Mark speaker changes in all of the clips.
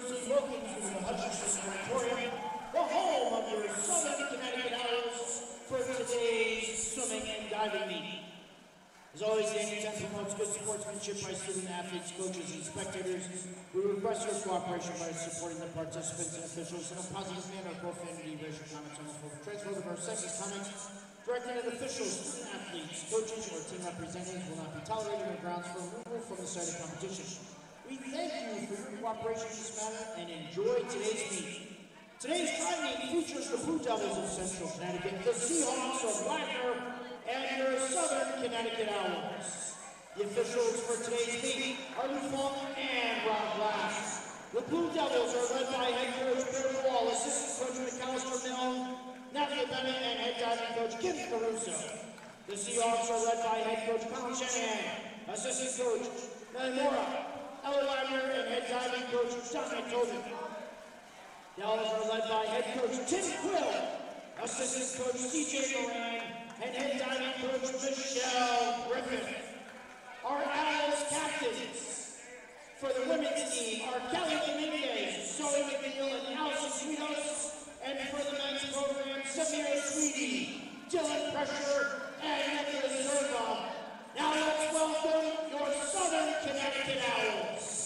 Speaker 1: Welcome to the Hutchinson Auditorium, the home of your Southern Connecticut Owls for today's swimming and diving meet. As always, the annual event promotes good sportsmanship by student athletes, coaches, and spectators. We request your cooperation by supporting the participants and officials in a positive manner. Profanity, racial comments, homophobic, transphobic, or sexist comments directed at officials, student athletes, coaches, or team representatives will not be tolerated on grounds for removal from the site of competition. We thank you for your cooperation in this matter and enjoy today's meet. Today's tri meet features the Blue Devils of Central Connecticut, the Seahawks of Wagner, and your Southern Connecticut Owls. The officials for today's meet are Lou Fong and Rob Glass. The Blue Devils are led by head coach Bill Wall, assistant coach McAllister Milne, Natalie Bennett, and head diving coach Kim Caruso. The Seahawks are led by head coach Colin Shanahan, assistant coach Nelly Mora, Ella Wagner, and head diving coach Dominic Tobin. The Owls are led by head coach Tim Quill, assistant coach CJ Moran, and head diving coach Michelle Griffin. Our Owls captains for the women's team are Kelly Dominguez, Zoe McNeil, and Allison Sweetos, and for the men's program, Samira Sweetie, Dylan Pressure, and Nicholas Zerba. Now let's welcome your Southern Connecticut Owls.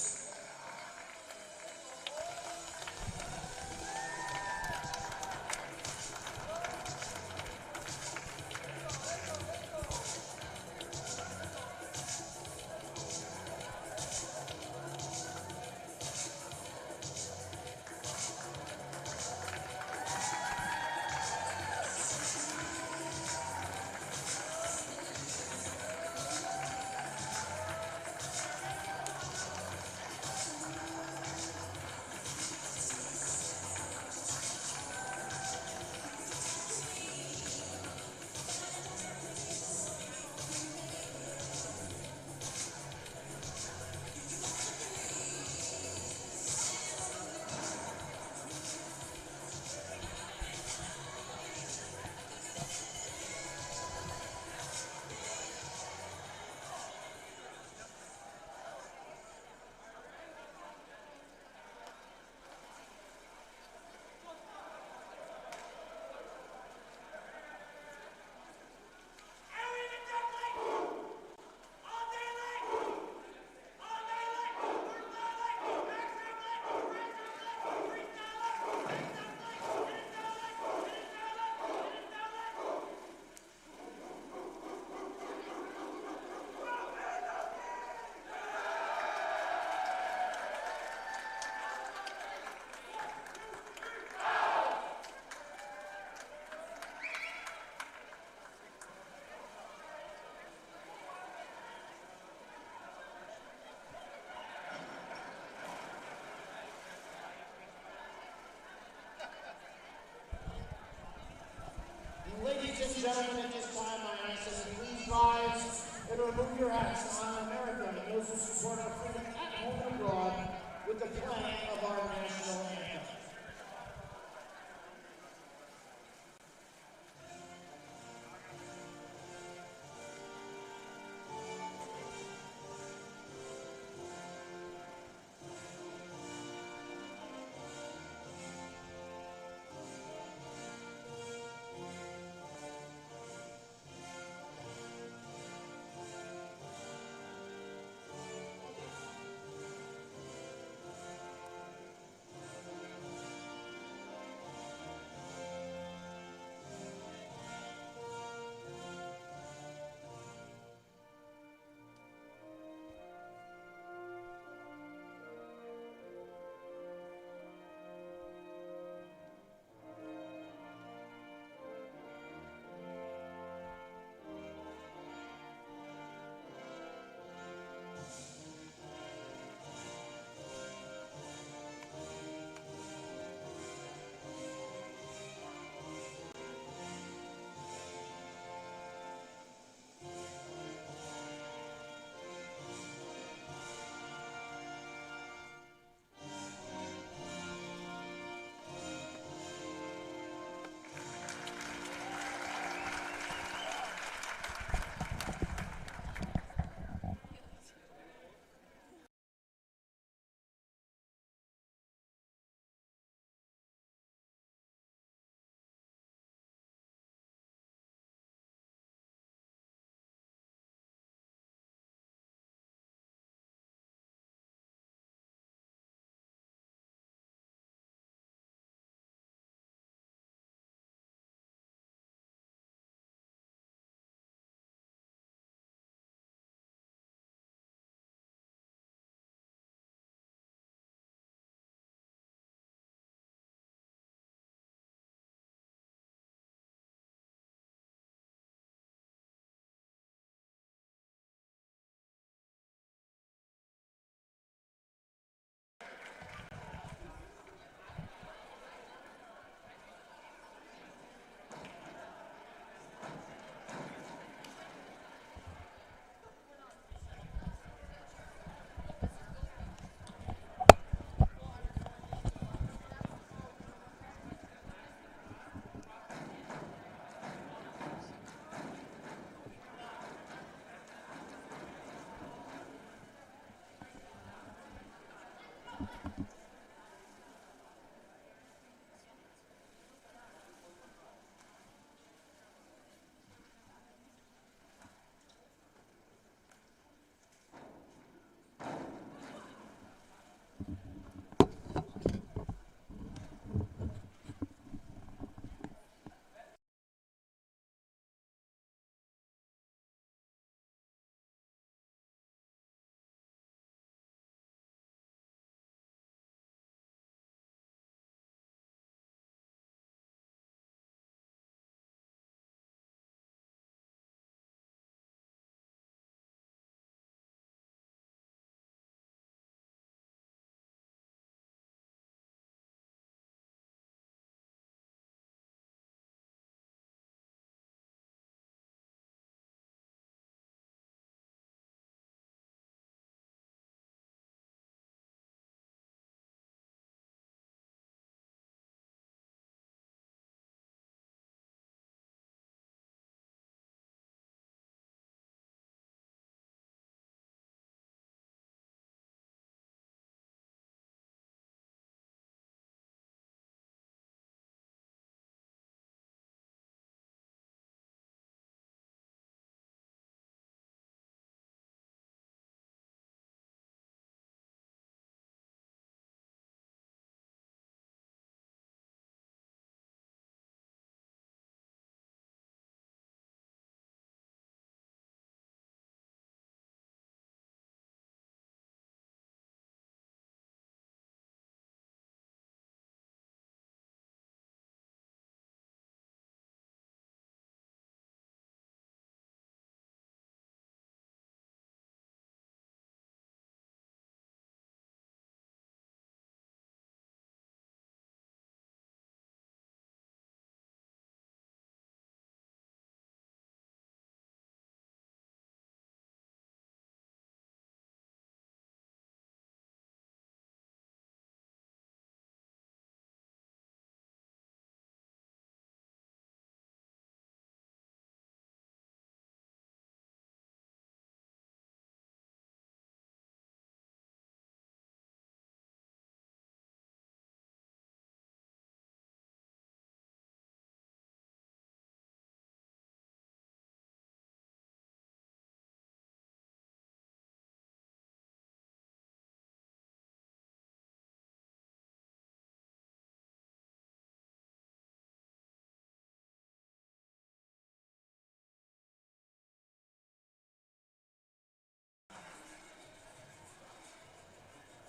Speaker 1: Ladies and gentlemen, at this time, I ask that you please rise and remove your hats to honor America and those who support our freedom at home and abroad with the playing of our national anthem.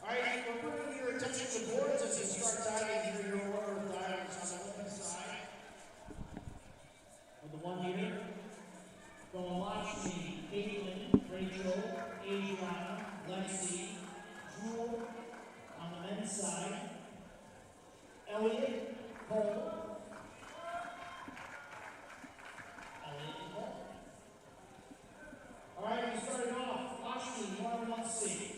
Speaker 1: All right, we're bringing your attention to boards as you start diving through your order of divers on the women's side. With the 1 meter, going Lakshmi, Caitlin, Rachel, Adriana, Lexi, Jewel on the men's side, Elliot, Cole, all right, we started off. Lakshmi, you are on C.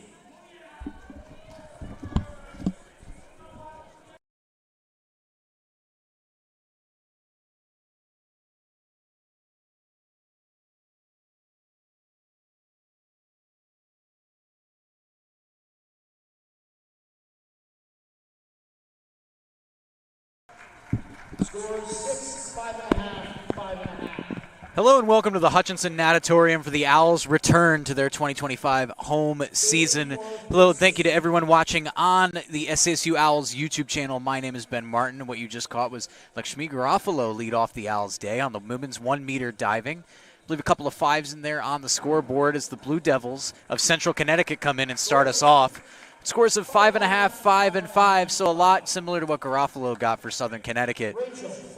Speaker 1: Scores 6, 5.5, 5.5.
Speaker 2: Hello and welcome to the Hutchinson Natatorium for the Owls' return to their 2025 home season. Hello and thank you to everyone watching on the SCSU Owls YouTube channel. My name is Ben Martin. What you just caught was Lakshmi Garofalo lead off the Owls' day on the women's 1 meter diving. I believe a couple of fives in there on the scoreboard as the Blue Devils of Central Connecticut come in and start us off. Scores of 5.5, 5, and 5, so a lot similar to what Garofalo got for Southern Connecticut.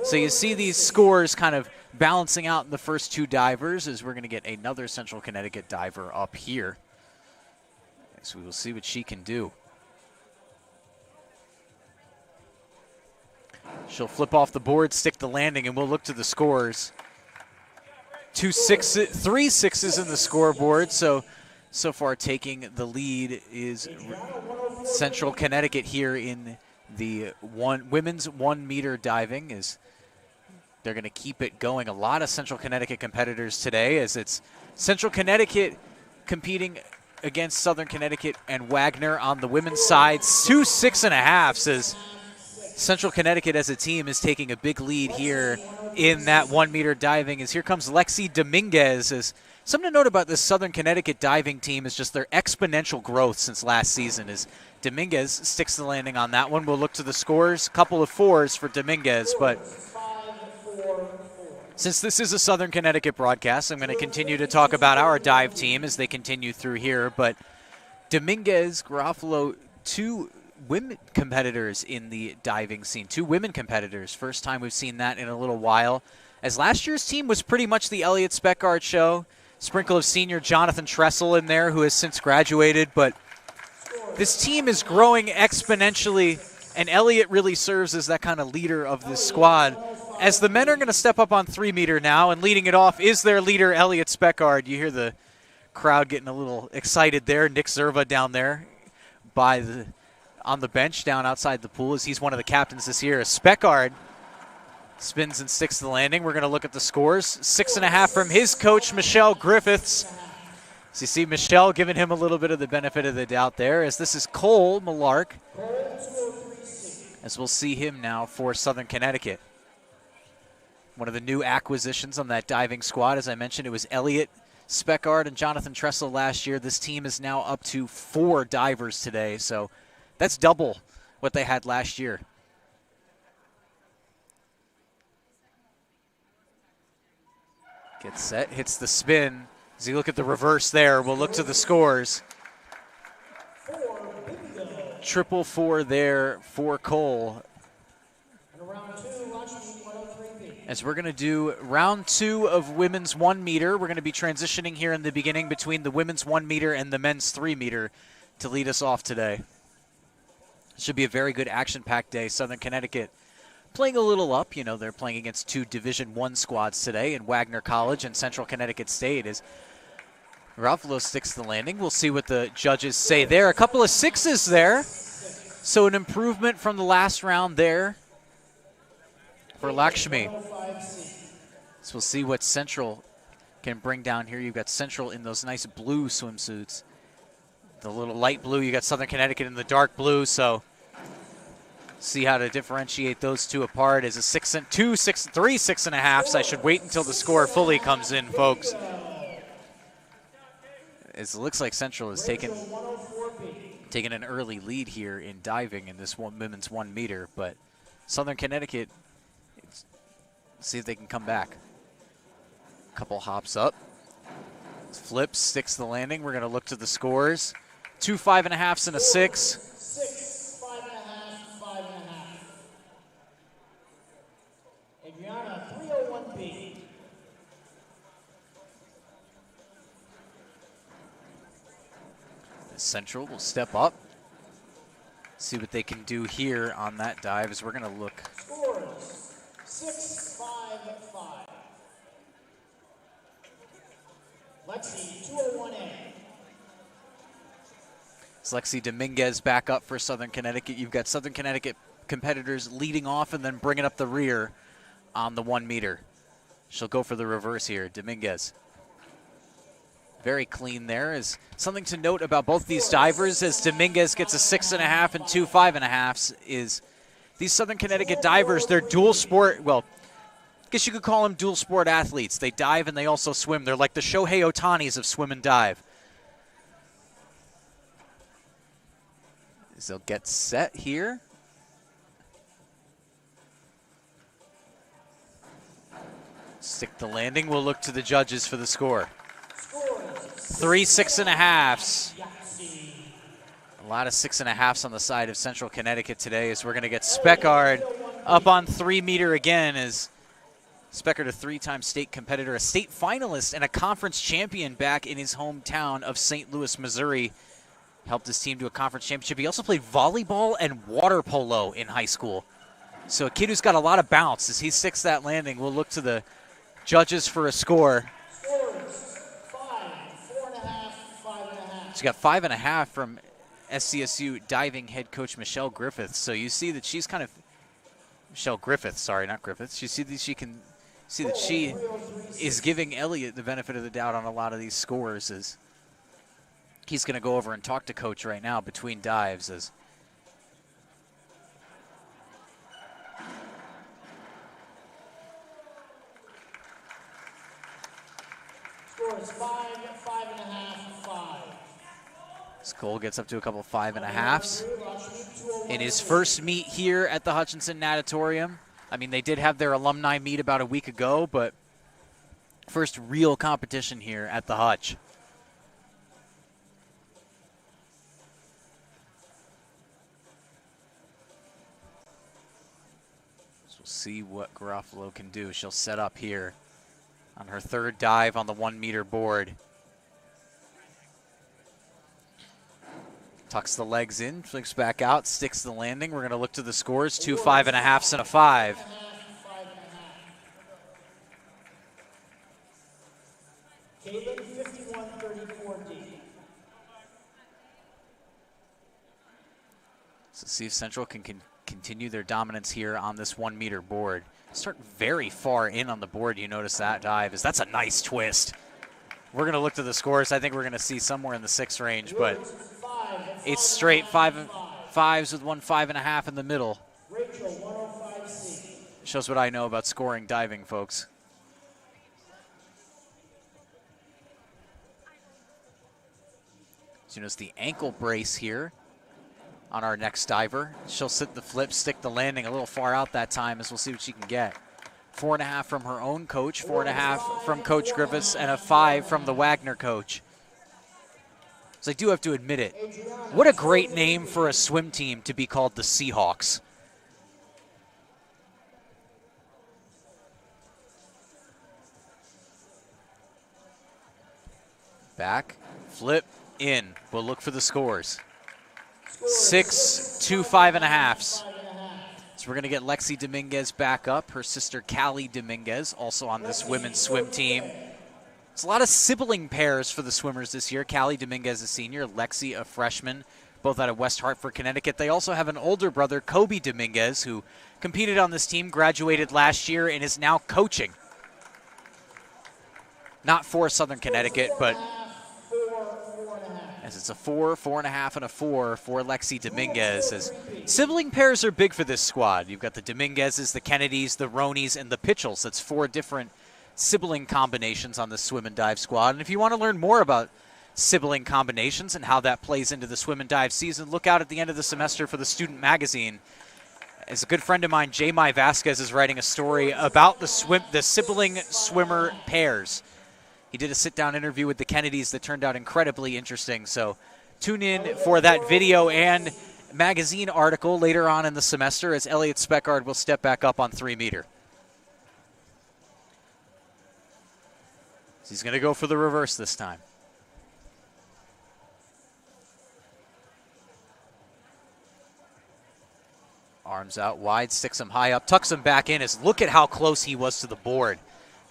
Speaker 2: So you see these scores kind of balancing out in the first two divers as we're going to get another Central Connecticut diver up here. So we will see what she can do. She'll flip off the board, stick the landing, and we'll look to the scores. 3 sixes in the scoreboard, so far taking the lead is Central Connecticut here in the women's 1 meter diving. Is they're going to keep it going. A lot of Central Connecticut competitors today as it's Central Connecticut competing against Southern Connecticut and Wagner on the women's side. 2 6.5s as Central Connecticut as a team is taking a big lead here in that 1 meter diving. As here comes Lexi Dominguez. As something to note about this Southern Connecticut diving team is just their exponential growth since last season. As Dominguez sticks the landing on that one. We'll look to the scores. Couple of 4s for Dominguez, but since this is a Southern Connecticut broadcast, I'm going to continue to talk about our dive team as they continue through here. But Dominguez, Garofalo, 2 women competitors in the diving scene. 2 women competitors. First time we've seen that in a little while. As last year's team was pretty much the Elliott Speckard show. Sprinkle of senior Jonathan Tressel in there, who has since graduated. But this team is growing exponentially, and Elliott really serves as that kind of leader of this squad. As the men are going to step up on 3 meter now, and leading it off is their leader, Elliott Speckard. You hear the crowd getting a little excited there. Nick Zerva down there on the bench down outside the pool as he's one of the captains this year. Speckard spins and sticks the landing. We're going to look at the scores. 6.5 from his coach, Michelle Griffiths. So you see Michelle giving him a little bit of the benefit of the doubt there, as this is Cole Millark, as we'll see him now for Southern Connecticut. One of the new acquisitions on that diving squad. As I mentioned, it was Elliott Speckard and Jonathan Tressel last year. This team is now up to 4 divers today, so that's double what they had last year. Gets set, hits the spin. As you look at the reverse there, we'll look to the scores. 4 there for Cole. As we're going to do round 2 of women's 1 meter. We're going to be transitioning here in the beginning between the women's 1 meter and the men's 3 meter to lead us off today. It should be a very good action-packed day. Southern Connecticut playing a little up. You know, they're playing against 2 Division I squads today in Wagner College and Central Connecticut State. As Garofalo sticks the landing. We'll see what the judges say there. A couple of 6s there. So an improvement from the last round there for Lakshmi. So we'll see what Central can bring down here. You've got Central in those nice blue swimsuits. The little light blue, you got Southern Connecticut in the dark blue, so see how to differentiate those 2 apart. Is a 6 and 2, 6, 3, 6.5s. I should wait until the score fully comes in, folks. It looks like Central has taken an early lead here in diving in this women's 1 meter, but Southern Connecticut, see if they can come back. Couple hops up, flips, sticks the landing. We're going to look to the scores. 2 5.5s and a 6.
Speaker 1: 6, 5.5, 5.5. Adriana, 301B.
Speaker 2: Central will step up, see what they can do here on that dive as we're going to look.
Speaker 1: Scores, 6, 5, 5. Lexi, 201A.
Speaker 2: It's Lexi Dominguez back up for Southern Connecticut. You've got Southern Connecticut competitors leading off and then bringing up the rear on the 1 meter. She'll go for the reverse here, Dominguez. Very clean there. Is something to note about both these divers as Dominguez gets a 6.5 and 2 5.5s is these Southern Connecticut divers, they're dual sport, well, I guess you could call them dual sport athletes. They dive and they also swim. They're like the Shohei Ohtanis of swim and dive. As they'll get set here. Stick the landing. We'll look to the judges for the score. 3 6.5s. A lot of 6.5s on the side of Central Connecticut today as we're going to get Speckard up on 3 meter again as Speckard, a 3-time state competitor, a state finalist, and a conference champion back in his hometown of St. Louis, Missouri. Helped his team to a conference championship. He also played volleyball and water polo in high school. So a kid who's got a lot of bounce. As he sticks that landing, we'll look to the judges for a score.
Speaker 1: Scores, 5, 4.5, 5.5.
Speaker 2: She got 5.5 from SCSU diving head coach Michelle Griffiths. So you see that she's kind of Michelle Griffiths, sorry, not Griffiths. You see that she can see that she is giving Elliott the benefit of the doubt on a lot of these scores. As He's going to go over and talk to Coach right now between dives. As
Speaker 1: Score is 5, 5.5, 5.
Speaker 2: Cole gets up to a couple 5.5s. In his first meet here at the Hutchinson Natatorium. I mean, they did have their alumni meet about a week ago, but first real competition here at the Hutch. So we'll see what Garofalo can do. She'll set up here on her third dive on the 1 meter board. Tucks the legs in, flicks back out, sticks the landing. We're going to look to the scores, 2 5.5s and a 5.
Speaker 1: Caitlin, 51-34D.
Speaker 2: So see if Central can continue their dominance here on this 1 meter board. Start very far in on the board. You notice that dive that's a nice twist. We're going to look to the scores. I think we're going to see somewhere in the 6 range, but it's straight 5.5s with 1 5.5 in the middle.
Speaker 1: Rachel, 105C.
Speaker 2: Shows what I know about scoring diving, folks. So you notice the ankle brace here on our next diver. She'll sit the flip, stick the landing a little far out that time, as we'll see what she can get. 4.5 from her own coach, 4.5 from Coach Griffiths, and a 5 from the Wagner coach. So I do have to admit it. What a great name for a swim team to be called the Seahawks. Back, flip, in. We'll look for the scores. 6, 2 5.5s. So we're going to get Lexi Dominguez back up. Her sister Callie Dominguez also on this women's swim team. It's a lot of sibling pairs for the swimmers this year. Callie Dominguez, a senior, Lexi, a freshman, both out of West Hartford, Connecticut. They also have an older brother, Kobe Dominguez, who competed on this team, graduated last year, and is now coaching. Not for Southern Connecticut, but as it's a 4, 4.5, and a 4 for Lexi Dominguez. As sibling pairs are big for this squad. You've got the Dominguezes, the Kennedys, the Ronies, and the Pitchells. That's 4 different sibling combinations on the swim and dive squad. And if you want to learn more about sibling combinations and how that plays into the swim and dive season, look out at the end of the semester for the Student Magazine. As a good friend of mine, J. Mai Vasquez, is writing a story about the sibling swimmer pairs. He did a sit-down interview with the Kennedys that turned out incredibly interesting. So tune in for that video and magazine article later on in the semester as Elliot Speckard will step back up on 3 meter. He's going to go for the reverse this time. Arms out wide, sticks him high up, tucks him back in. As look at how close he was to the board.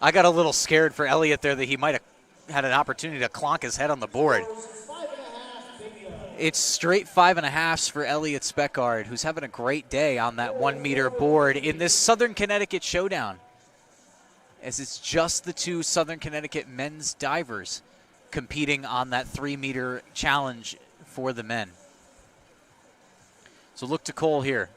Speaker 2: I got a little scared for Elliot there that he might have had an opportunity to clonk his head on the board. It's straight 5.5s for Elliot Speckard, who's having a great day on that 1 meter board in this Southern Connecticut showdown. As it's just the 2 Southern Connecticut men's divers competing on that 3 meter challenge for the men. So look to Cole here.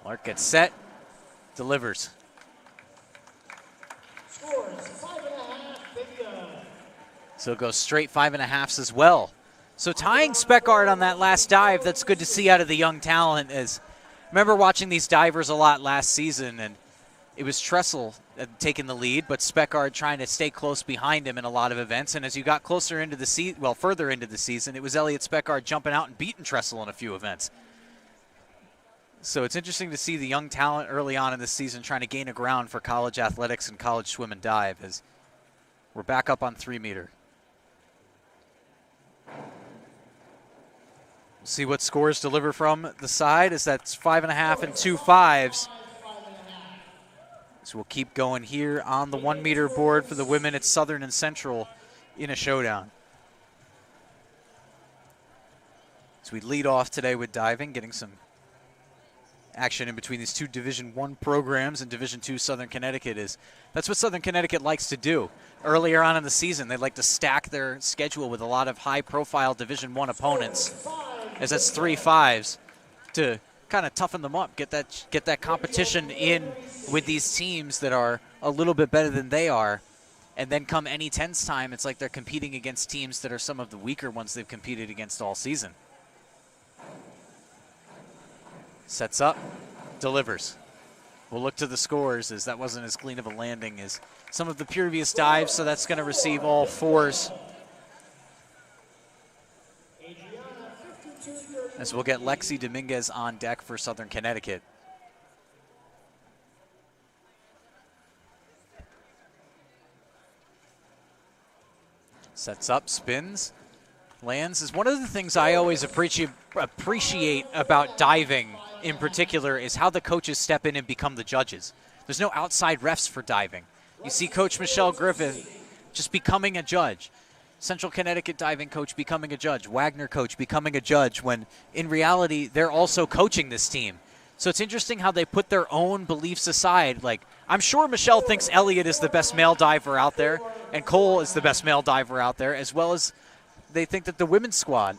Speaker 2: Lark gets set, delivers.
Speaker 1: Scores 5.5, bingo.
Speaker 2: So it goes straight 5.5s as well. So tying Speckard on that last dive, that's good to see out of the young talent. As remember watching these divers a lot last season, and it was Tressel taking the lead, but Speckard trying to stay close behind him in a lot of events. And as you got closer into the further into the season, it was Elliot Speckard jumping out and beating Tressel in a few events. So it's interesting to see the young talent early on in this season trying to gain a ground for college athletics and college swim and dive, as we're back up on 3 meter. We'll see what scores deliver from the side, as that's 5.5 and 2 5s. So we'll keep going here on the 1 meter board for the women at Southern and Central in a showdown. So we lead off today with diving, getting some action in between these two Division I programs and Division II Southern Connecticut is that's what Southern Connecticut likes to do. Earlier on in the season, they like to stack their schedule with a lot of high-profile Division I opponents, as that's 3 5s, to kind of toughen them up, get that competition in with these teams that are a little bit better than they are. And then come any 10s time, it's like they're competing against teams that are some of the weaker ones they've competed against all season. Sets up, delivers. We'll look to the scores, as that wasn't as clean of a landing as some of the previous dives, so that's going to receive all 4s. As we'll get Lexi Dominguez on deck for Southern Connecticut. Sets up, spins, lands. Is one of the things I always appreciate about diving in particular is how the coaches step in and become the judges. There's no outside refs for diving. You see Coach Michelle Griffith just becoming a judge. Central Connecticut diving coach becoming a judge. Wagner coach becoming a judge, when in reality they're also coaching this team. So it's interesting how they put their own beliefs aside. Like, I'm sure Michelle thinks Elliott is the best male diver out there and Cole is the best male diver out there, as well as they think that the women's squad,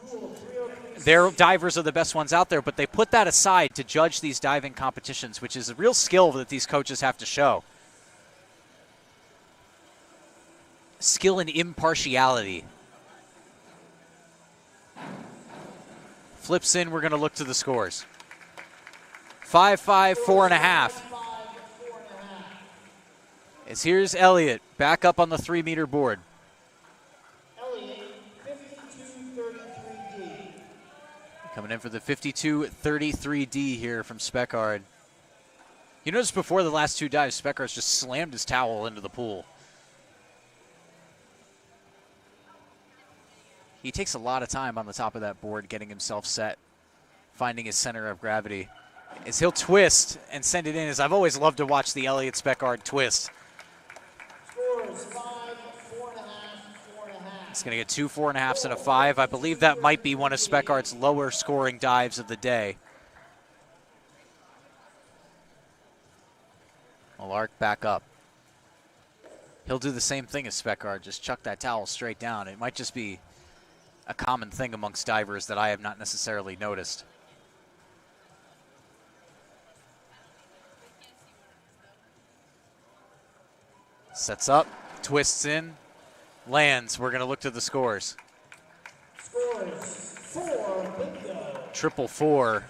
Speaker 2: their divers are the best ones out there, but they put that aside to judge these diving competitions, which is a real skill that these coaches have to show. Skill and impartiality. Flips in, we're going to look to the scores. 5-5, 4.5. As here's Elliott, back up on the 3-meter board. Coming in for the 52-33D here from Speckard. You notice before the last 2 dives, Speckard's just slammed his towel into the pool. He takes a lot of time on the top of that board getting himself set, finding his center of gravity. As he'll twist and send it in, as I've always loved to watch the Elliott Speckard twist.
Speaker 1: Scores 5, 4.5, 4.5.
Speaker 2: He's going to get 2 4.5s and a 5. I believe that might be one of Speckard's lower scoring dives of the day. Malark back up. He'll do the same thing as Speckard, just chuck that towel straight down. It might just be a common thing amongst divers that I have not necessarily noticed. Sets up, twists in, lands. We're going to look to the scores.
Speaker 1: Scores 4, bingo.
Speaker 2: Triple 4,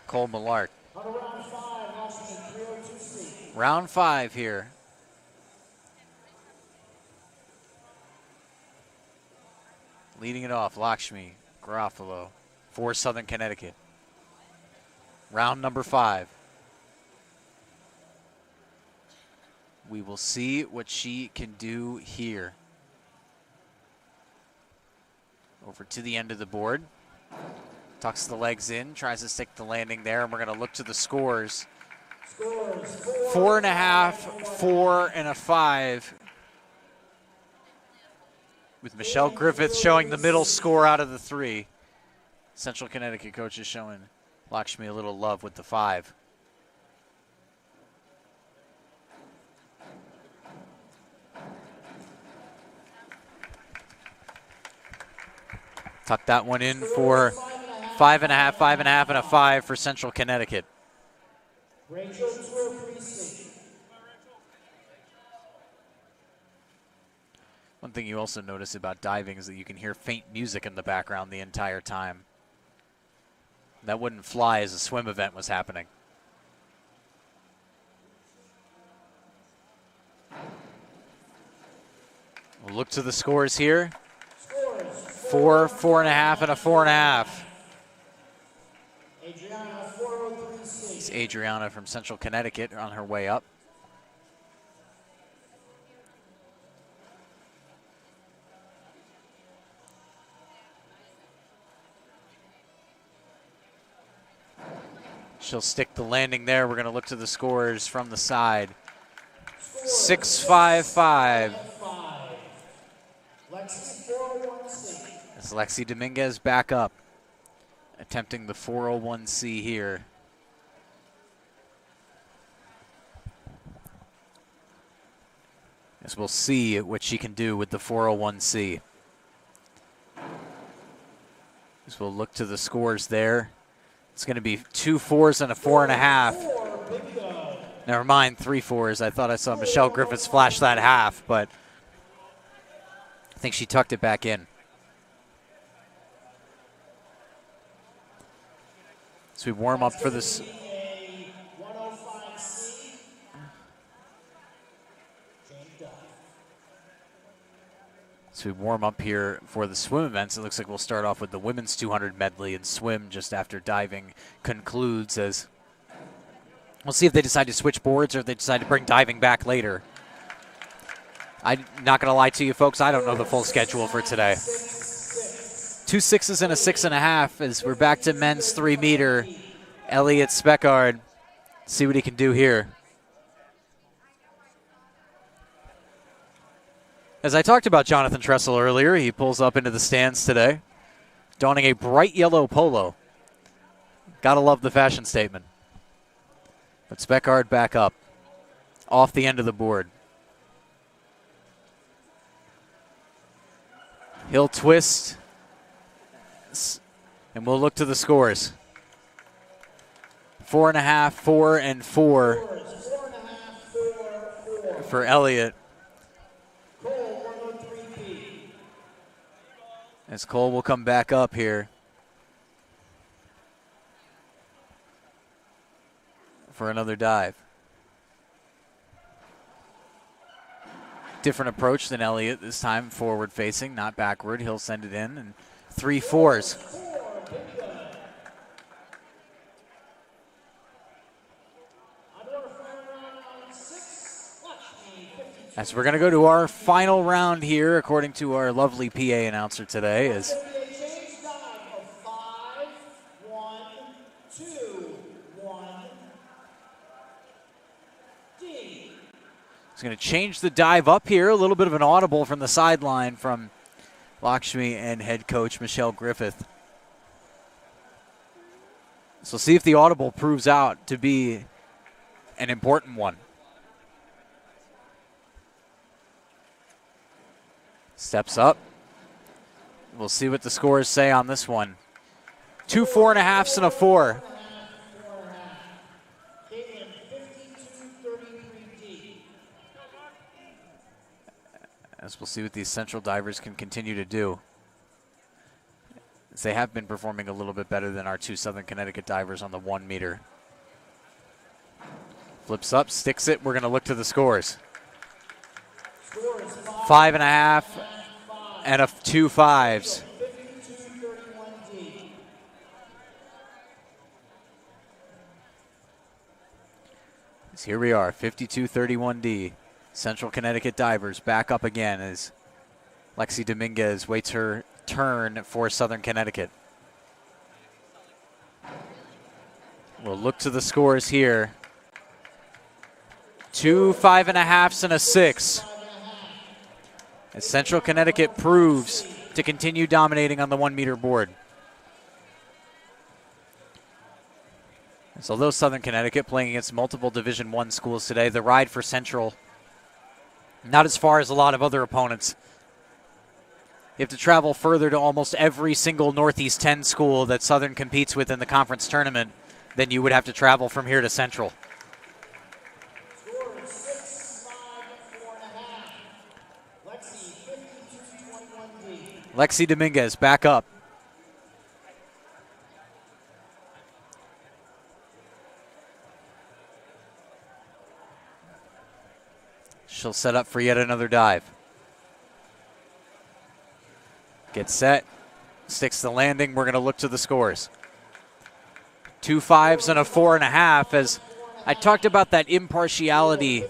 Speaker 2: Cole Malark.
Speaker 1: On to round 5, Washington 302C.
Speaker 2: Round 5 here. Leading it off, Lakshmi Garofalo for Southern Connecticut. Round number 5. We will see what she can do here. Over to the end of the board. Tucks the legs in, tries to stick the landing there, and we're going to look to the scores.
Speaker 1: Scores
Speaker 2: 4.5, 4, and a 5. With Michelle Griffith showing the middle score out of the 3. Central Connecticut coach is showing Lakshmi a little love with the 5. Tuck that one in for 5.5, 5.5, and a 5 for Central Connecticut.
Speaker 1: Rachel Priestley.
Speaker 2: One thing you also notice about diving is that you can hear faint music in the background the entire time. That wouldn't fly as a swim event was happening. We'll look to the scores here. 4, 4.5, and a 4.5.
Speaker 1: Adriana 403C.
Speaker 2: It's Adriana from Central Connecticut on her way up. She'll stick the landing there. We're going to look to the scores from the side. 6, 5, 5.
Speaker 1: Lexi 401C.
Speaker 2: As Lexi Dominguez back up. attempting the 401C here. As we'll see what she can do with the 401C. As we'll look to the scores there. It's going to be 2 4s and a 4.5. Never mind, 3 4s. I thought I saw Michelle Griffiths flash that half, but I think she tucked it back in. So we warm up for this. So we warm up here for the swim events. It looks like we'll start off with the women's 200 medley and swim just after diving concludes. As we'll see if they decide to switch boards or if they decide to bring diving back later. I'm not going to lie to you, folks. I don't know the full schedule for today. 2 6s and a 6.5 as we're back to men's 3-meter. Elliot Speckard, see what he can do here. As I talked about Jonathan Tressel earlier, he pulls up into the stands today, donning a bright yellow polo. Gotta love the fashion statement. But Speckard back up, off the end of the board. He'll twist, and we'll look to the scores. 4.5, 4, and 4 for Elliot. As Cole will come back up here for another dive. Different approach than Elliott this time, forward facing, not backward. He'll send it in, and 3 4s. As we're going to go to our final round here, according to our lovely PA announcer today, is he's going to change the dive up here. A little bit of an audible from the sideline from Lakshmi and head coach Michelle Griffith. So see if the audible proves out to be an important one. Steps up. We'll see what the scores say on this one. 2 4.5s and a 4. As we'll see what these central divers can continue to do. As they have been performing a little bit better than our 2 Southern Connecticut divers on the 1 meter. Flips up, sticks it. We're going to look to the scores. 5.5 and a 2 5s. So here we are, 52-31D. Central Connecticut divers back up again as Lexi Dominguez waits her turn for Southern Connecticut. We'll look to the scores here. 2 5.5s and a 6. As Central Connecticut proves to continue dominating on the 1 meter board. So although Southern Connecticut playing against multiple Division I schools today, the ride for Central not as far as a lot of other opponents. You have to travel further to almost every single Northeast 10 school that Southern competes with in the conference tournament than you would have to travel from here to Central. Lexi Dominguez back up. She'll set up for yet another dive. Gets set, sticks the landing. We're going to look to the scores. 2 5s and a 4.5. As I talked about that impartiality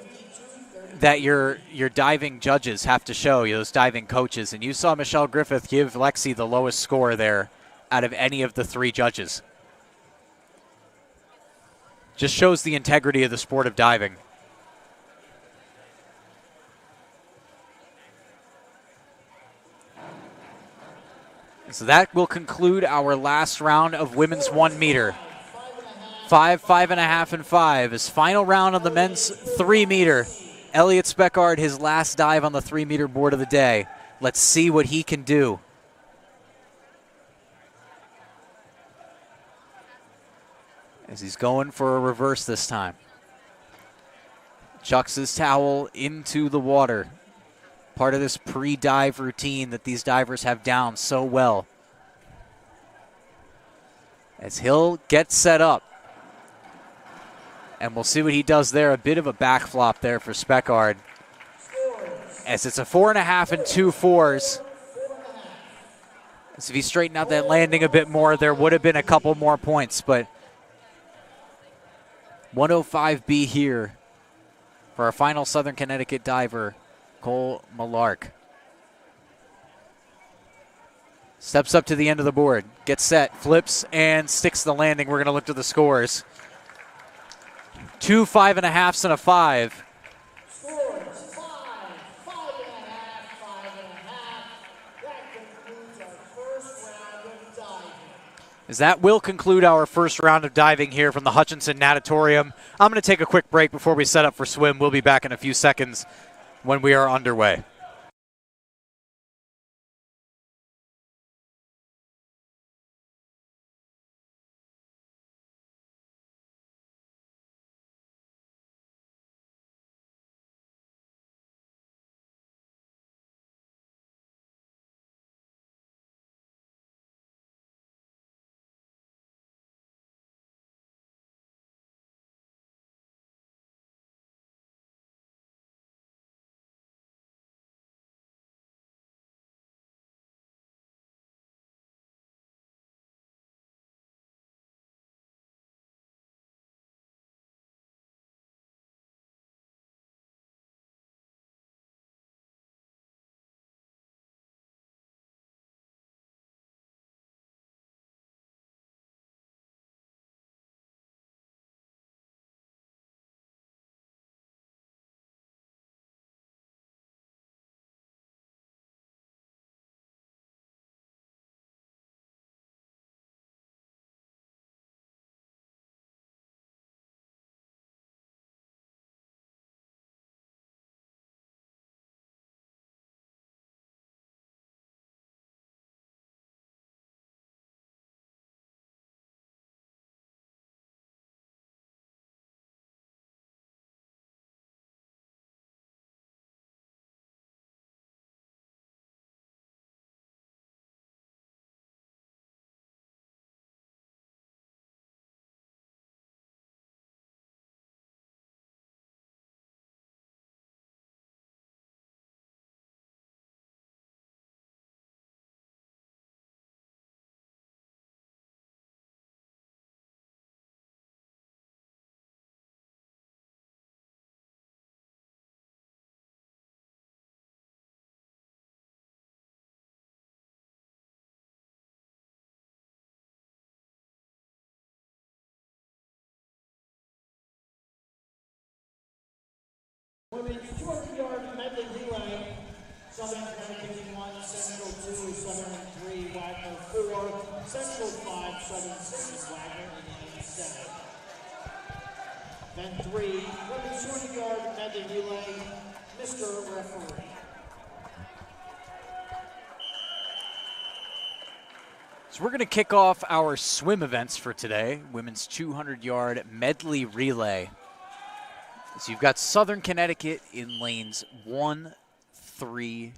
Speaker 2: that your diving judges have to show, those diving coaches. And you saw Michelle Griffith give Lexi the lowest score there out of any of the 3 judges. Just shows the integrity of the sport of diving. So that will conclude our last round of women's 1 meter. 5, 5.5, and 5 is final round of the men's 3 meter. Elliot Speckard, his last dive on the 3 meter board of the day. Let's see what he can do. As he's going for a reverse this time. Chucks his towel into the water. Part of this pre-dive routine that these divers have down so well. As he'll get set up. And we'll see what he does there. A bit of a back flop there for Speckard. As it's a 4.5 and 2 4s. As if he straightened out that landing a bit more, there would have been a couple more points. But 105B here for our final Southern Connecticut diver, Cole Malark. Steps up to the end of the board, gets set, flips, and sticks the landing. We're going to look to the scores. 2 5.5s and a 5.
Speaker 1: Scores 5, 5.5, 5.5. That concludes our first round of diving.
Speaker 2: As that will conclude our first round of diving here from the Hutchinson Natatorium. I'm going to take a quick break before we set up for swim. We'll be back in a few seconds when we are underway.
Speaker 1: Women's 200-yard medley relay. Southern Connecticut 1, Central 2, Southern 3, Wagner 4, Central 5, Southern 6, Wagner in lane 7. Then 3, women's 200-yard medley relay, Mr. Referee.
Speaker 2: So we're going to kick off our swim events for today. Women's 200-yard medley relay. So you've got Southern Connecticut in lanes 1, 3.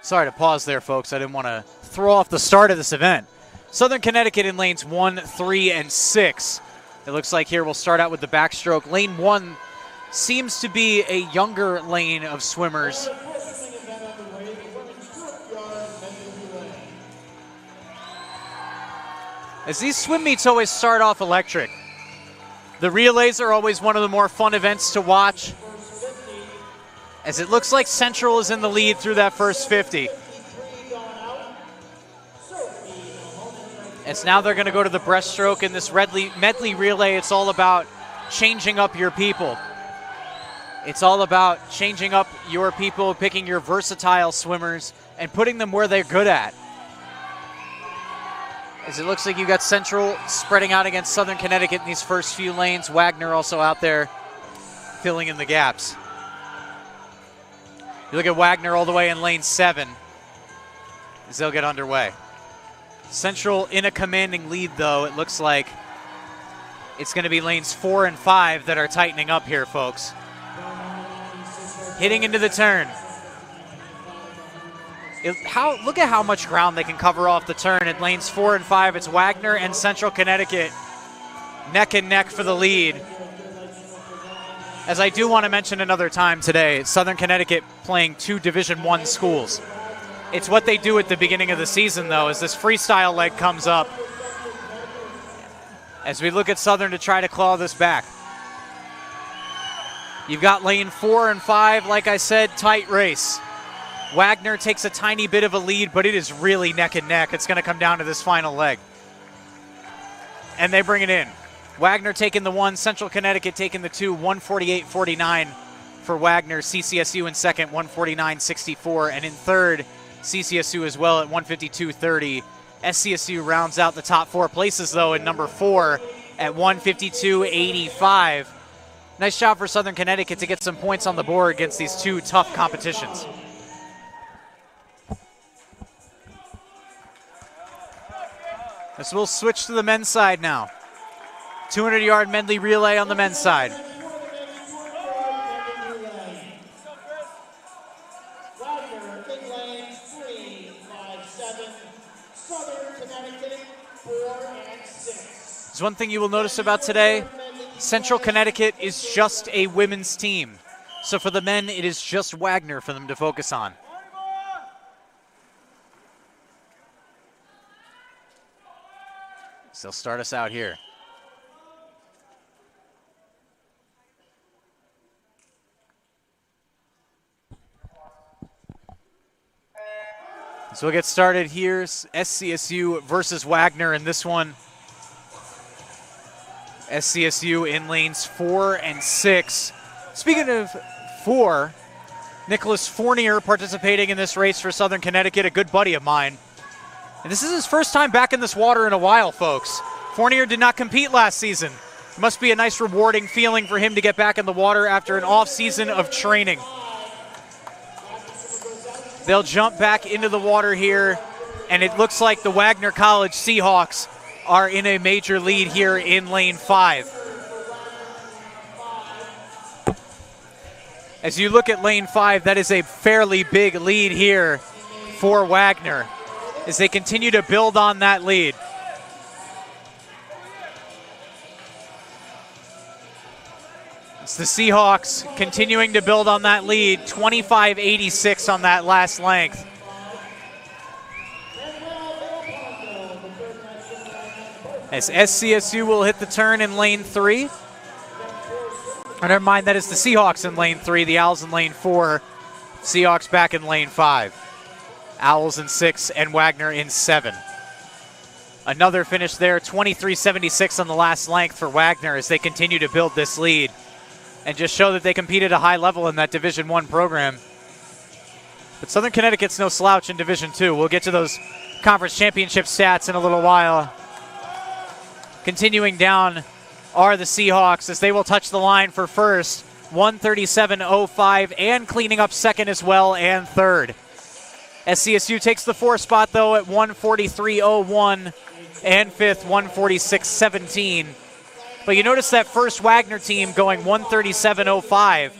Speaker 2: Sorry to pause there, folks. I didn't want to throw off the start of this event. Southern Connecticut in lanes 1, 3, and 6. It looks like here we'll start out with the backstroke. Lane 1 seems to be a younger lane of swimmers. As these swim meets always start off electric. The relays are always one of the more fun events to watch. As it looks like Central is in the lead through that first 50. As now they're going to go to the breaststroke in this medley relay. It's all about changing up your people. It's all about changing up your people, picking your versatile swimmers, and putting them where they're good at. As it looks like you got Central spreading out against Southern Connecticut in these first few lanes. Wagner also out there filling in the gaps. You look at Wagner all the way in lane 7 as they'll get underway. Central in a commanding lead, though. It looks like it's going to be lanes 4 and 5 that are tightening up here, folks. Hitting into the turn. Look at how much ground they can cover off the turn. At lanes 4 and 5, it's Wagner and Central Connecticut neck and neck for the lead. As I do want to mention another time today, Southern Connecticut playing 2 Division I schools. It's what they do at the beginning of the season, though, as this freestyle leg comes up. As we look at Southern to try to claw this back. You've got lane 4 and 5, like I said, tight race. Wagner takes a tiny bit of a lead, but it is really neck and neck. It's going to come down to this final leg. And they bring it in. Wagner taking the 1, Central Connecticut taking the 2, 148.49 for Wagner. CCSU in second, 149.64. And in third, CCSU as well at 152.30. SCSU rounds out the top 4 places, though, in number 4 at 152.85. Nice job for Southern Connecticut to get some points on the board against these 2 tough competitions. So we'll switch to the men's side now. 200-yard medley relay on the men's side. There's one thing you will notice about today. Central Connecticut is just a women's team. So for the men, it is just Wagner for them to focus on. So they'll start us out here. So we'll get started here. SCSU versus Wagner in this one. SCSU in lanes 4 and 6. Speaking of 4, Nicholas Fournier participating in this race for Southern Connecticut, a good buddy of mine. And this is his first time back in this water in a while, folks. Fournier did not compete last season. It must be a nice, rewarding feeling for him to get back in the water after an off-season of training. They'll jump back into the water here, and it looks like the Wagner College Seahawks are in a major lead here in lane 5. As you look at lane 5, that is a fairly big lead here for Wagner as they continue to build on that lead. It's the Seahawks continuing to build on that lead, 25-86 on that last length. As SCSU will hit the turn in lane 3. Or never mind, that is the Seahawks in lane 3, the Owls in lane 4, Seahawks back in lane 5. Owls in 6 and Wagner in 7. Another finish there, 23-76 on the last length for Wagner as they continue to build this lead and just show that they compete at a high level in that Division I program. But Southern Connecticut's no slouch in Division II. We'll get to those conference championship stats in a little while. Continuing down are the Seahawks as they will touch the line for first, 137.05, and cleaning up second as well and third. SCSU takes the 4 spot, though, at 143.01, and fifth, 146.17. But you notice that first Wagner team going 137.05,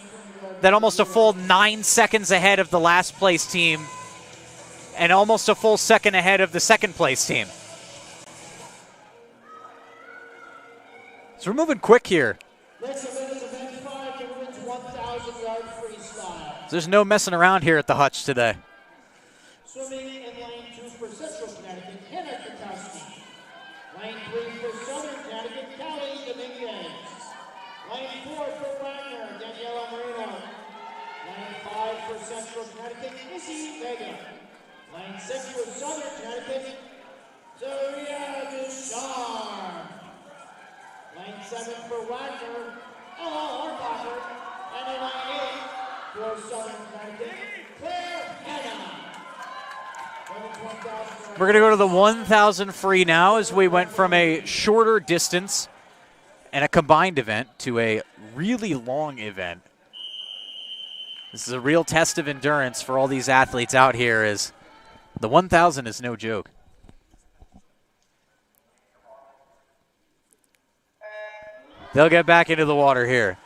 Speaker 2: that almost a full 9 seconds ahead of the last place team, and almost a full second ahead of the second place team. So we're moving quick here. There's no messing around here at the Hutch today.
Speaker 1: Swimming in lane 2 for Central Connecticut, Hannah Kukowski. Lane 3 for Southern Connecticut, Callie Dominguez. Lane 4 for Wagner, Daniela Marino. Lane 5 for Central Connecticut, Izzy Vega. Lane 6 for Southern Connecticut, Zaria Ducharme. Lane 7 for Wagner, Ella Horbacher. And in line 8 for Southern Connecticut, Claire Hanna.
Speaker 2: We're going to go to the 1,000 free now as we went from a shorter distance and a combined event to a really long event. This is a real test of endurance for all these athletes out here, as the 1,000 is no joke. They'll get back into the water here.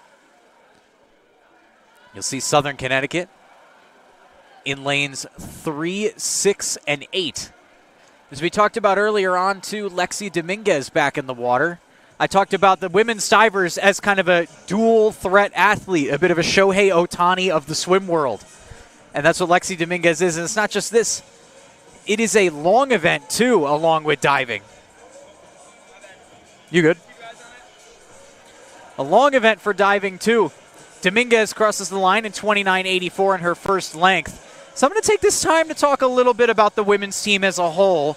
Speaker 2: You'll see Southern Connecticut in lanes 3, 6, and 8. As we talked about earlier on, too, Lexi Dominguez back in the water. I talked about the women's divers as kind of a dual threat athlete, a bit of a Shohei Ohtani of the swim world. And that's what Lexi Dominguez is. And it's not just this. It is a long event, too, along with diving. You good? A long event for diving, too. Dominguez crosses the line in 29.84 in her first length. So I'm going to take this time to talk a little bit about the women's team as a whole,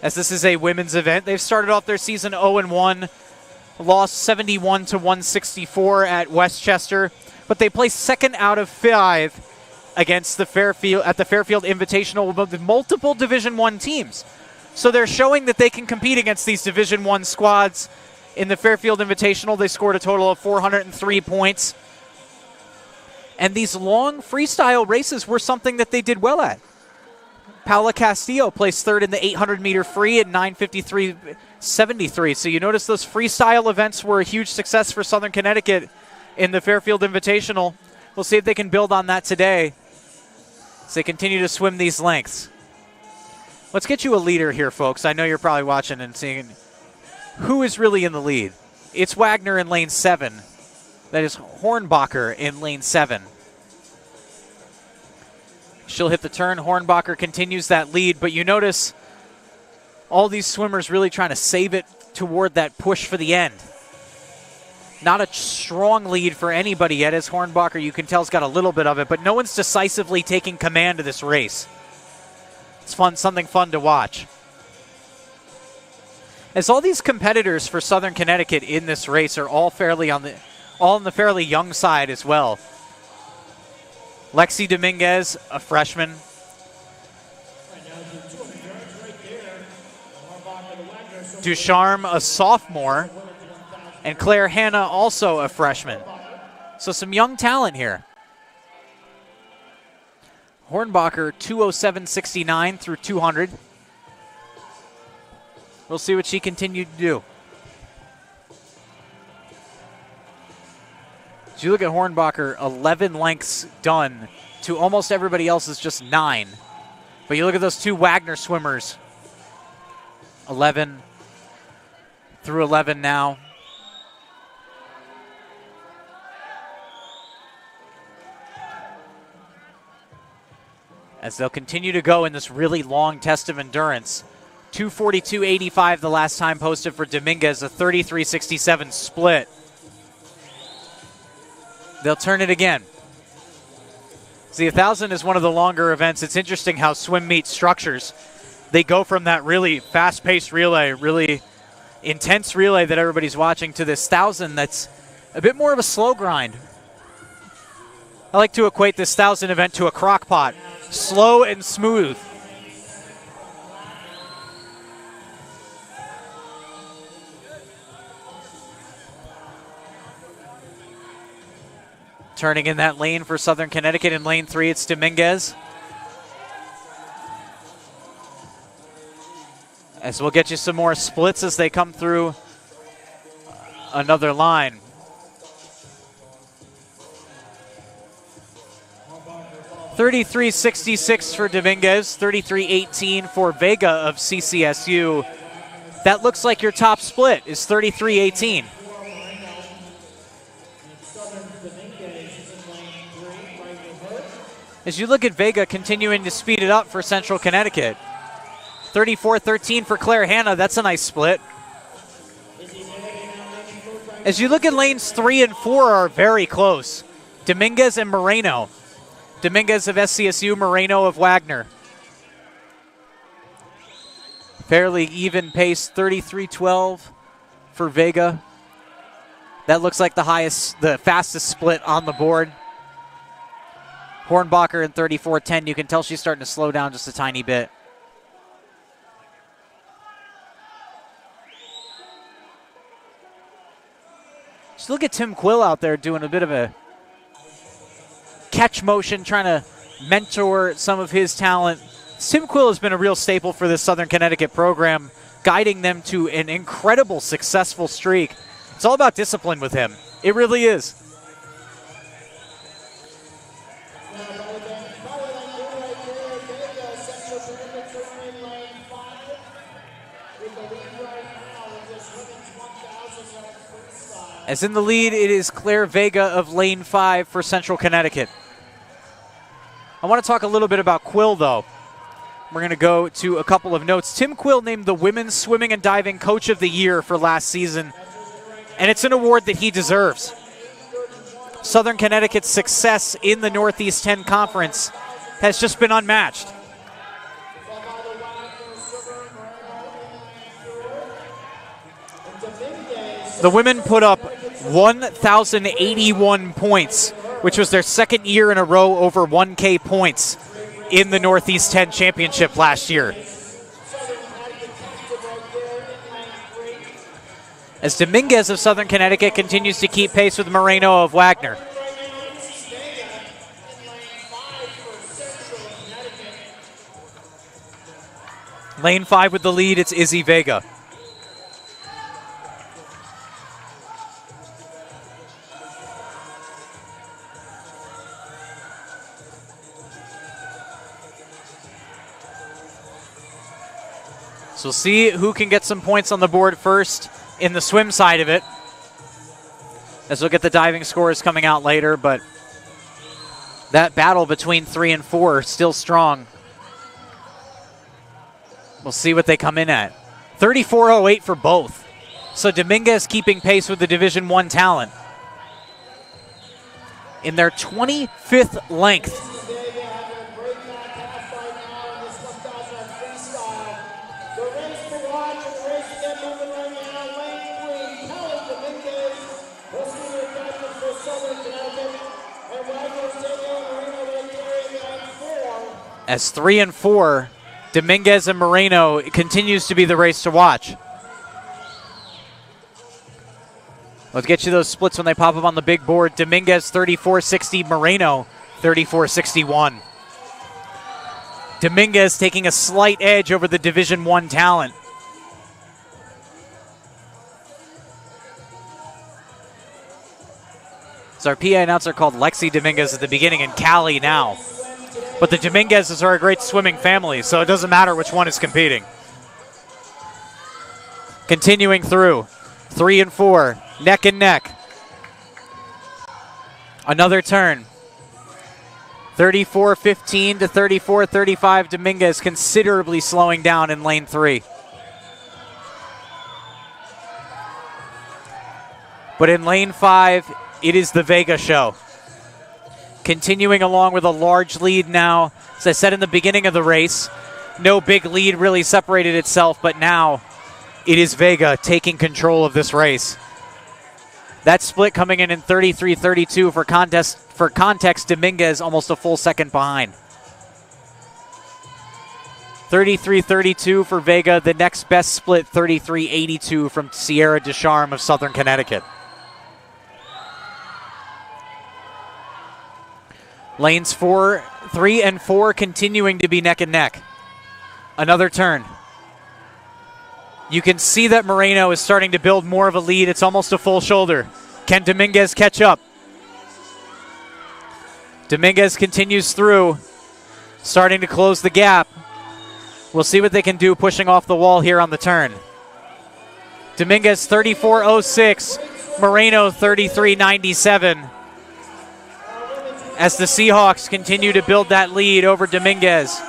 Speaker 2: as this is a women's event. They've started off their season 0-1, lost 71-164 at Westchester, but they placed second out of 5 against the Fairfield Invitational with multiple Division I teams. So they're showing that they can compete against these Division I squads. In the Fairfield Invitational, they scored a total of 403 points. And these long freestyle races were something that they did well at. Paula Castillo placed third in the 800-meter free at 9:53.73. So you notice those freestyle events were a huge success for Southern Connecticut in the Fairfield Invitational. We'll see if they can build on that today as they continue to swim these lengths. Let's get you a leader here, folks. I know you're probably watching and seeing who is really in the lead. It's Wagner in lane 7. That is Hornbacher in lane 7. She'll hit the turn. Hornbacher continues that lead, but you notice all these swimmers really trying to save it toward that push for the end. Not a strong lead for anybody yet, as Hornbacher, you can tell, has got a little bit of it, but no one's decisively taking command of this race. It's fun, something fun to watch. As all these competitors for Southern Connecticut in this race are all on the fairly young side as well. Lexi Dominguez, a freshman. Ducharme, a sophomore. And Claire Hanna, also a freshman. So some young talent here. Hornbacher, 2:07.69 through 200. We'll see what she continued to do. As you look at Hornbacher, 11 lengths done to almost everybody else's just 9. But you look at those two Wagner swimmers, 11 through 11 now. As they'll continue to go in this really long test of endurance. 2:42.85 the last time posted for Dominguez, a 33.67 split. They'll turn it again. See, 1,000 is one of the longer events. It's interesting how swim meet structures. They go from that really fast-paced relay, really intense relay that everybody's watching, to this 1,000 that's a bit more of a slow grind. I like to equate this 1,000 event to a crock pot. Slow and smooth. Turning in that lane for Southern Connecticut in lane 3, it's Dominguez. As we'll get you some more splits as they come through another line. $33.66 for Dominguez, $33.18 for Vega of CCSU. That looks like your top split is $33.18. As you look at Vega continuing to speed it up for Central Connecticut. 34-13 for Claire Hanna. That's a nice split. As you look at lanes 3 and 4 are very close. Dominguez and Moreno. Dominguez of SCSU, Moreno of Wagner. Fairly even pace, 33-12 for Vega. That looks like the fastest split on the board. Hornbacher in 34.10. You can tell she's starting to slow down just a tiny bit. Just look at Tim Quill out there doing a bit of a catch motion, trying to mentor some of his talent. Tim Quill has been a real staple for this Southern Connecticut program, guiding them to an incredible successful streak. It's all about discipline with him. It really is. As in the lead, it is Claire Vega of lane 5 for Central Connecticut. I want to talk a little bit about Quill, though. We're going to go to a couple of notes. Tim Quill named the Women's Swimming and Diving Coach of the Year for last season, and it's an award that he deserves. Southern Connecticut's success in the Northeast 10 Conference has just been unmatched. The women put up 1,081 points, which was their second year in a row over 1K points in the Northeast 10 Championship last year. As Dominguez of Southern Connecticut continues to keep pace with Moreno of Wagner. Lane 5 with the lead, it's Izzy Vega. So we'll see who can get some points on the board first in the swim side of it, as we'll get the diving scores coming out later, but that battle between 3 and 4 still strong. We'll see what they come in at. 34.08 for both. So Dominguez keeping pace with the Division I talent. In their 25th length. As 3 and 4, Dominguez and Moreno, it continues to be the race to watch. Let's get you those splits when they pop up on the big board. Dominguez 34.60, Moreno 34.61. Dominguez taking a slight edge over the Division I talent. So our PA announcer called Lexi Dominguez at the beginning and Callie now. But the Dominguezes are a great swimming family, so it doesn't matter which one is competing. Continuing through, 3 and 4, neck and neck. Another turn. 34.15 to 34.35. Dominguez considerably slowing down in lane 3. But in lane 5, it is the Vega show. Continuing along with a large lead now. As I said in the beginning of the race, no big lead really separated itself, but now it is Vega taking control of this race. That split coming in 33.32 for context, Dominguez almost a full second behind. 33.32 for Vega. The next best split, 33.82 from Sierra Descharme of Southern Connecticut. Lanes 3 and 4 continuing to be neck and neck. Another turn. You can see that Moreno is starting to build more of a lead. It's almost a full shoulder. Can Dominguez catch up? Dominguez continues through, starting to close the gap. We'll see what they can do pushing off the wall here on the turn. Dominguez 34.06, Moreno 33.97. As the Seahawks continue to build that lead over Dominguez.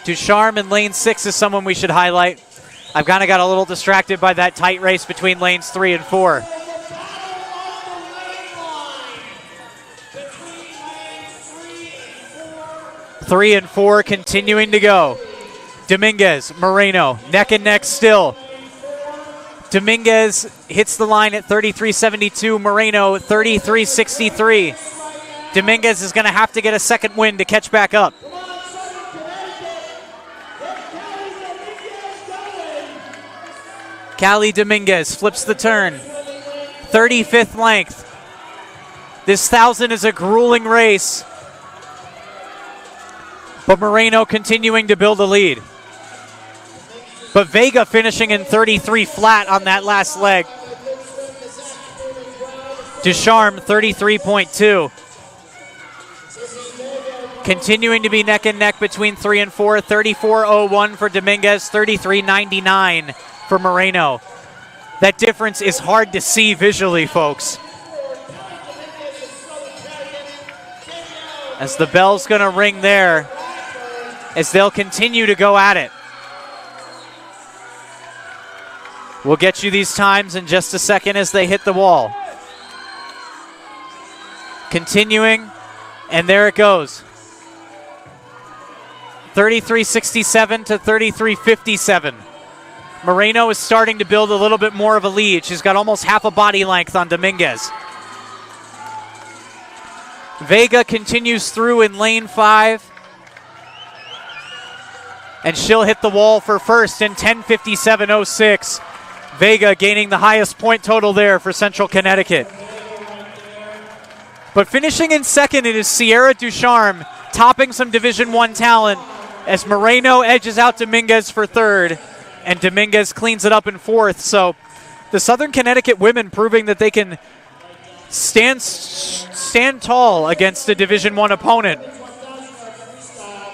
Speaker 2: Ducharme in lane 6 is someone we should highlight. I've kind of got a little distracted by that tight race between lanes 3 and 4. Three and 4 continuing to go. Dominguez, Moreno, neck and neck still. Dominguez hits the line at 33.72. Moreno 33.63. Dominguez is going to have to get a second win to catch back up. Callie Dominguez flips the turn. 35th length. This 1,000 is a grueling race, but Moreno continuing to build a lead. But Vega finishing in 33 flat on that last leg. Ducharme 33.2. Continuing to be neck and neck between 3 and 4. 34.01 for Dominguez, 33.99 for Moreno. That difference is hard to see visually, folks. As the bell's going to ring there, as they'll continue to go at it. We'll get you these times in just a second as they hit the wall. Continuing, and there it goes. 33.67 to 33.57. Moreno is starting to build a little bit more of a lead. She's got almost half a body length on Dominguez. Vega continues through in lane 5. And she'll hit the wall for first in 10:57.06. Vega gaining the highest point total there for Central Connecticut. But finishing in second, it is Sierra Ducharme, topping some Division I talent as Moreno edges out Dominguez for third, and Dominguez cleans it up in fourth. So the Southern Connecticut women proving that they can stand tall against a Division I opponent.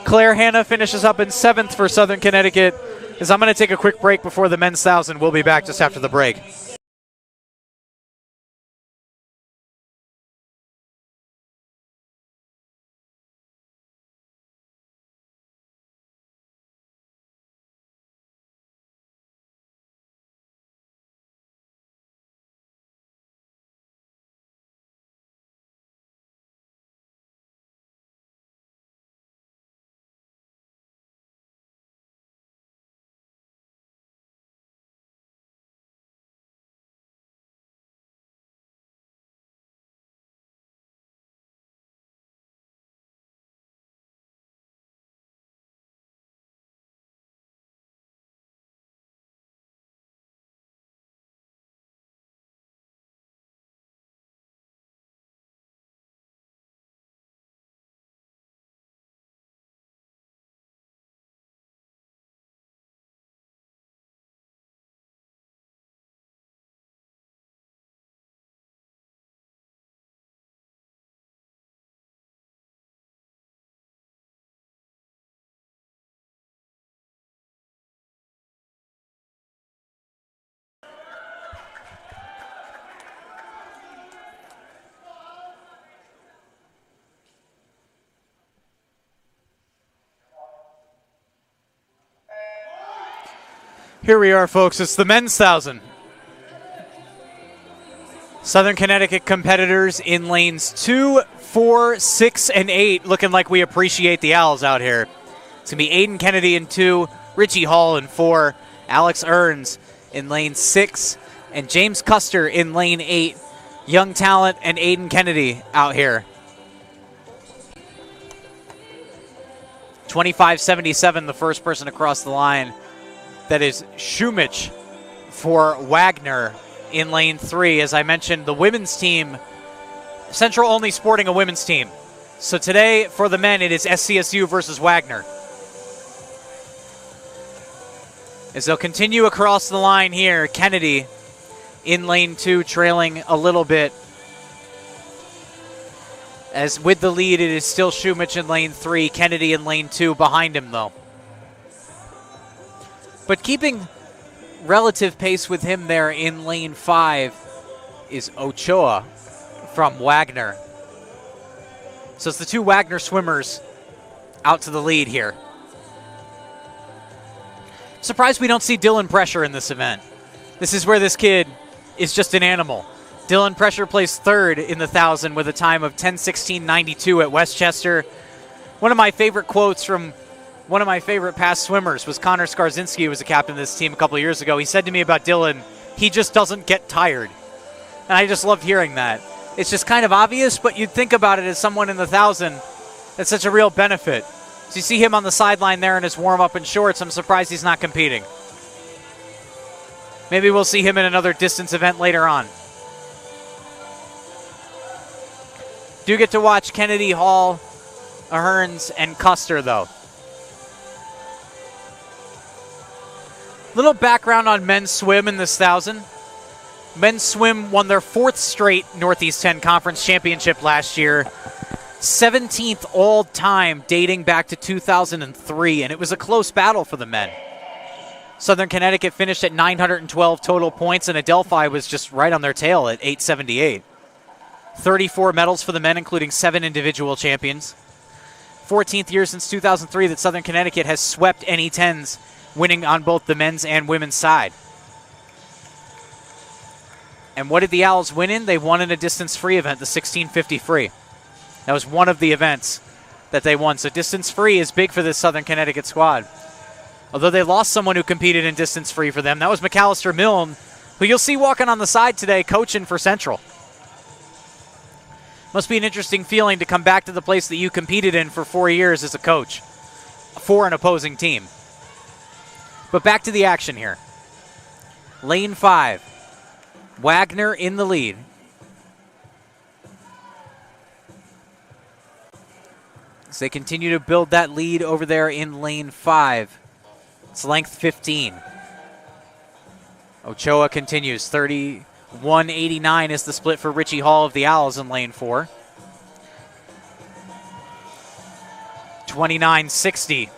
Speaker 2: Claire Hanna finishes up in 7th for Southern Connecticut. As I'm going to take a quick break before the men's 1,000. We'll be back just after the break. Here we are, folks. It's the men's 1,000. Southern Connecticut competitors in lanes 2, 4, 6, and 8, looking like we appreciate the Owls out here. It's going to be Aiden Kennedy in 2, Richie Hall in 4, Alex Earns in lane 6, and James Custer in lane 8. Young talent and Aiden Kennedy out here. 25.77, the first person across the line. That is Shumich for Wagner in lane 3. As I mentioned, the women's team, Central only sporting a women's team. So today for the men, it is SCSU versus Wagner. As they'll continue across the line here, Kennedy in lane 2 trailing a little bit. As with the lead, it is still Shumich in lane 3, Kennedy in lane 2 behind him though. But keeping relative pace with him there in lane 5 is Ochoa from Wagner. So it's the two Wagner swimmers out to the lead here. Surprised we don't see Dylan Pressure in this event. This is where this kid is just an animal. Dylan Pressure placed third in the 1,000 with a time of 10:16.92 at Westchester. One of my favorite quotes from one of my favorite past swimmers was Connor Skarzinski, who was a captain of this team a couple of years ago. He said to me about Dylan, he just doesn't get tired. And I just love hearing that. It's just kind of obvious, but you'd think about it as someone in the 1,000. That's such a real benefit. So you see him on the sideline there in his warm-up and shorts. I'm surprised he's not competing. Maybe we'll see him in another distance event later on. Do get to watch Kennedy, Hall, Ahrens, and Custer, though. Little background on men's swim in this 1,000. Men's swim won their 4th straight Northeast 10 Conference Championship last year. 17th all-time dating back to 2003, and it was a close battle for the men. Southern Connecticut finished at 912 total points, and Adelphi was just right on their tail at 878. 34 medals for the men, including 7 individual champions. 14th year since 2003 that Southern Connecticut has swept NE10s, winning on both the men's and women's side. And what did the Owls win in? They won in a distance-free event, the 1650 free. That was one of the events that they won. So distance-free is big for this Southern Connecticut squad. Although they lost someone who competed in distance-free for them. That was McAllister Milne, who you'll see walking on the side today coaching for Central. Must be an interesting feeling to come back to the place that you competed in for 4 years as a coach for an opposing team. But back to the action here. Lane 5. Wagner in the lead. As they continue to build that lead over there in lane 5. It's length 15. Ochoa continues. 31.89 is the split for Richie Hall of the Owls in lane 4. 29.60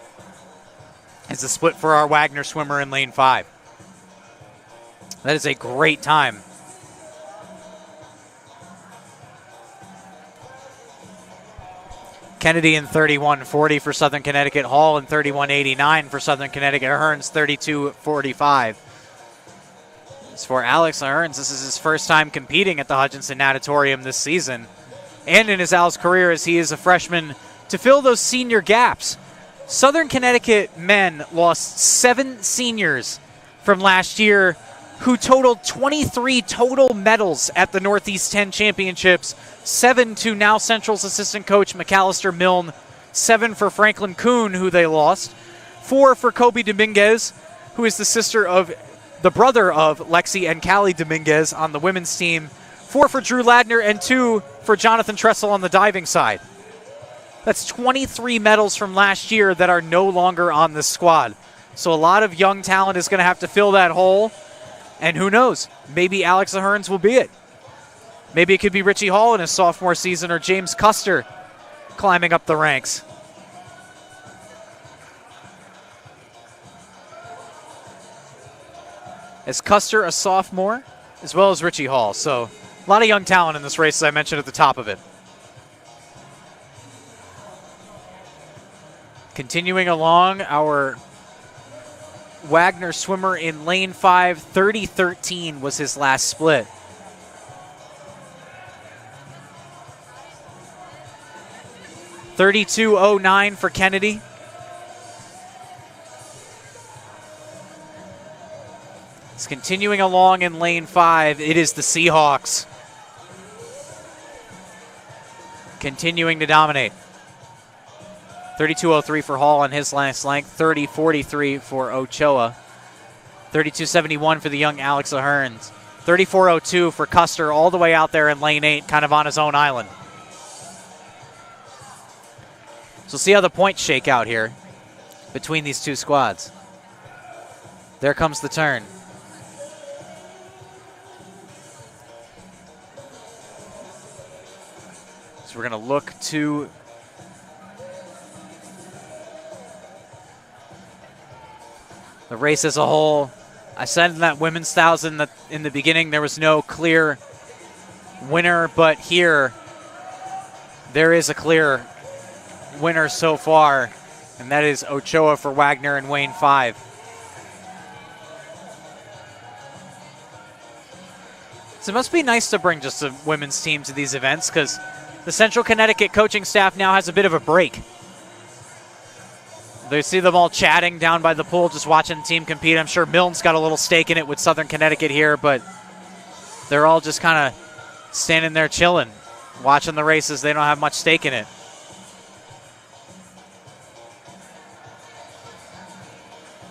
Speaker 2: is the split for our Wagner swimmer in lane 5. That is a great time. Kennedy in 31.40 for Southern Connecticut. Hall in 31.89 for Southern Connecticut. Ahrens 32.45. As for Alex Ahrens, this is his first time competing at the Hutchinson Natatorium this season and in his Owls career as he is a freshman to fill those senior gaps. Southern Connecticut men lost 7 seniors from last year who totaled 23 total medals at the Northeast 10 Championships, 7 to now Central's assistant coach McAllister Milne, 7 for Franklin Kuhn, who they lost, 4 for Kobe Dominguez, who is the brother of Lexi and Callie Dominguez on the women's team, 4 for Drew Ladner, and 2 for Jonathan Tressel on the diving side. That's 23 medals from last year that are no longer on this squad. So a lot of young talent is going to have to fill that hole. And who knows? Maybe Alex Ahrens will be it. Maybe it could be Richie Hall in his sophomore season or James Custer climbing up the ranks. Is Custer a sophomore as well as Richie Hall? So a lot of young talent in this race, as I mentioned at the top of it. Continuing along, our Wagner swimmer in lane 5, 30.13 was his last split. $32.09 for Kennedy. It's continuing along in lane 5. It is the Seahawks continuing to dominate. 32.03 for Hall on his last length. 30.43 for Ochoa. 32.71 for the young Alex Ahrens. 34.02 for Custer all the way out there in lane 8, kind of on his own island. So see how the points shake out here between these two squads. There comes the turn. So we're going to look to the race as a whole. I said in that women's 1,000 that in the beginning there was no clear winner, but here there is a clear winner so far, and that is Ochoa for Wagner in lane 5. So it must be nice to bring just a women's team to these events because the Central Connecticut coaching staff now has a bit of a break. They see them all chatting down by the pool, just watching the team compete. I'm sure Milton's got a little stake in it with Southern Connecticut here, but they're all just kind of standing there chilling, watching the races. They don't have much stake in it.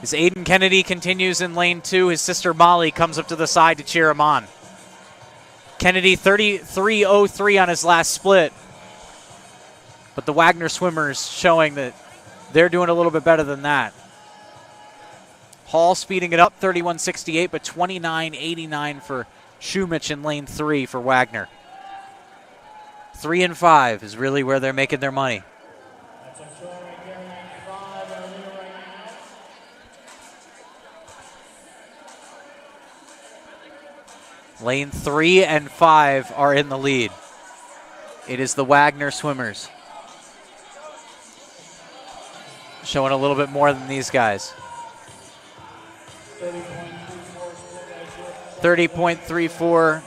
Speaker 2: As Aiden Kennedy continues in lane 2, his sister Molly comes up to the side to cheer him on. Kennedy 33.03 on his last split, but the Wagner swimmers showing that they're doing a little bit better than that. Hall speeding it up, 31.68, but 29.89 for Shumich in lane 3 for Wagner. 3 and 5 is really where they're making their money. Lane 3 and 5 are in the lead. It is the Wagner swimmers. Showing a little bit more than these guys. 30.34.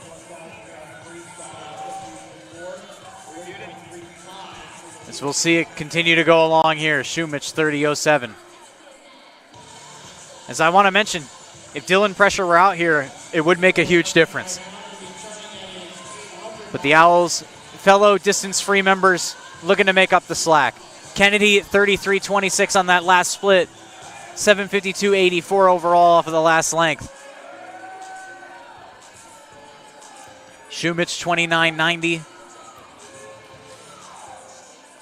Speaker 2: As we'll see it continue to go along here. Shumich 30.07. As I want to mention, if Dylan Pressure were out here, it would make a huge difference. But the Owls, fellow distance-free members, looking to make up the slack. Kennedy 33.26 on that last split. 7:52.84 overall off of the last length. Shumich 29.90.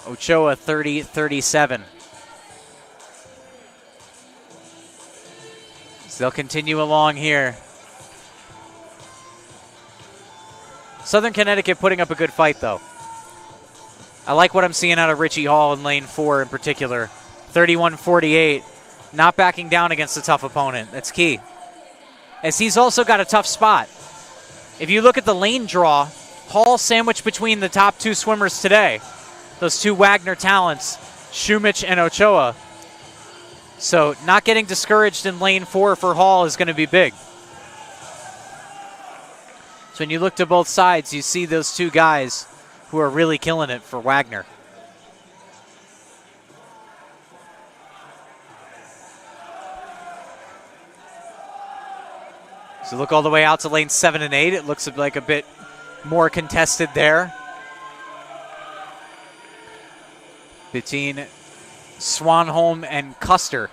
Speaker 2: Ochoa 30.37. So they'll continue along here. Southern Connecticut putting up a good fight, though. I like what I'm seeing out of Richie Hall in lane 4 in particular. 31.48. Not backing down against a tough opponent. That's key. As he's also got a tough spot. If you look at the lane draw, Hall sandwiched between the top 2 swimmers today. Those 2 Wagner talents, Shumich and Ochoa. So not getting discouraged in lane 4 for Hall is going to be big. So when you look to both sides, you see those 2 guys who are really killing it for Wagner. So look all the way out to lane 7 and 8. It looks like a bit more contested there between Swanholm and Custer.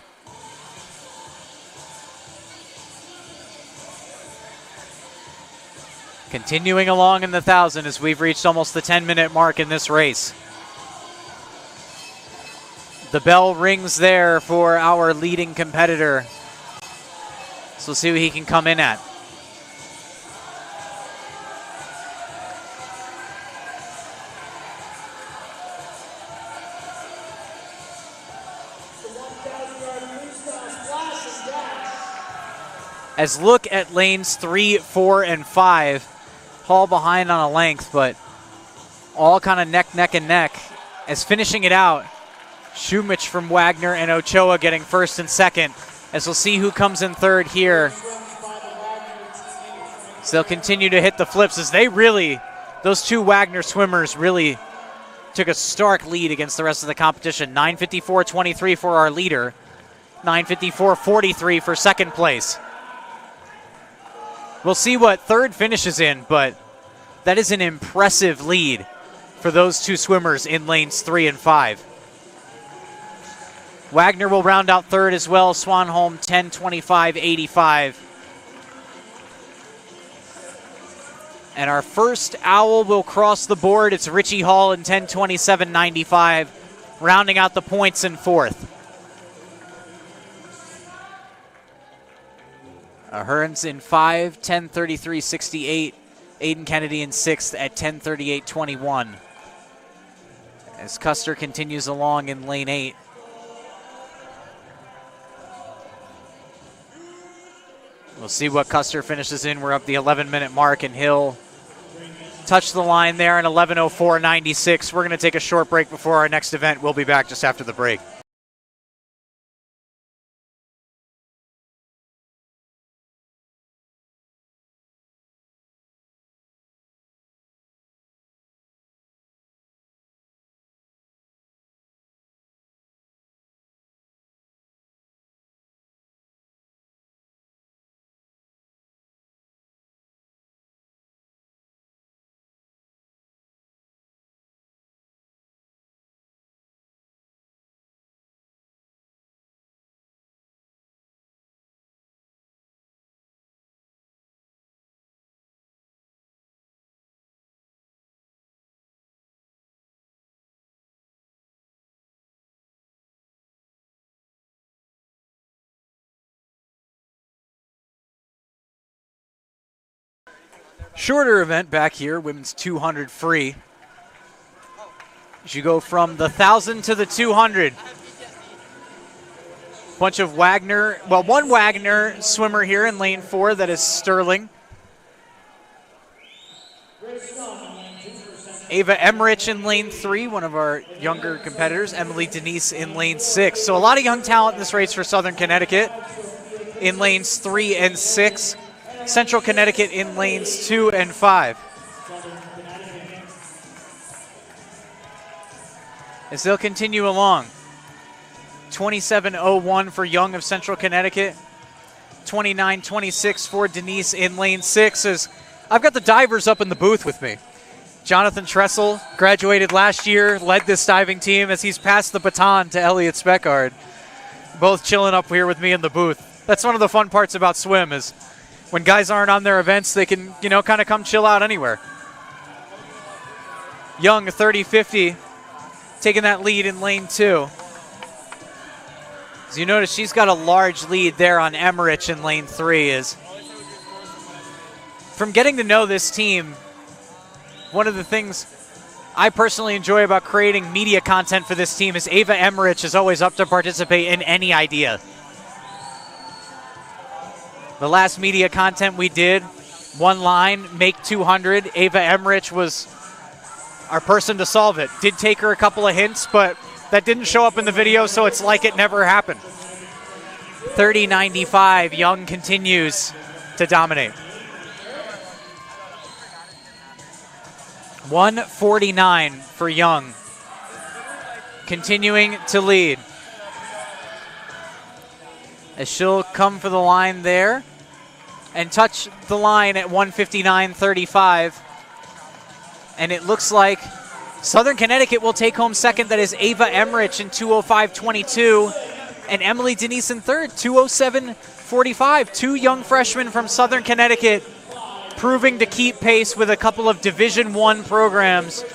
Speaker 2: Continuing along in the 1,000 as we've reached almost the 10-minute mark in this race. The bell rings there for our leading competitor. So we'll see what he can come in at. As look at lanes 3, 4, and 5. Hall behind on a length, but all kind of neck and neck. As finishing it out, Shumich from Wagner and Ochoa getting first and second. As we'll see who comes in third here. So they'll continue to hit the flips as they really, those 2 Wagner swimmers really took a stark lead against the rest of the competition. 9:54.23 for our leader. 9:54.43 for second place. We'll see what third finishes in, but that is an impressive lead for those 2 swimmers in lanes 3 and 5. Wagner will round out third as well. Swanholm 10:25.85. And our first Owl will cross the board. It's Richie Hall in 10:27.95, rounding out the points in fourth. Hearns in 5, 10:33.68. Aiden Kennedy in 6th at 10:38.21. As Custer continues along in lane 8. We'll see what Custer finishes in. We're up the 11-minute mark, and he'll touch the line there in 11:04.96. We're going to take a short break before our next event. We'll be back just after the break. shorter event back here, women's 200 free. As you go from the 1,000 to the 200. Bunch of Wagner, well, one Wagner swimmer here in lane 4, that is Sterling. Ava Emmerich in lane 3, one of our younger competitors. Emily Denise in lane 6. So a lot of young talent in this race for Southern Connecticut in lanes 3 and 6. Central Connecticut in lanes 2 and 5. As they'll continue along. 27.01 for Young of Central Connecticut. 29.26 for Denise in lane 6. As I've got the divers up in the booth with me. Jonathan Tressel graduated last year, led this diving team as he's passed the baton to Elliot Speckard. Both chilling up here with me in the booth. That's one of the fun parts about swim is when guys aren't on their events, they can, you know, kind of come chill out anywhere. Young, 30-50, taking that lead in lane 2. As you notice, she's got a large lead there on Emmerich in lane 3. Is from getting to know this team, one of the things I personally enjoy about creating media content for this team is Ava Emmerich is always up to participate in any idea. The last media content we did, one line, make 200. Ava Emmerich was our person to solve it. Did take her a couple of hints, but that didn't show up in the video, so it's like it never happened. 30.95, Young continues to dominate. 149 for Young, continuing to lead. As she'll come for the line there and touch the line at 159.35. And it looks like Southern Connecticut will take home second. That is Ava Emmerich in 205.22 and Emily Denise in third, 207.45. Two young freshmen from Southern Connecticut proving to keep pace with a couple of Division I programs.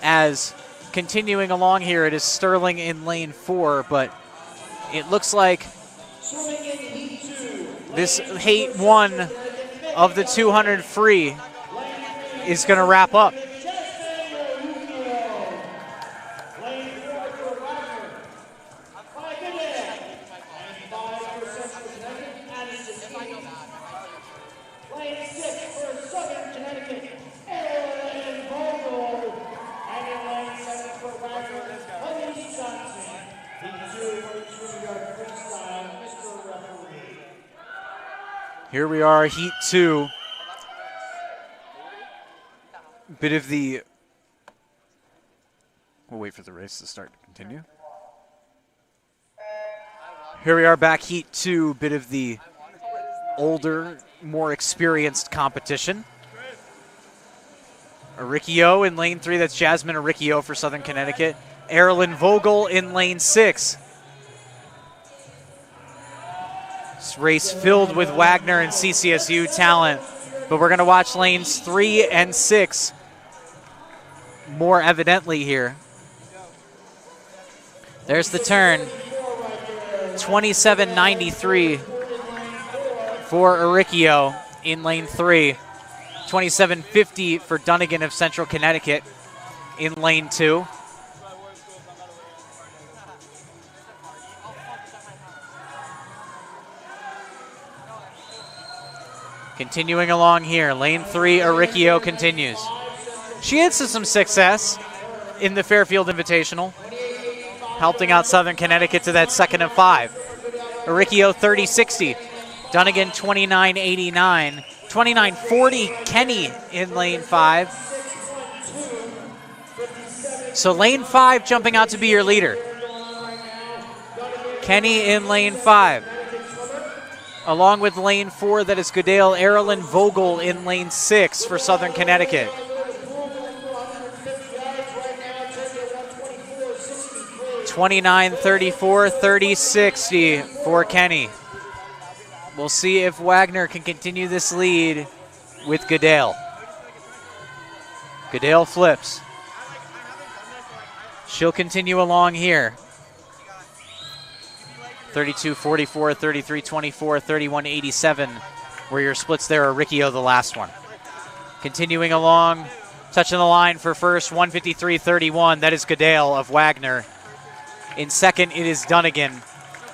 Speaker 2: As continuing along here, it is Sterling in lane 4, but it looks like this heat 1 of the 200 free is going to wrap up. Here we are, heat 2. Bit of the, we'll wait for the race to start to continue. Here we are back, heat 2, bit of the older, more experienced competition. Aricchio in lane 3, that's Jasmine Aricchio for Southern Connecticut. Erilyn Vogel in lane 6. This race filled with Wagner and CCSU talent, but we're going to watch lanes 3 and 6 more evidently here. There's the turn. 27.93 for Aricchio in lane 3. 27.50 for Dunnigan of Central Connecticut in lane 2. Continuing along here, lane 3, Aricchio continues. She had some success in the Fairfield Invitational, helping out Southern Connecticut to that 2nd and 5. Aricchio 30.60, Dunnigan 29.89, 29.40 Kenny in lane 5. So lane 5 jumping out to be your leader. Kenny in lane 5. Along with lane 4, that is Goodale, Erilyn Vogel in lane 6 for Southern Connecticut. $29.34, $30.60 for Kenny. We'll see if Wagner can continue this lead with Goodale. Goodale flips. She'll continue along here. 32.44, 33.24, 31.87 where your splits there are Riccio the last one. Continuing along, touching the line for first, 153.31. That is Goodale of Wagner. In second, it is Dunnigan.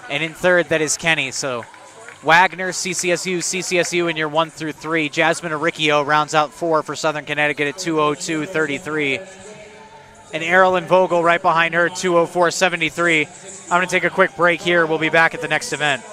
Speaker 2: And in third, that is Kenny. So Wagner, CCSU in your 1 through 3. Jasmine Riccio rounds out 4 for Southern Connecticut at 2:02.33. And Erilyn Vogel right behind her, 2:04.73. I'm going to take a quick break here. We'll be back at the next event.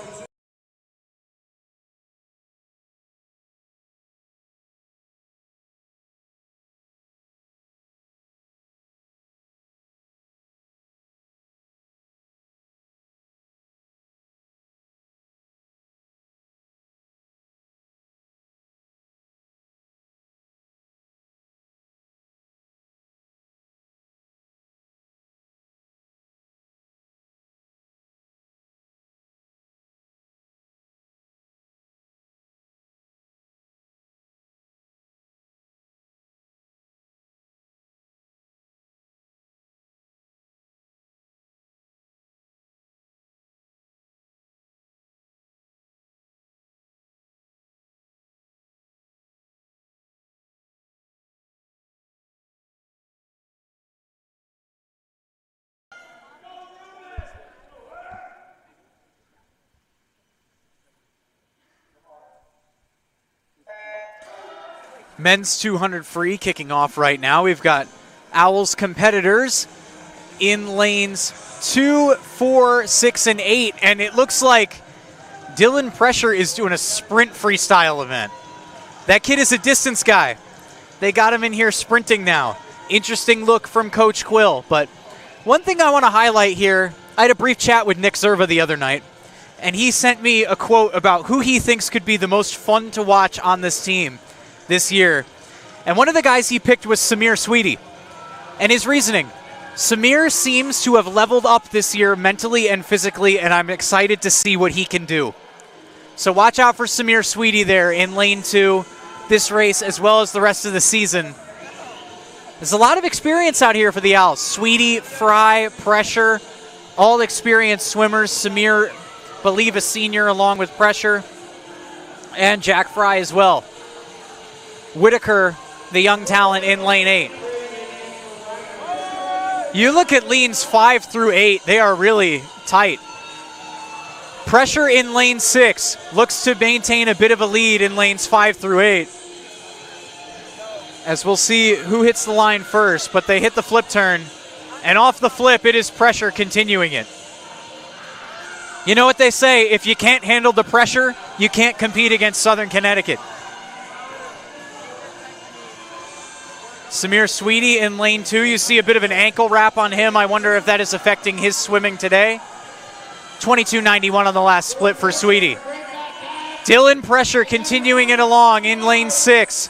Speaker 2: Men's 200 free kicking off right now. We've got Owls competitors in lanes 2, 4, 6, and 8, and it looks like Dylan Pressure is doing a sprint freestyle event. That kid is a distance guy. They got him in here sprinting now. Interesting look from Coach Quill, but one thing I want to highlight here, I had a brief chat with Nick Zerva the other night, and he sent me a quote about who he thinks could be the most fun to watch on this team this year. And one of the guys he picked was Samir Sweetie. And his reasoning, Samir seems to have leveled up this year mentally and physically, and I'm excited to see what he can do. So watch out for Samir Sweetie there in lane 2 this race as well as the rest of the season. There's a lot of experience out here for the Owls. Sweetie, Fry, Pressure, all experienced swimmers. Samir, believe a senior along with Pressure, and Jack Fry as well. Whitaker, the young talent in lane 8. You look at lanes 5 through 8, they are really tight. Pressure in lane 6 looks to maintain a bit of a lead in lanes 5 through 8. As we'll see who hits the line first, but they hit the flip turn, and off the flip, it is Pressure continuing it. You know what they say, if you can't handle the pressure, you can't compete against Southern Connecticut. Samir Sweetie in lane 2, you see a bit of an ankle wrap on him. I wonder if that is affecting his swimming today. 22.91 on the last split for Sweetie. Dylan Pressure continuing it along in lane 6.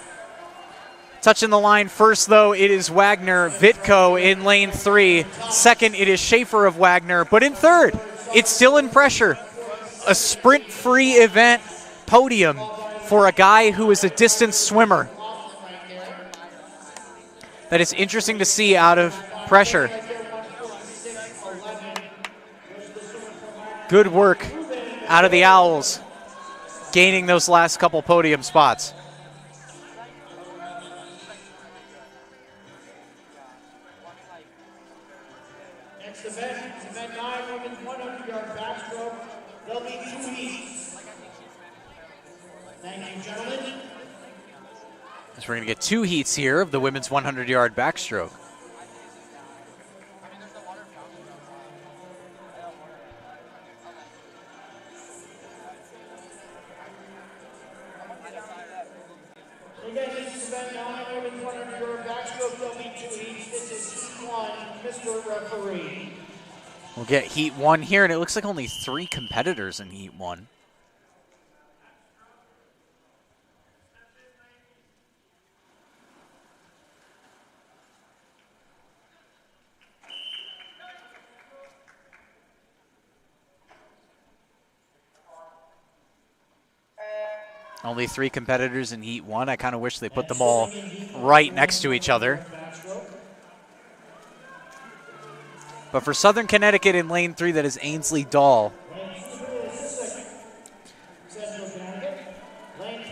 Speaker 2: Touching the line first, though, it is Wagner Vitko in lane 3. Second, it is Schaefer of Wagner. But in third, it's Dylan Pressure. A sprint-free event podium for a guy who is a distance swimmer. That is interesting to see out of Pressure. Good work out of the Owls, gaining those last couple podium spots.
Speaker 1: Next event, event 9, women's 100-yard backstroke. There'll be 2 heats. Thank you, gentlemen.
Speaker 2: So we're going to get 2 heats here of the women's 100-yard backstroke.
Speaker 1: Again, this is event 9, women's 100-yard backstroke. There'll be 2 heats. This is heat 1, Mr. Referee.
Speaker 2: We'll get heat 1 here, and it looks like only 3 competitors in heat 1. Only 3 competitors in heat 1. I kind of wish they put them all right next to each other. But for Southern Connecticut in lane 3, that is Ainsley Dahl.
Speaker 1: Lane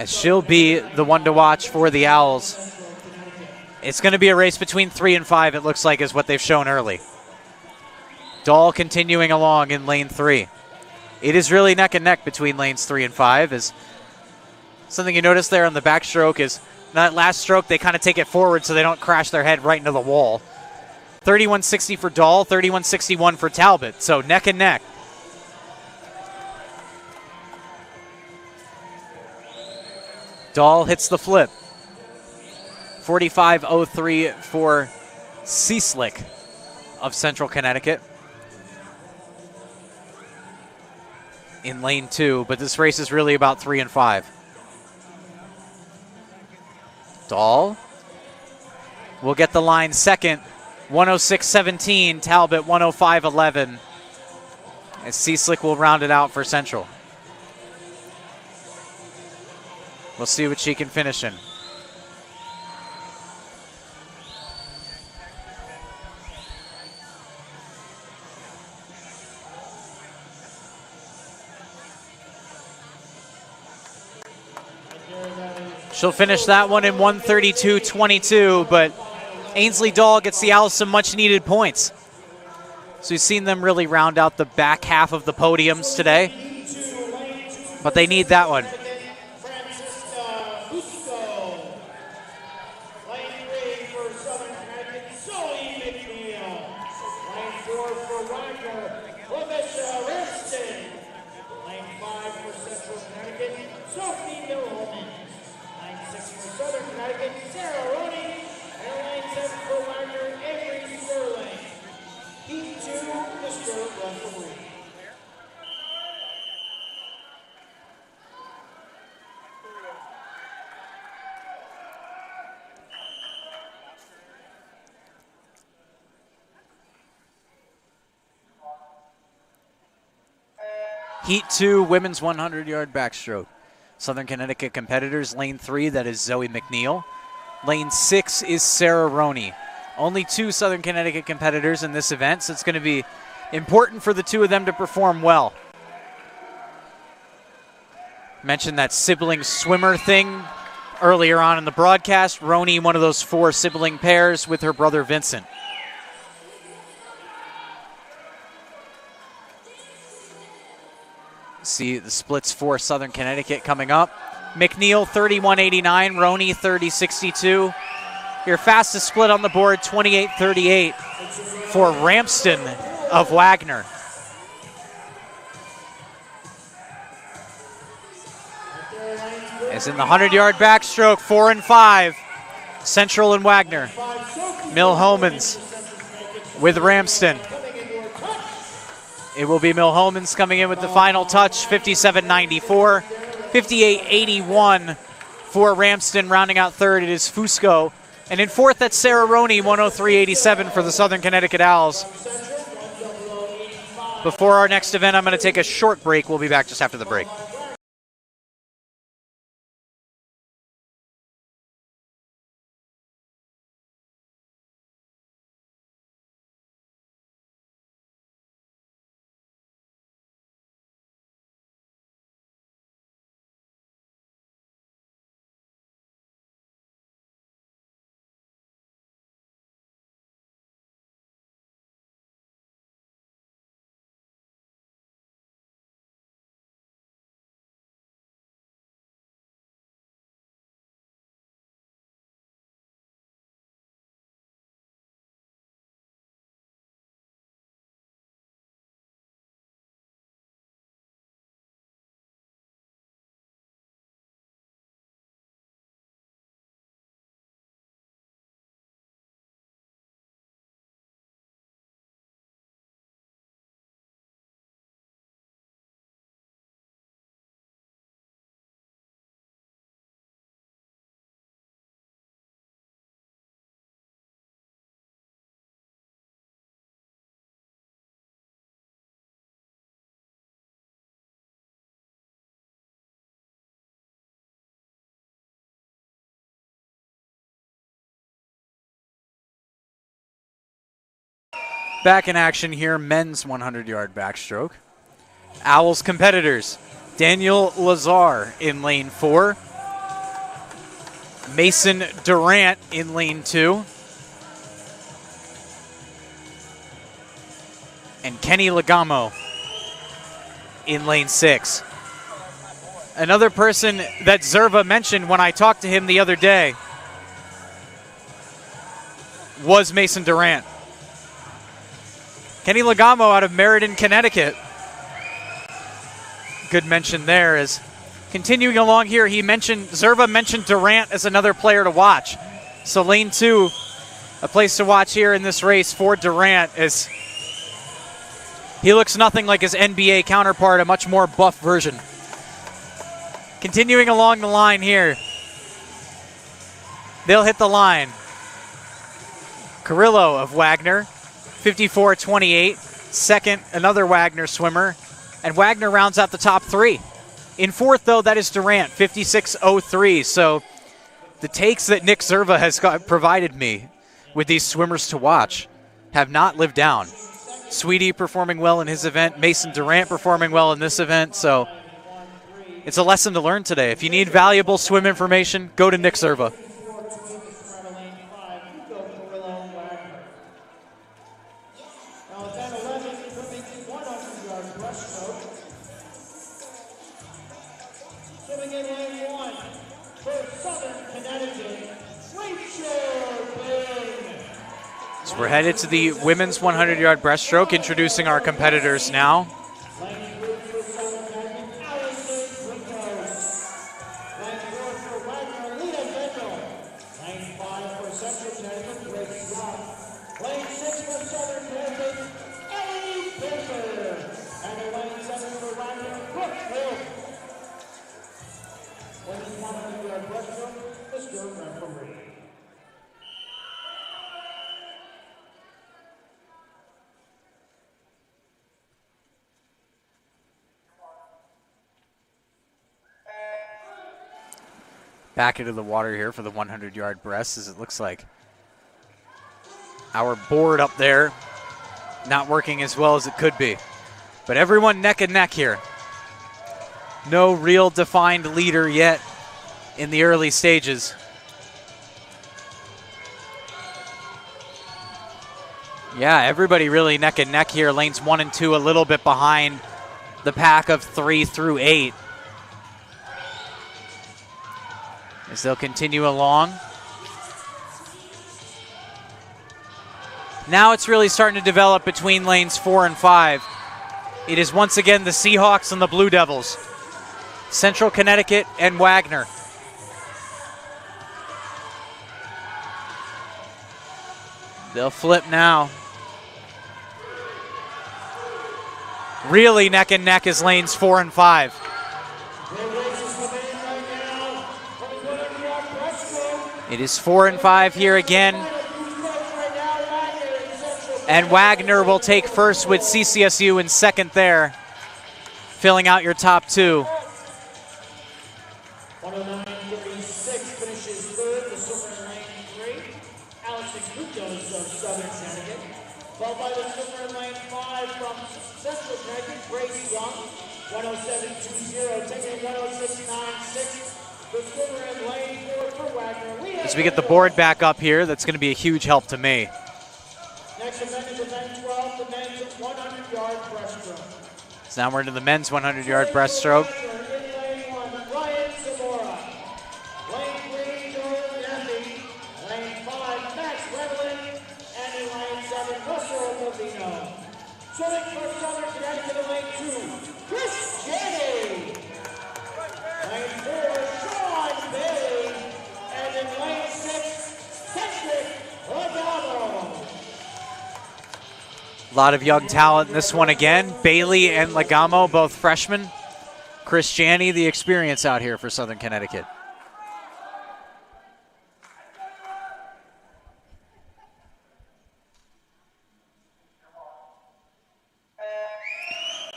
Speaker 2: as she'll be the one to watch for the Owls. It's going to be a race between 3 and 5, it looks like, is what they've shown early. Dahl continuing along in lane 3. It is really neck and neck between lanes 3 and 5. As something you notice there on the backstroke is that last stroke, they kind of take it forward so they don't crash their head right into the wall. 31.60 for Dahl, 31.61 for Talbot, so neck and neck. Dahl hits the flip. 45.03 for Cieslik of Central Connecticut in lane 2, but this race is really about 3 and 5. Dahl will get the line second, 106.17, Talbot 105.11, as Cieslik will round it out for Central. We'll see what she can finish in. She'll finish that one in 132.22, but Ainsley Dahl gets the Owls some much-needed points. So we've seen them really round out the back half of the podiums today, but they need that one. Heat 2, women's 100-yard backstroke. Southern Connecticut competitors, lane 3, that is Zoe McNeil. Lane 6 is Sarah Roney. Only 2 Southern Connecticut competitors in this event, so it's going to be important for the 2 of them to perform well. Mentioned that sibling swimmer thing earlier on in the broadcast. Roney, one of those 4 sibling pairs with her brother Vincent. See the splits for Southern Connecticut coming up. McNeil 31.89, Roney 30.62. Your fastest split on the board, 28.38 for Ramston of Wagner. As in the 100-yard backstroke, 4 and 5, Central and Wagner. Milhomans with Ramston. It will be Milhomans coming in with the final touch, 57.94. 58.81 for Ramston, rounding out third. It is Fusco. And in fourth, that's Sarah Roney, 103.87 for the Southern Connecticut Owls. Before our next event, I'm going to take a short break. We'll be back just after the break. Back in action here, men's 100-yard backstroke. Owls competitors, Daniel Lazar in lane 4, Mason Durant in lane 2. And Kenny Legamo in lane 6. Another person that Zerva mentioned when I talked to him the other day was Mason Durant. Kenny Legamo out of Meriden, Connecticut. Good mention there. As continuing along here, Zerva mentioned Durant as another player to watch. So lane 2, a place to watch here in this race for Durant, as he looks nothing like his NBA counterpart, a much more buff version. Continuing along the line here, they'll hit the line. Carrillo of Wagner, 54.28. Second, another Wagner swimmer. And Wagner rounds out the top 3. In 4th, though, that is Durant, 56.03. So the takes that Nick Zerva has provided me with these swimmers to watch have not lived down. Sweetie performing well in his event, Mason Durant performing well in this event. So it's a lesson to learn today. If you need valuable swim information, go to Nick Zerva. So we're headed to the women's 100-yard breaststroke, introducing our competitors now. Back into the water here for the 100-yard breast, as it looks like our board up there not working as well as it could be. But everyone neck and neck here. No real defined leader yet in the early stages. Yeah, everybody really neck and neck here. Lanes 1 and 2 a little bit behind the pack of 3 through 8. As they'll continue along. Now it's really starting to develop between lanes 4 and 5. It is once again the Seahawks and the Blue Devils. Central Connecticut and Wagner. They'll flip now. Really neck and neck is lanes 4 and 5. It is 4 and 5 here again. And Wagner will take first with CCSU in second there, filling out your top 2.
Speaker 1: 109.36 finishes third, the swimmer in lane 3, Alex Guptos of Southern Connecticut. Followed by the swimmer in lane 5 from Central Connecticut, Grace Young, 107.20, taking 106.96. The swimmer in lane 4 for Wagner.
Speaker 2: As we get the board back up here, that's going to be a huge help to me.
Speaker 1: Next event is event 12, the men's 100-yard breaststroke.
Speaker 2: So now we're into the men's 100-yard breaststroke.
Speaker 1: In lane 1, Ryan Zamora. Lane 3, Joel Neffy. Lane 5, Max Revelin. And in lane 7, Russell Movino. Swimming for Southern Connecticut in lane 2, Chris Janney. Lane 4, Sean Bailey. And in lane 6, Patrick Legamo.
Speaker 2: A lot of young talent in this one again. Bailey and Legamo, both freshmen. Chris Janney, the experience out here for Southern Connecticut.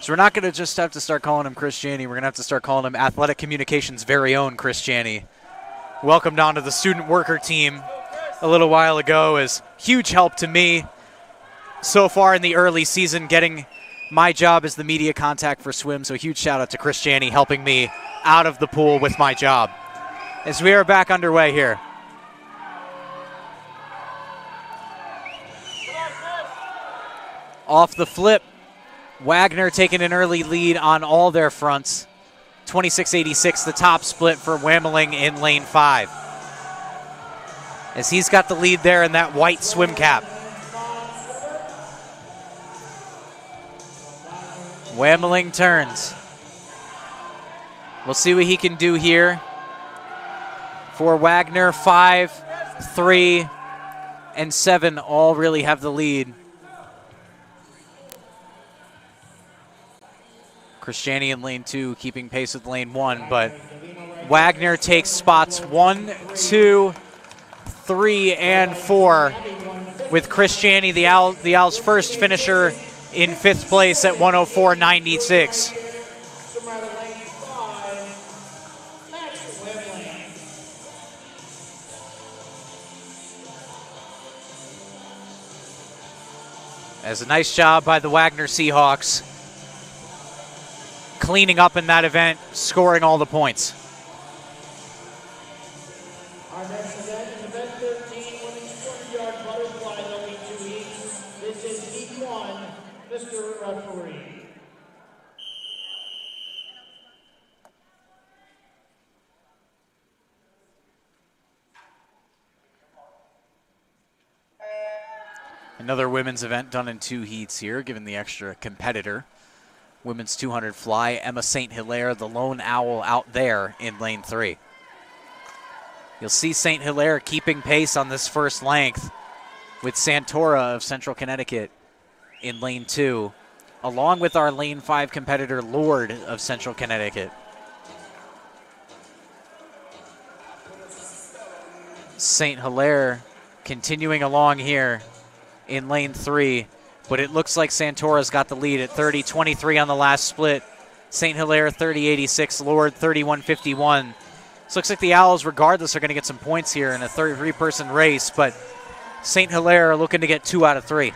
Speaker 2: So we're not going to just have to start calling him Chris Janney. We're going to have to start calling him Athletic Communications' very own Chris Janney. Welcomed onto the student worker team a little while ago, is huge help to me so far in the early season, getting my job as the media contact for swim. So a huge shout out to Chris Janney helping me out of the pool with my job. as we are back underway here. Off the flip, Wagner taking an early lead on all their fronts. 26-86, the top split for Wammeling in lane 5. As he's got the lead there in that white swim cap. Wammeling turns. We'll see what he can do here. For Wagner, 5, 3, and 7 all really have the lead. Christiani in lane 2 keeping pace with lane 1, but Wagner takes spots 1, 2, 3, and 4 with Christiani, the Owls' first finisher, in 5th place at 104.96. As a nice job by the Wagner Seahawks, cleaning up in that event, scoring all the points.
Speaker 1: Our next event is event 13, women's 200-yard butterfly, only 2 heats. This is heat 1, Mr. Referee.
Speaker 2: Another women's event done in 2 heats here, given the extra competitor. Women's 200 fly, Emma St. Hilaire, the lone owl out there in lane 3. You'll see St. Hilaire keeping pace on this first length with Santora of Central Connecticut in lane 2, along with our lane 5 competitor Lord of Central Connecticut. St. Hilaire continuing along here in lane 3. But it looks like Santora's got the lead at 30-23 on the last split. St. Hilaire 30-86, Lord 31-51. So looks like the Owls, regardless, are going to get some points here in a 33-person race, but St. Hilaire are looking to get 2 out of 3.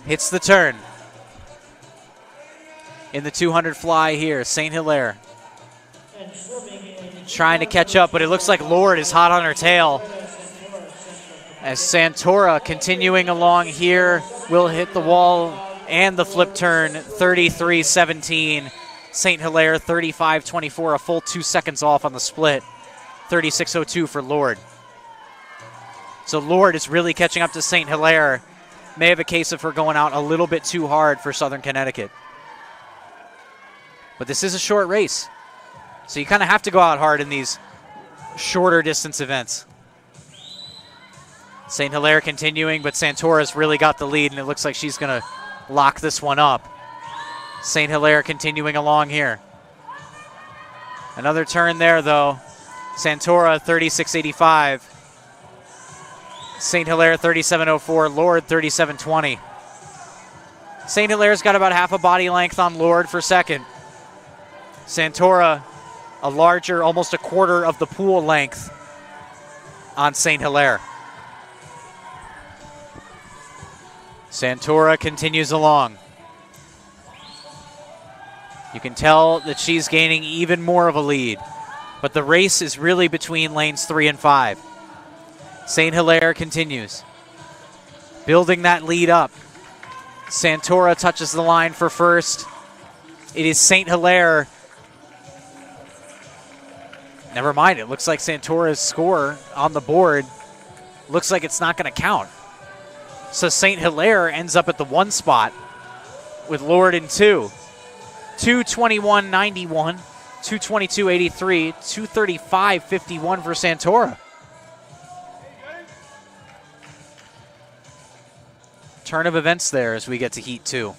Speaker 2: Hits the turn. In the 200 fly here, St. Hilaire trying to catch up, but it looks like Lord is hot on her tail. As Santora continuing along here will hit the wall and the flip turn, 33-17. St. Hilaire 35-24, a full 2 seconds off on the split. 36-02 for Lord. So Lord is really catching up to St. Hilaire. May have a case of her going out a little bit too hard for Southern Connecticut. But this is a short race, so you kind of have to go out hard in these shorter distance events. St. Hilaire continuing, but Santora's really got the lead, and it looks like she's going to lock this one up. St. Hilaire continuing along here. Another turn there, though. Santora 36-85. St. Hilaire 37-04. Lord 37-20. St. Hilaire's got about half a body length on Lord for second. Santora a larger, almost a quarter of the pool length on St. Hilaire. Santora continues along. You can tell that she's gaining even more of a lead, but the race is really between lanes 3 and 5. St. Hilaire continues, building that lead up. Santora touches the line for first. It is St. Hilaire. Never mind, it looks like Santora's score on the board looks like it's not going to count. So St. Hilaire ends up at the 1 spot with Lord in 2. 221.91, 222.83, 235.51 for Santora. Turn of events there as we get to Heat 2.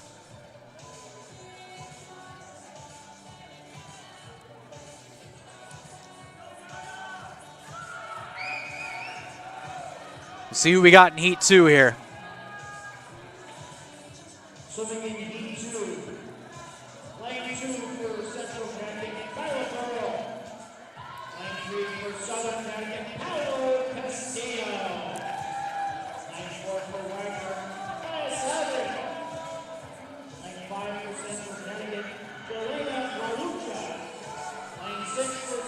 Speaker 2: Let's see who we got in Heat 2 here.
Speaker 1: Swimming in Heat 2, lane 2 for Central Connecticut, Kyla Pearl. Lane 3 for Southern Connecticut, Paolo Castillo. Lane 4 for Wagner, Maya Savage. Lane 5 for Central Connecticut, Jelena Ralucha. Lane 6 for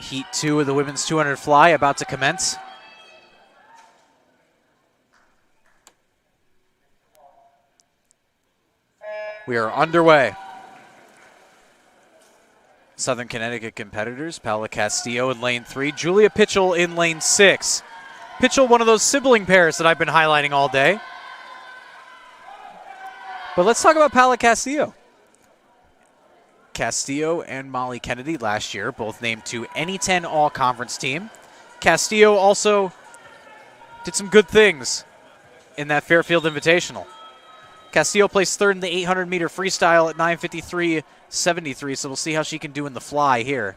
Speaker 2: Heat 2 of the women's 200 fly about to commence. We are underway. Southern Connecticut competitors, Paola Castillo in lane 3, Julia Pitchell in lane 6. Pitchell, one of those sibling pairs that I've been highlighting all day. But let's talk about Paola Castillo. Castillo and Molly Kennedy last year, both named to any 10 all-conference team. Castillo also did some good things in that Fairfield Invitational. Castillo placed third in the 800-meter freestyle at 9:53.73, so we'll see how she can do in the fly here.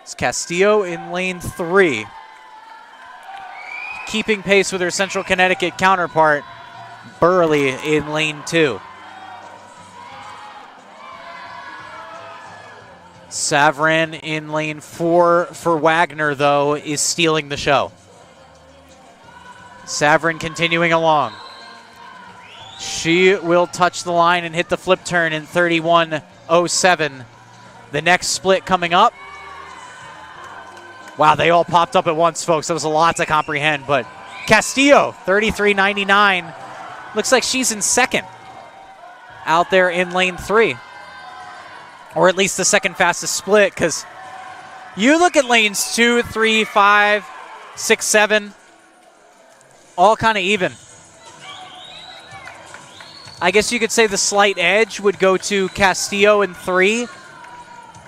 Speaker 2: It's Castillo in lane 3, keeping pace with her Central Connecticut counterpart, Burley in lane 2. Savran in lane 4 for Wagner, though, is stealing the show. Savran continuing along. She will touch the line and hit the flip turn in 31.07. The next split coming up. Wow, they all popped up at once, folks. That was a lot to comprehend, but Castillo, 33.99. Looks like she's in second out there in lane 3. Or at least the second fastest split, because you look at lanes 2, 3, 5, 6, 7, all kind of even. I guess you could say the slight edge would go to Castillo in 3,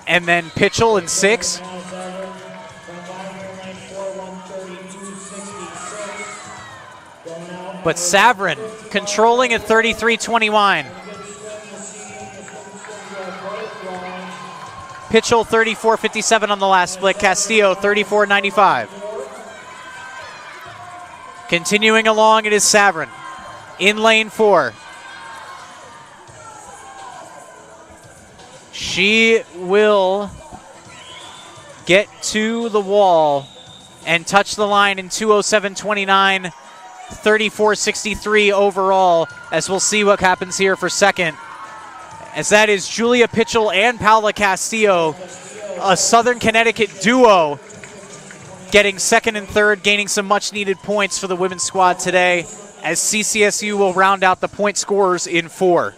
Speaker 2: and then Pitchell in 6. But Savran controlling at 33.21. Pitchell 34.57 on the last split. Castillo 34.95. Continuing along, it is Savran in lane 4. She will get to the wall and touch the line in 2:07.29, 34.63 overall, as we'll see what happens here for second. As that is Julia Pitchell and Paola Castillo, a Southern Connecticut duo, getting second and third, gaining some much-needed points for the women's squad today, as CCSU will round out the point scorers in 4.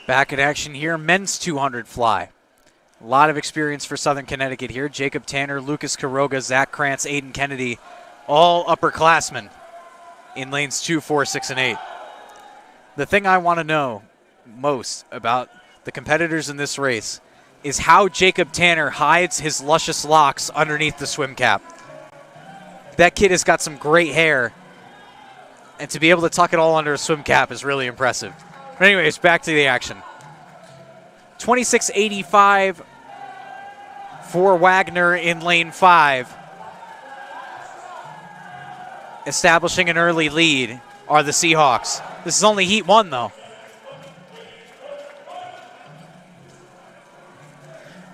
Speaker 2: Back in action here, men's 200 fly. A lot of experience for Southern Connecticut here. Jacob Tanner, Lucas Quiroga, Zach Krantz, Aiden Kennedy, all upperclassmen in lanes 2, 4, 6, and 8. The thing I want to know most about the competitors in this race is how Jacob Tanner hides his luscious locks underneath the swim cap. That kid has got some great hair, and to be able to tuck it all under a swim cap is really impressive. But anyways, back to the action. 26.85 for Wagner in lane 5. Establishing an early lead are the Seahawks. This is only heat 1, though.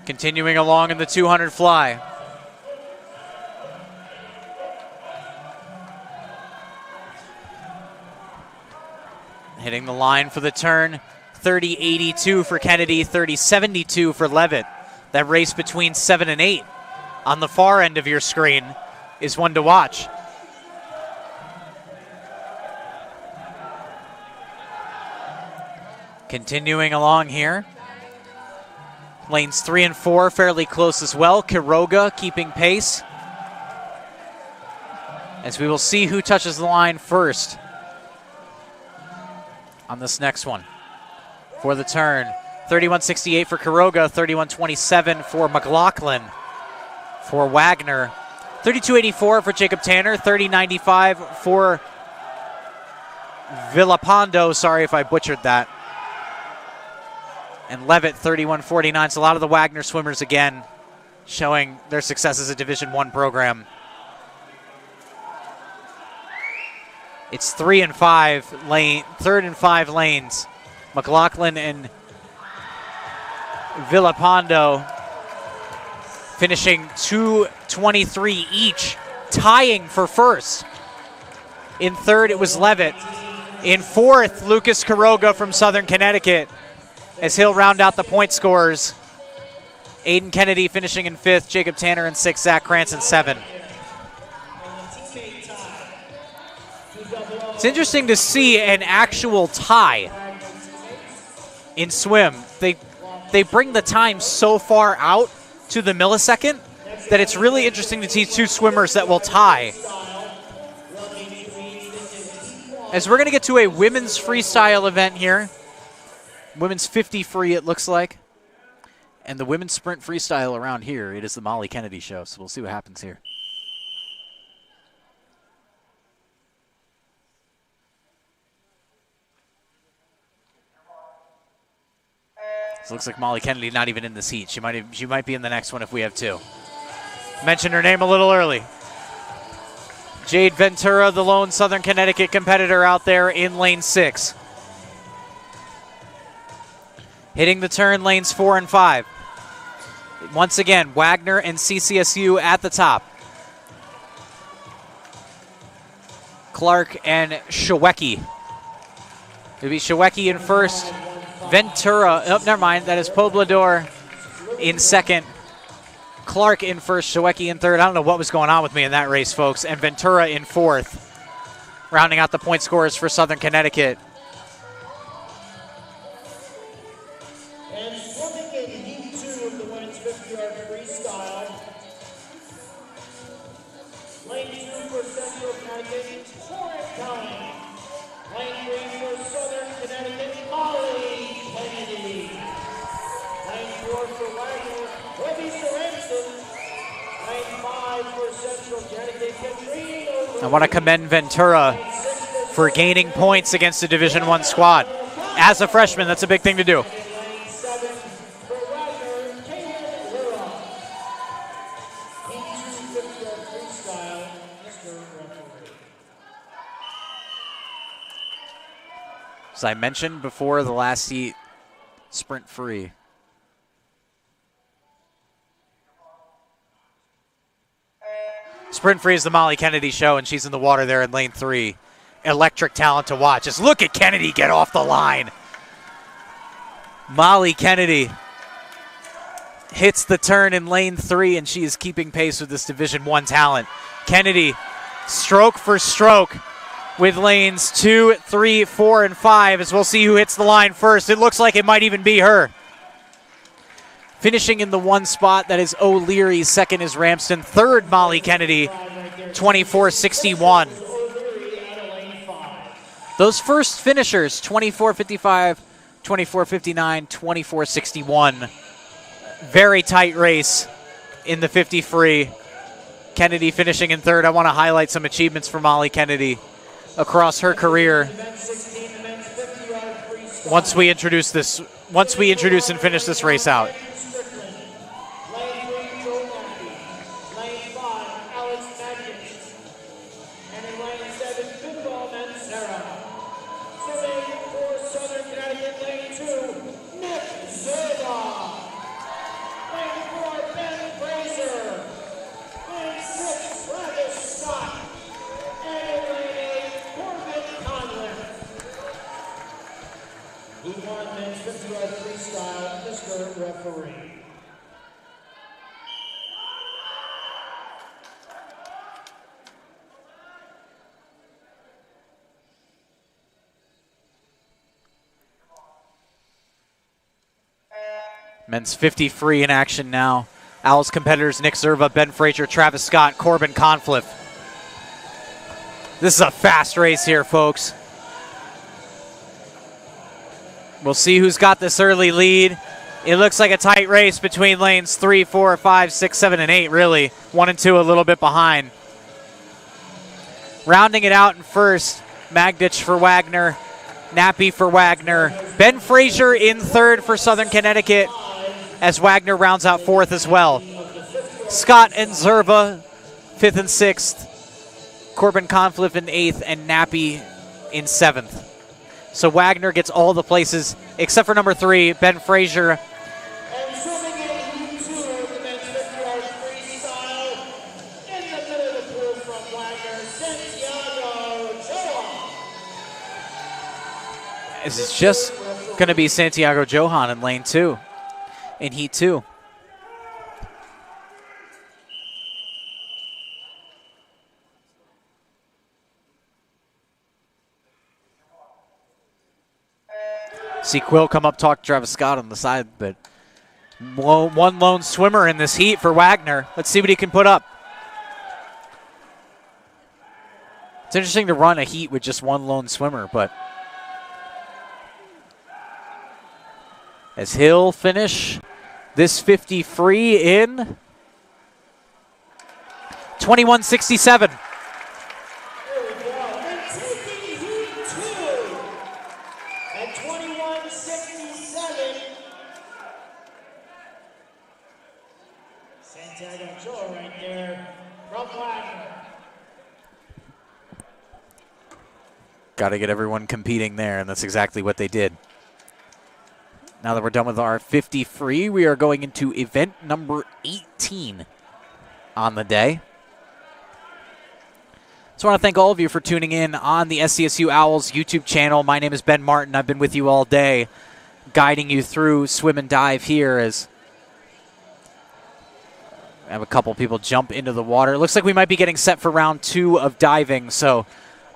Speaker 2: Continuing along in the 200 fly. Hitting the line for the turn. 30-82 for Kennedy, 30-72 for Levitt. That race between 7 and 8 on the far end of your screen is one to watch. Continuing along here. Lanes 3 and 4 fairly close as well. Quiroga keeping pace. As we will see who touches the line first on this next one. For the turn, 31.68 for Quiroga, 31.27 for McLaughlin. For Wagner, 32.84 for Jacob Tanner, 30.95 for Villapando. Sorry if I butchered that. And Levitt, 31.49. So a lot of the Wagner swimmers again showing their success as a Division I program. It's 3 and 5 lane, 3rd and 5 lanes. McLaughlin and Villapando finishing 2:23 each, tying for first. In third, it was Levitt. In fourth, Lucas Quiroga from Southern Connecticut, as he'll round out the point scorers. Aiden Kennedy finishing in fifth, Jacob Tanner in sixth, Zach Cranston 7. It's interesting to see an actual tie in swim. They bring the time so far out to the millisecond that it's really interesting to see two swimmers that will tie. As we're going to get to a women's freestyle event here. Women's 50 free, it looks like. And the women's sprint freestyle around here, it is the Molly Kennedy show. So we'll see what happens here. So it looks like Molly Kennedy not even in this heat. She might be in the next one if we have two. Mentioned her name a little early. Jade Ventura, the lone Southern Connecticut competitor out there in lane 6. Hitting the turn, lanes 4 and 5. Once again, Wagner and CCSU at the top. Clark and Shawecki. It'll be Shawecki in first. Ventura, oh, never mind, that is Poblador in second. Clark in first, Shawecki in third. I don't know what was going on with me in that race, folks. And Ventura in fourth, rounding out the point scorers for Southern Connecticut.
Speaker 1: And swimming in heat 2 of the women's 50-yard freestyle. Lane 2 for Central Connecticut, County. Lane 3 for Southern Connecticut, Molly Kennedy. Lane 4 for Wagner, Webby Sorensen. Lane 5 for Central Connecticut, Katrina.
Speaker 2: I want to commend Ventura for gaining points against a Division I squad. As a freshman, that's a big thing to do.
Speaker 1: Lane 7 for Wagner, Kaylin Lura. Heat 2 50-yard freestyle, Mr. Referee.
Speaker 2: As I mentioned before, the last heat, sprint free. Sprint free is the Molly Kennedy show, and she's in the water there in lane 3. Electric talent to watch. Just look at Kennedy get off the line. Molly Kennedy hits the turn in lane 3, and she is keeping pace with this Division I talent. Kennedy, stroke for stroke, with lanes 2, 3, 4, and 5, as we'll see who hits the line first. It looks like it might even be her. Finishing in the one spot, that is O'Leary. Second is Ramston. Third, Molly Kennedy, 24.61. Those first finishers, 24.55, 24.59, 24.61. Very tight race in the 50 free. Kennedy finishing in third. I want to highlight some achievements for Molly Kennedy across her career. Once we introduce and finish this race out.
Speaker 1: Who won men's referee.
Speaker 2: Men's 50 free in action now. Owls competitors Nick Zerva, Ben Frazier, Travis Scott, Corbin Confliff. This is a fast race here, folks. We'll see who's got this early lead. It looks like a tight race between lanes 3, 4, 5, 6, 7, and 8, really. 1 and 2 a little bit behind. Rounding it out in first, Magditch for Wagner, Nappy for Wagner. Ben Frazier in third for Southern Connecticut as Wagner rounds out fourth as well. Scott and Zerva, 5th and 6th. Corbin Confliff in 8th and Nappy in 7th. So Wagner gets all the places except for number 3, Ben Frazier.
Speaker 1: And swimming in Heat 2, the men's 50-yard freestyle. In the middle of the pool from Wagner, Santiago Johan.
Speaker 2: This is just going to be Santiago Johan in lane 2, in Heat 2. See Quill come up, talk to Travis Scott on the side, but one lone swimmer in this heat for Wagner. Let's see what he can put up. It's interesting to run a heat with just one lone swimmer, but as he'll finish this 50 free in 21:67.
Speaker 1: There we go. And taking Heat 2 at 21:67. Santiago Joe right there from Wagner.
Speaker 2: Got to get everyone competing there, and that's exactly what they did. Now that we're done with our 50 free, we are going into event number 18 on the day. So I want to thank all of you for tuning in on the SCSU Owls YouTube channel. My name is Ben Martin. I've been with you all day, guiding you through swim and dive here as I have a couple people jump into the water. It looks like we might be getting set for round 2 of diving, so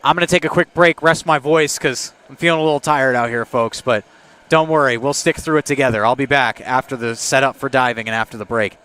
Speaker 2: I'm going to take a quick break, rest my voice, because I'm feeling a little tired out here, folks, but don't worry, we'll stick through it together. I'll be back after the setup for diving and after the break.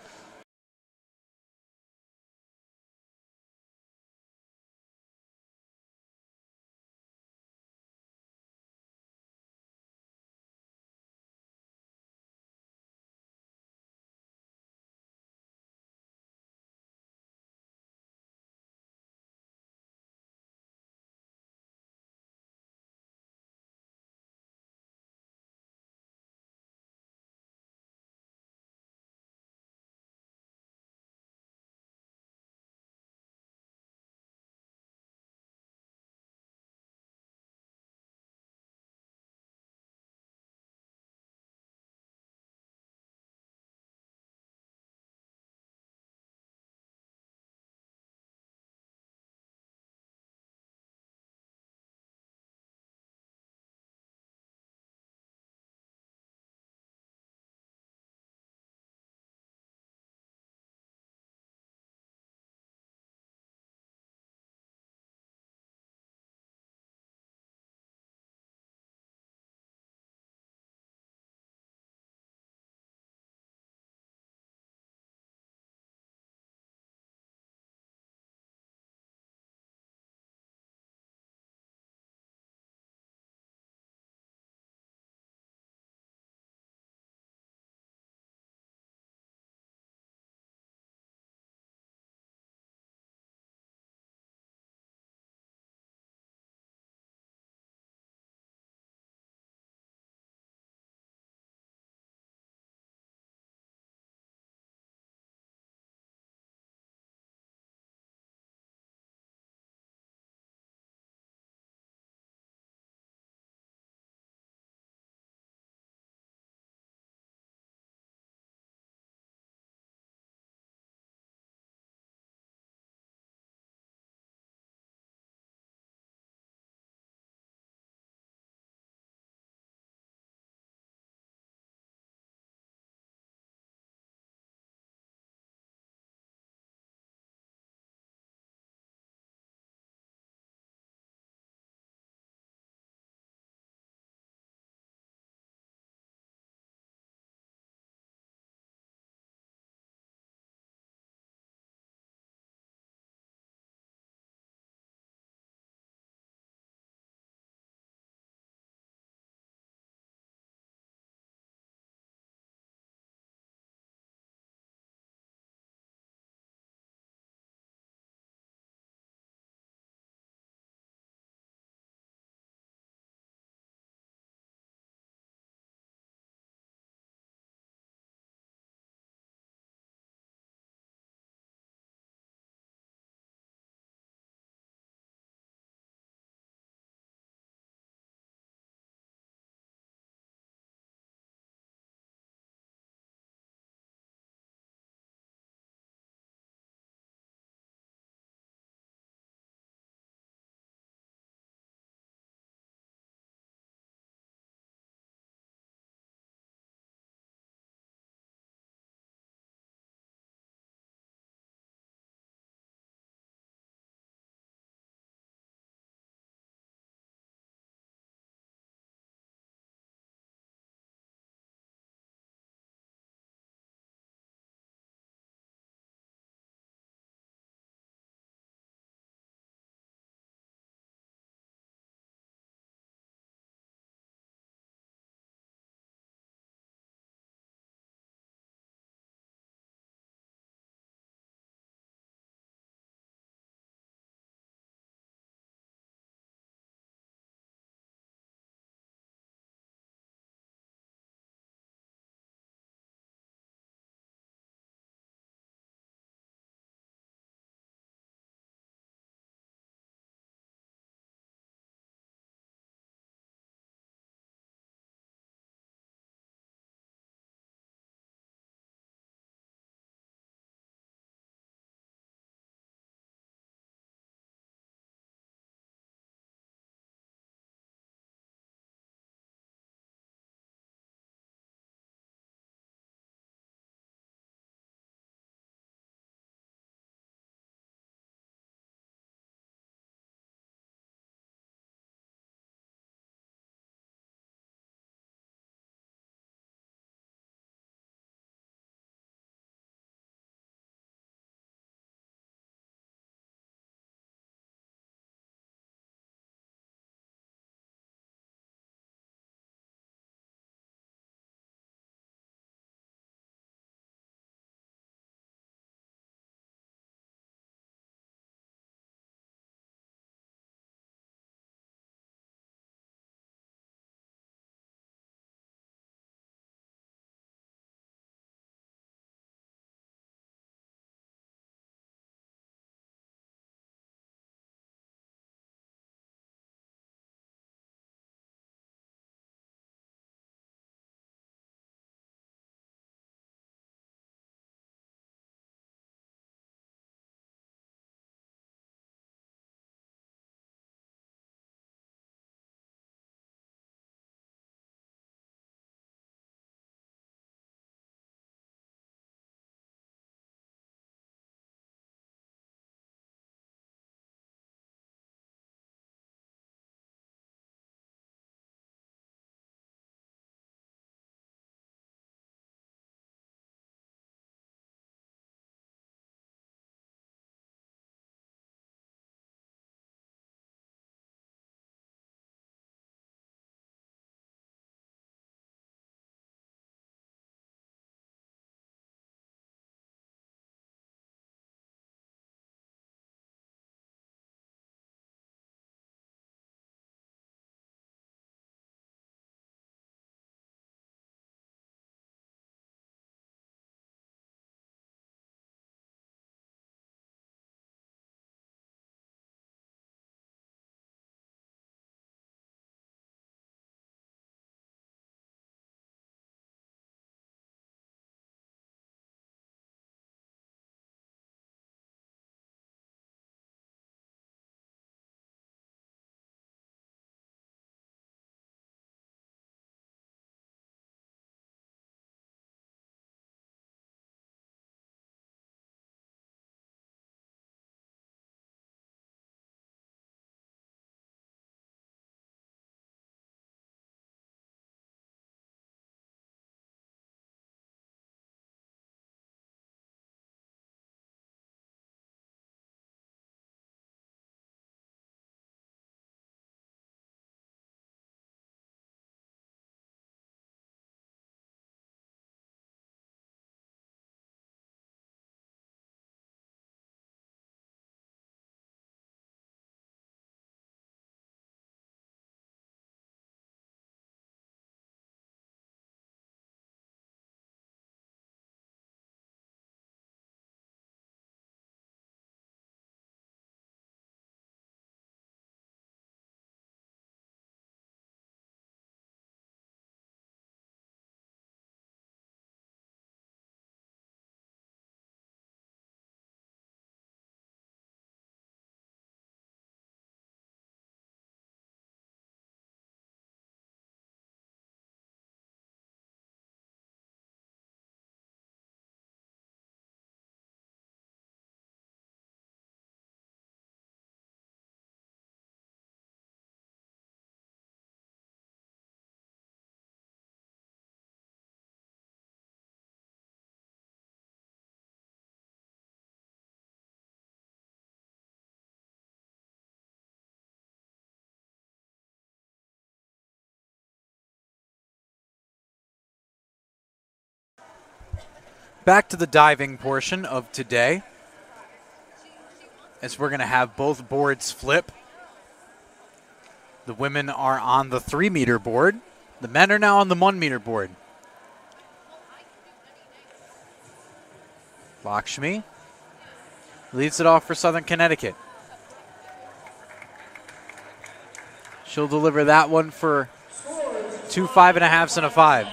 Speaker 2: back to the diving portion of today, as we're going to have both boards flip. The women are on the 3-meter board. The men are now on the 1-meter board. Lakshmi leads it off for Southern Connecticut. She'll deliver that one for 2 5.5s and a 5.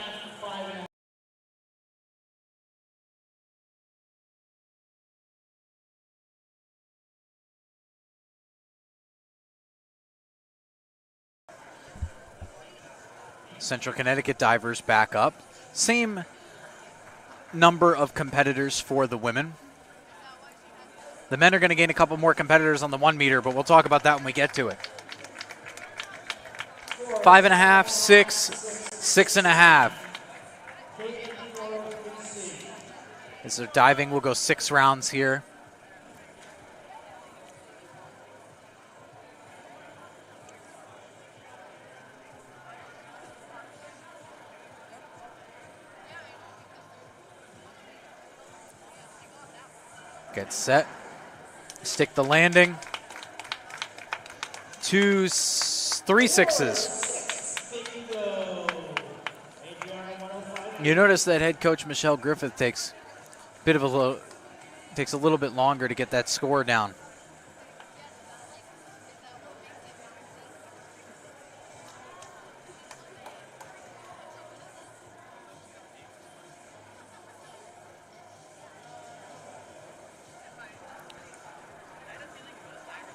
Speaker 2: Central Connecticut divers back up. Same number of competitors for the women. The men are going to gain a couple more competitors on the 1-meter, but we'll talk about that when we get to it. 5.5, 6, 6.5. As they're diving, we'll go 6 rounds here. Get set. Stick the landing. 2, 3 6s. You notice that head coach Michelle Griffith takes a little bit longer to get that score down.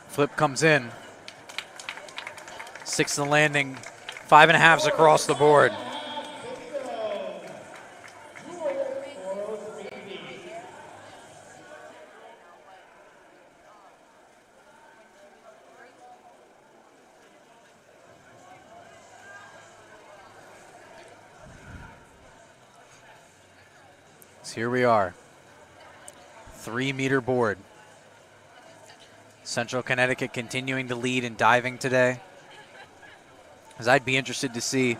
Speaker 2: Flip comes in. 6 in the landing, 5.5s across the board. So here we are, 3-meter board. Central Connecticut continuing to lead in diving today. As I'd be interested to see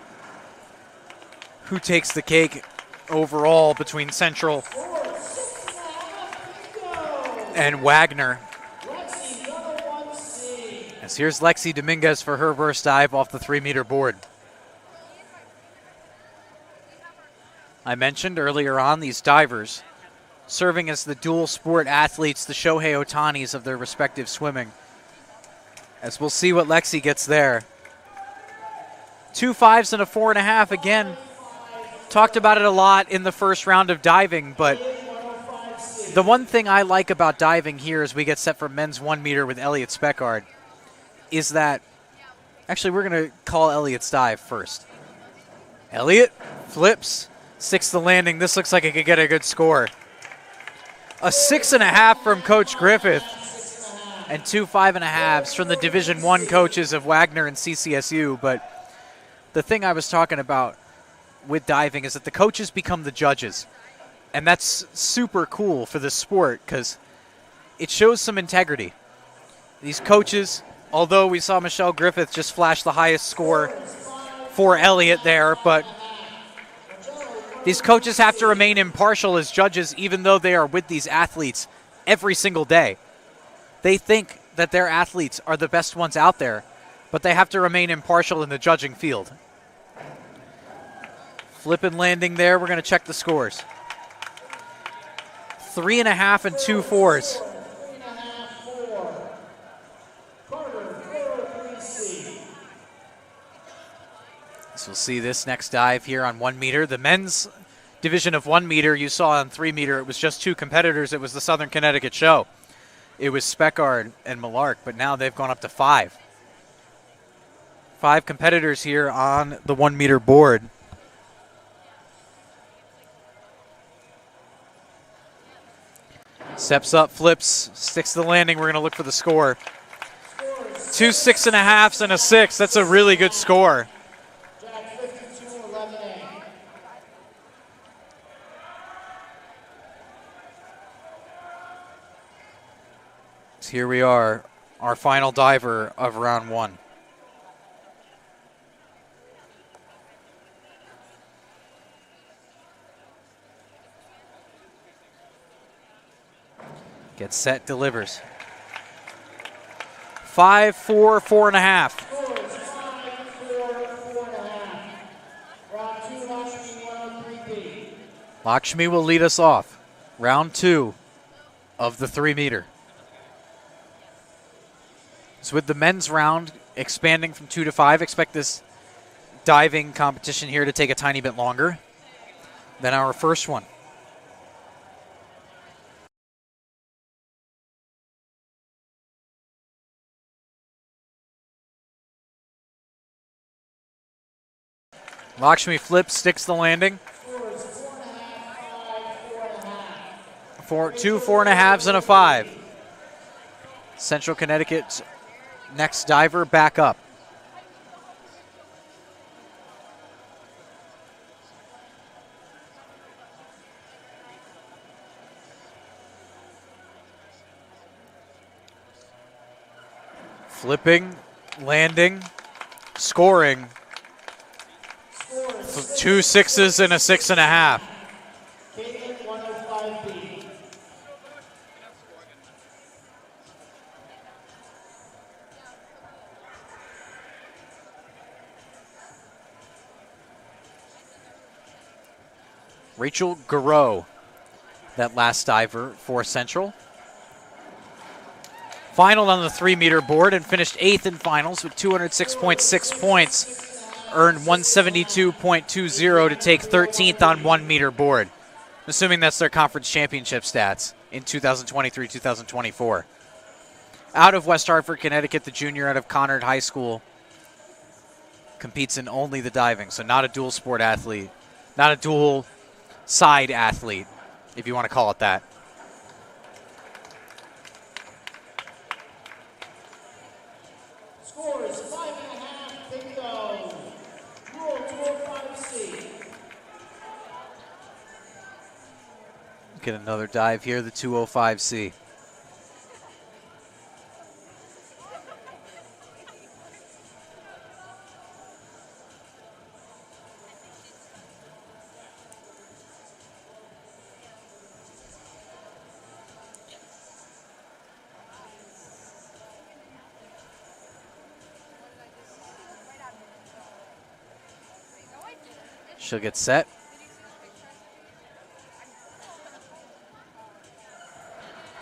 Speaker 2: who takes the cake overall between Central and Wagner. As here's Lexi Dominguez for her first dive off the 3-meter board. I mentioned earlier on these divers serving as the dual sport athletes, the Shohei Otanis of their respective swimming. As we'll see what Lexi gets there. 2 5s and a 4.5 again. Talked about it a lot in the first round of diving, but the one thing I like about diving here as we get set for men's 1-meter with Elliot Speckard is that, actually we're going to call Elliot's dive first. Elliot flips, 6th the landing. This looks like it could get a good score. A 6.5 from Coach Griffith and 2 5.5s from the Division I coaches of Wagner and CCSU. But the thing I was talking about with diving is that the coaches become the judges. And that's super cool for the sport because it shows some integrity. These coaches, although we saw Michelle Griffith just flash the highest score for Elliot there, but these coaches have to remain impartial as judges even though they are with these athletes every single day. They think that their athletes are the best ones out there, but they have to remain impartial in the judging field. Flip and landing there. We're going to check the scores. 3.5 and 2 4s. So we'll see this next dive here on 1-meter. The men's division of 1-meter you saw on 3-meter. It was just 2 competitors. It was the Southern Connecticut show. It was Speckard and Millark, but now they've gone up to 5. 5 competitors here on the 1-meter board. Steps up, flips, sticks to the landing. We're going to look for the score. 2 6.5s and a 6. That's a really good score. So here we are, our final diver of round 1. Gets set, delivers. 5-4, 4.5.
Speaker 1: Scores 5-4, 4.5. Round 2, Lakshmi 103B.
Speaker 2: Lakshmi will lead us off. Round 2 of the 3-meter. So with the men's round expanding from 2 to 5, expect this diving competition here to take a tiny bit longer than our first one. Lakshmi flips, sticks the landing. 2 4.5s and a 5. Central Connecticut's next diver back up. Flipping, landing, scoring. 2 6s and a 6.5.
Speaker 1: Caitlin 105B.
Speaker 2: Rachel Garreau, that last diver for Central. Finaled on the 3-meter board and finished 8th in finals with 206.6 points. Earned 172.20 to take 13th on 1-meter board. Assuming that's their conference championship stats in 2023-2024. Out of West Hartford, Connecticut, the junior out of Conard High School competes in only the diving, so not a dual sport athlete, not a dual side athlete, if you want to call it that.
Speaker 1: Scores 5.5, bingo. Rule 205C.
Speaker 2: Get another dive here, the 205C. She'll get set.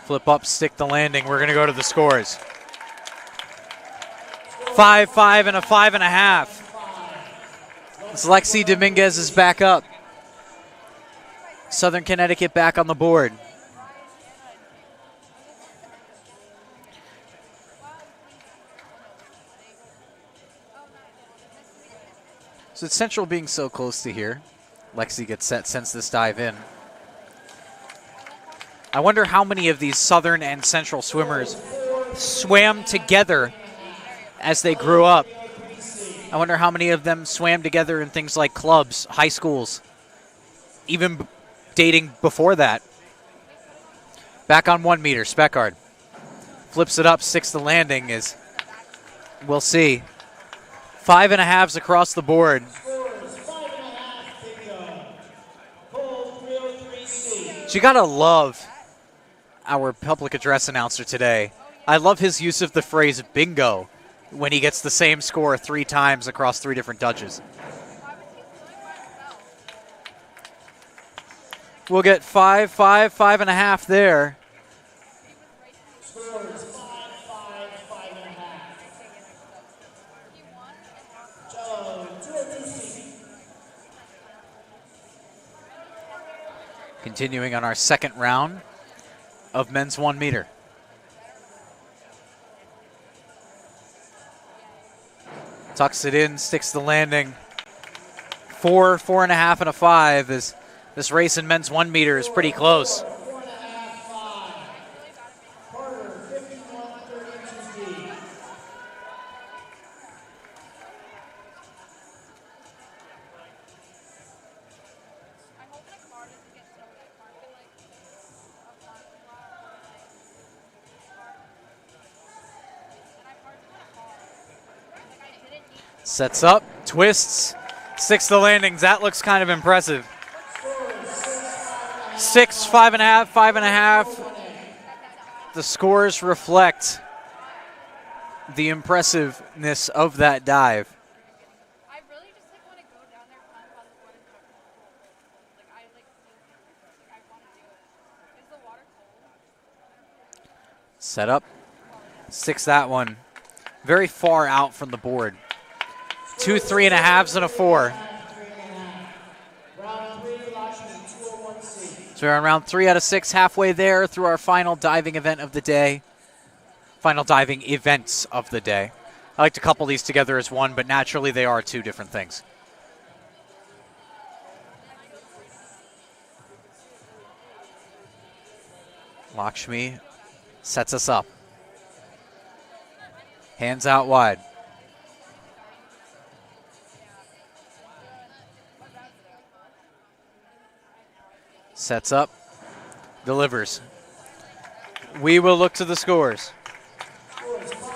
Speaker 2: Flip up, stick the landing. We're going to go to the scores. 5, 5, and a 5.5. As Lexi Dominguez is back up. Southern Connecticut back on the board. So it's Central being so close to here. Lexi gets set, sends this dive in. I wonder how many of these Southern and Central swimmers swam together as they grew up. I wonder how many of them swam together in things like clubs, high schools, even dating before that. Back on 1 meter, Speckard. Flips it up, sticks the landing is, we'll see. 5.5s across the board. So you gotta love our public address announcer today. I love his use of the phrase bingo when he gets the same score 3 times across 3 different judges. We'll get 5, 5, 5.5 there. Continuing on our second round of men's 1 meter. Tucks it in, sticks the landing. 4, 4.5, and a 5 as this race in men's 1 meter is pretty close. Sets up, twists, sticks the landings. That looks kind of impressive. 6, 5.5, 5.5. The scores reflect the impressiveness of that dive.
Speaker 3: I really just like want to go down there, climb on the board, and jump in the pool. Like I like want to do it. Is the water cold?
Speaker 2: Set up. 6 that one. Very far out from the board. 2 3.5s and a 4. So we're on round 3 out of 6, halfway there through our final diving event of the day. Final diving events of the day. I like to couple these together as one, but naturally they are 2 different things. Lakshmi sets us up. Hands out wide. Sets up, delivers. We will look to the scores.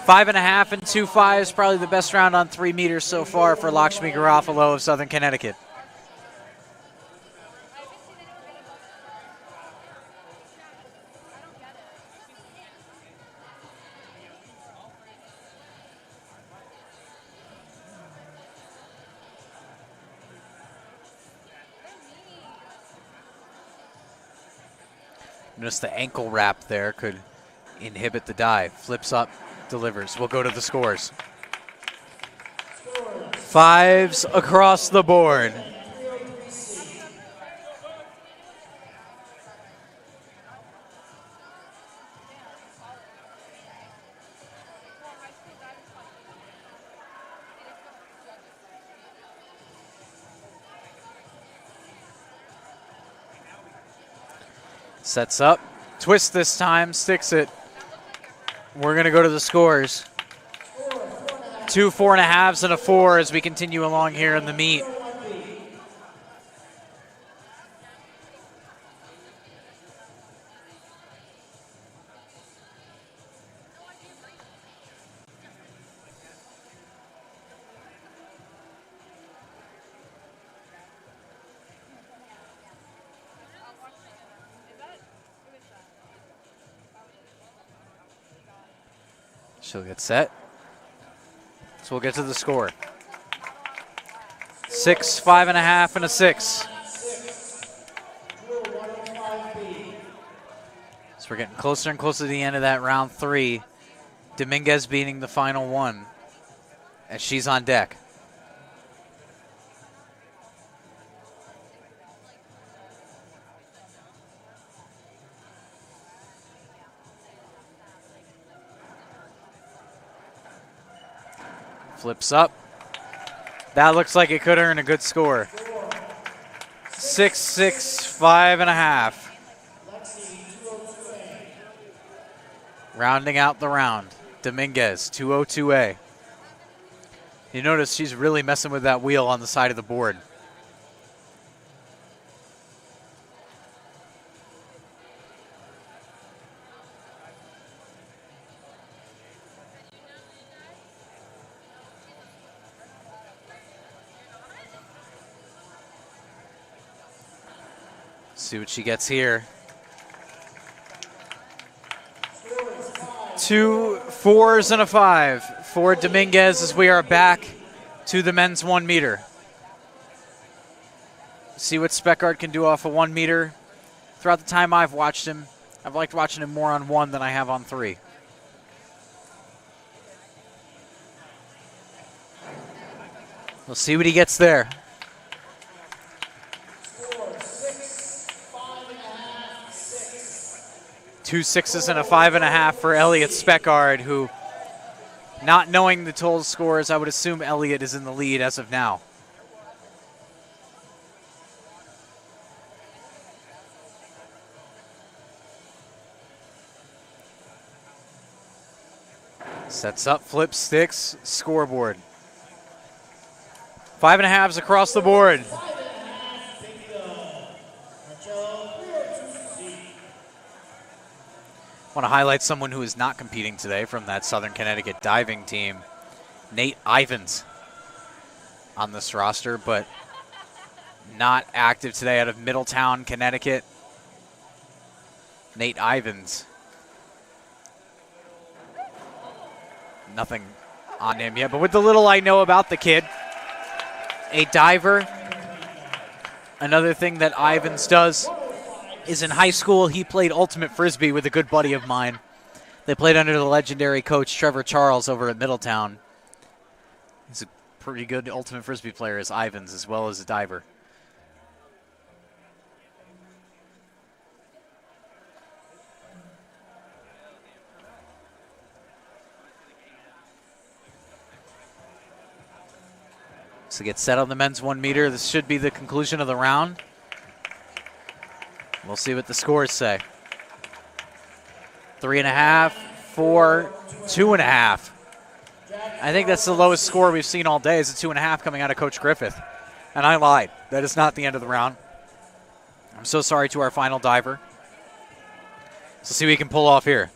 Speaker 2: 5.5 and 2 5s, probably the best round on 3 meters so far for Lakshmi Garofalo of Southern Connecticut. Notice the ankle wrap there could inhibit the dive. Flips up, delivers. We'll go to the scores. 5s across the board. Sets up, twists this time, sticks it. We're going to go to the scores. 2 4.5s and a 4 as we continue along here in the meet. She'll get set. So we'll get to the score. 6, 5.5, and a 6. So we're getting closer and closer to the end of that round 3. Dominguez beating the final one as she's on deck. Flips up. That looks like it could earn a good score. 6, 6, 5.5. Rounding out the round. Dominguez, 202A. You notice she's really messing with that wheel on the side of the board. See what she gets here. 2 4s and a 5 for Dominguez as we are back to the men's 1 meter. See what Speckard can do off a 1 meter. Throughout the time I've watched him, I've liked watching him more on 1 than I have on 3. We'll see what he gets there. 2 6s and a 5.5 for Elliot Speckard, who, not knowing the total scores, I would assume Elliot is in the lead as of now. Sets up, flips, sticks, scoreboard. 5.5s across the board. I want to highlight someone who is not competing today from that Southern Connecticut diving team, Nate Ivins, on this roster, but not active today out of Middletown, Connecticut. Nate Ivins nothing on him yet. But with the little I know about the kid, a diver. Another thing that Ivans does is in high school, he played ultimate frisbee with a good buddy of mine. They played under the legendary coach Trevor Charles over at Middletown. He's a pretty good ultimate frisbee player as Ivans, as well as a diver. So get set on the men's 1 meter. This should be the conclusion of the round. We'll see what the scores say. 3.5, 4, 2.5. I think that's the lowest score we've seen all day is a 2.5 coming out of Coach Griffith. And I lied. That is not the end of the round. I'm so sorry to our final diver. So see what we can pull off here.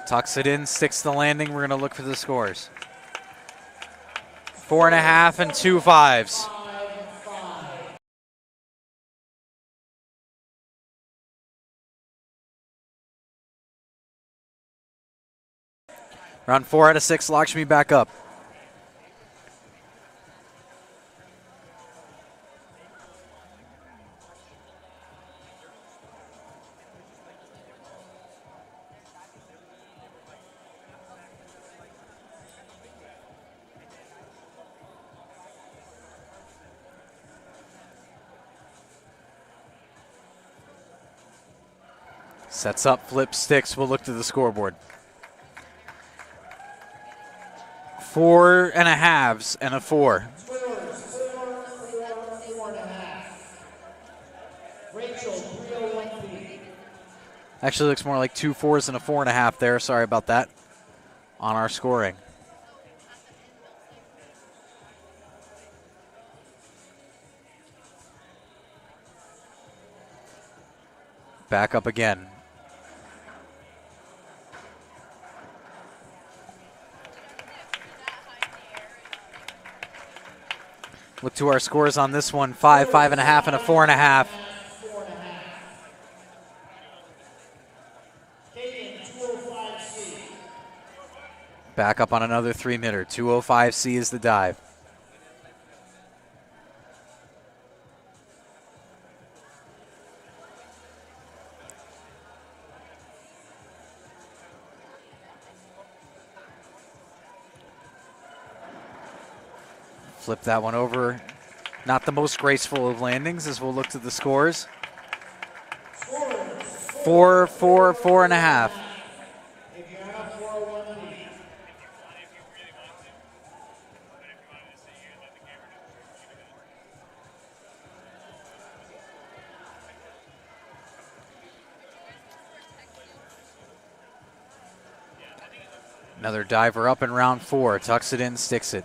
Speaker 2: Tucks it in, sticks the landing. We're going to look for the scores. 4.5 and 2 5s. Round 4 out of 6, Lakshmi back up. Sets up, flips, sticks. We'll look to the scoreboard. 4.5s and a 4. Actually looks more like 2 4s and a 4.5 there. Sorry about that on our scoring. Back up again. Look to our scores on this one. 5, 5.5, and a 4.5. Back up on another 3-meter. 205C is the dive. Flip that one over. Not the most graceful of landings as we'll look to the scores. 4, 4, 4.5. Another diver up in round 4. Tucks it in, sticks it.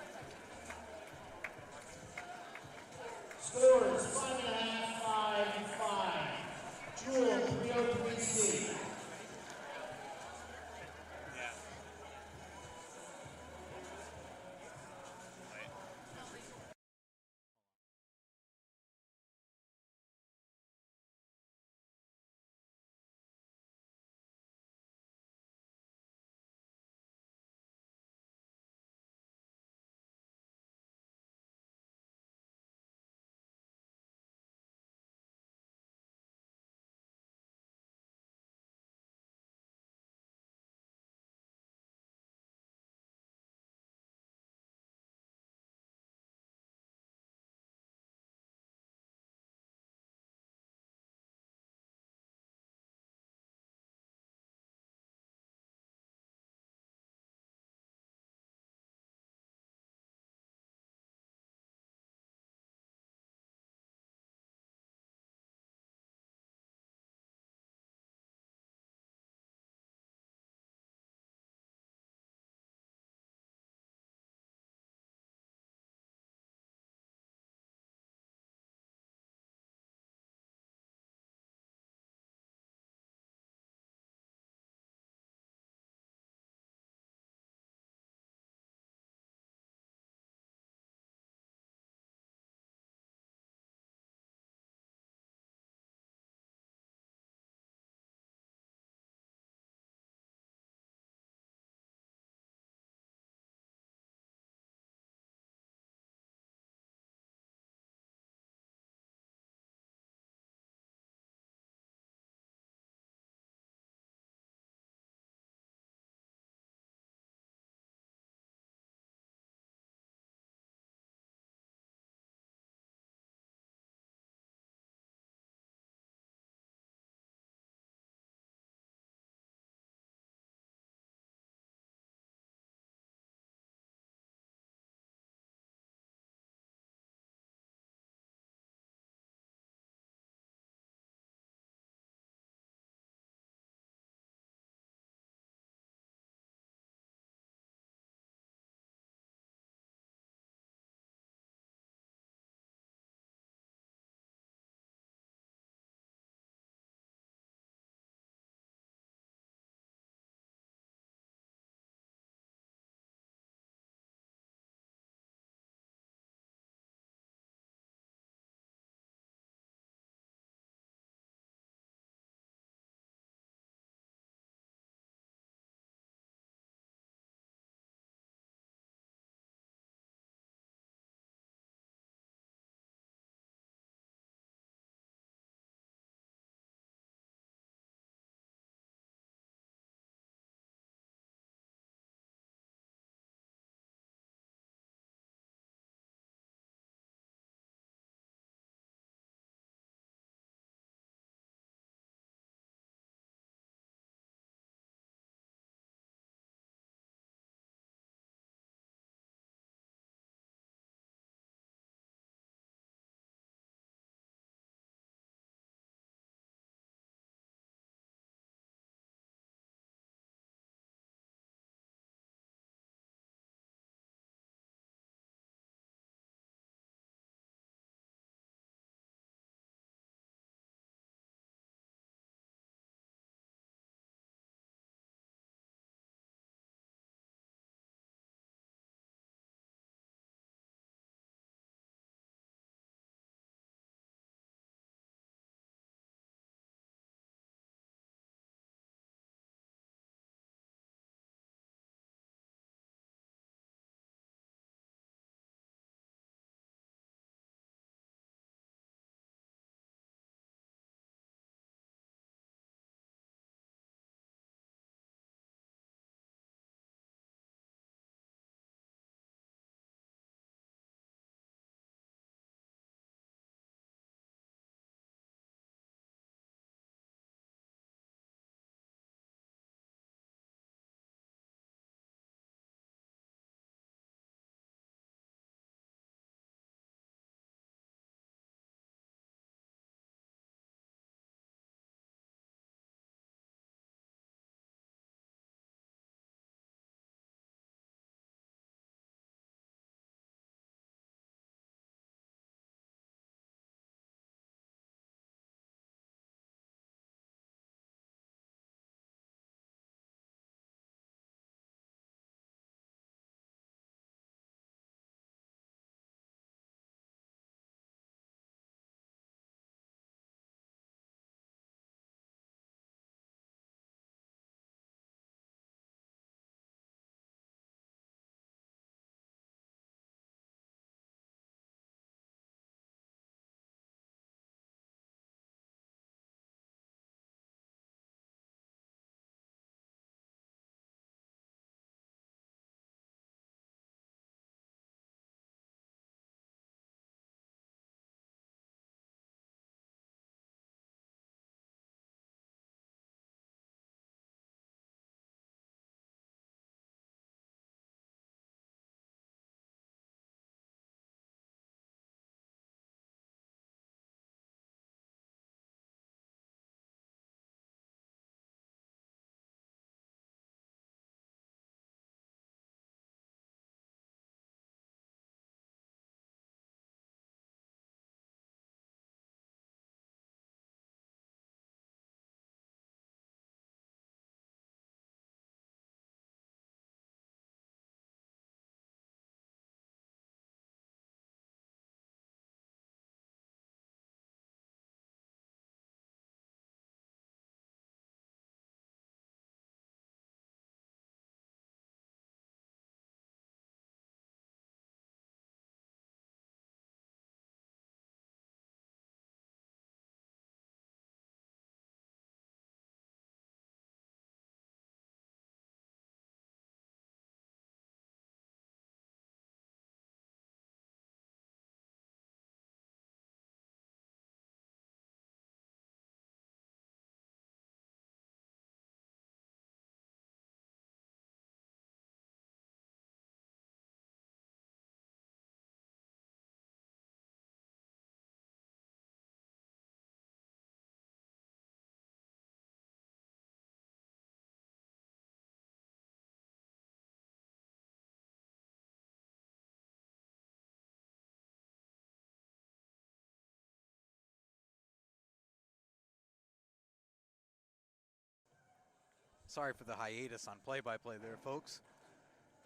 Speaker 2: Sorry for the hiatus on play-by-play there, folks.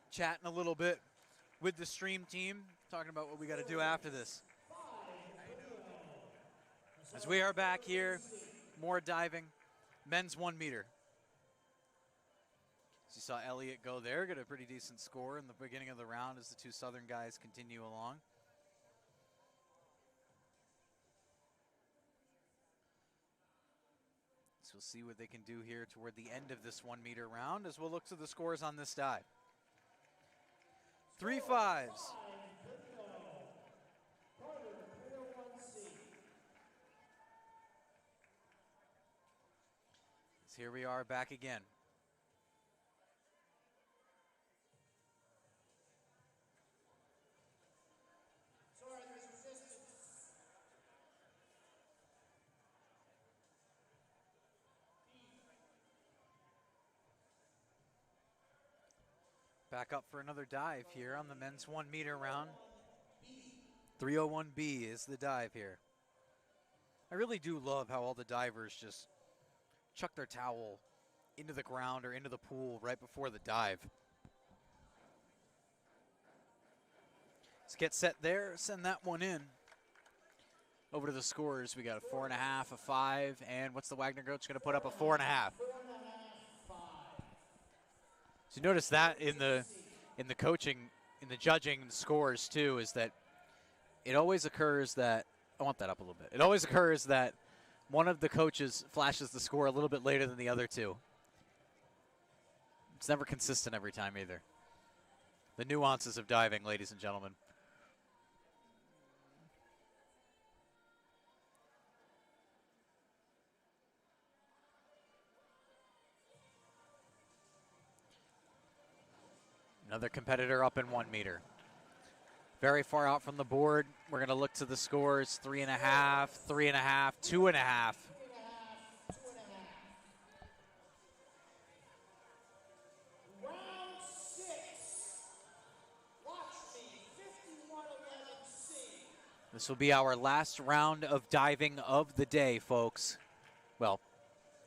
Speaker 2: Chatting a little bit with the stream team, talking about what we got to do after this. As we are back here, more diving, men's 1 meter. As you saw Elliott go there, get a pretty decent score in the beginning of the round as the two Southern guys continue along. So we'll see what they can do here toward the end of this 1 meter round as we'll look to the scores on this dive. 3 5s. So here we are back again. Back up for another dive here on the men's 1 meter round. 301B is the dive here. I really do love how all the divers just chuck their towel into the ground or into the pool right before the dive. Let's get set there, send that one in. Over to the scores, we got a 4.5, a 5, and what's the Wagner coach going to put up? A 4.5. So you notice that in the coaching, in the judging the scores too, is that it always occurs that, I want that up a little bit. It always occurs that one of the coaches flashes the score a little bit later than the other two. It's never consistent every time either. The nuances of diving, ladies and gentlemen. Another competitor up in 1 meter. Very far out from the board. We're going to look to the scores. 3.5, 3.5, 2.5.
Speaker 1: Round 6. Watch me. 51-11C.
Speaker 2: This will be our last round of diving of the day, folks. Well,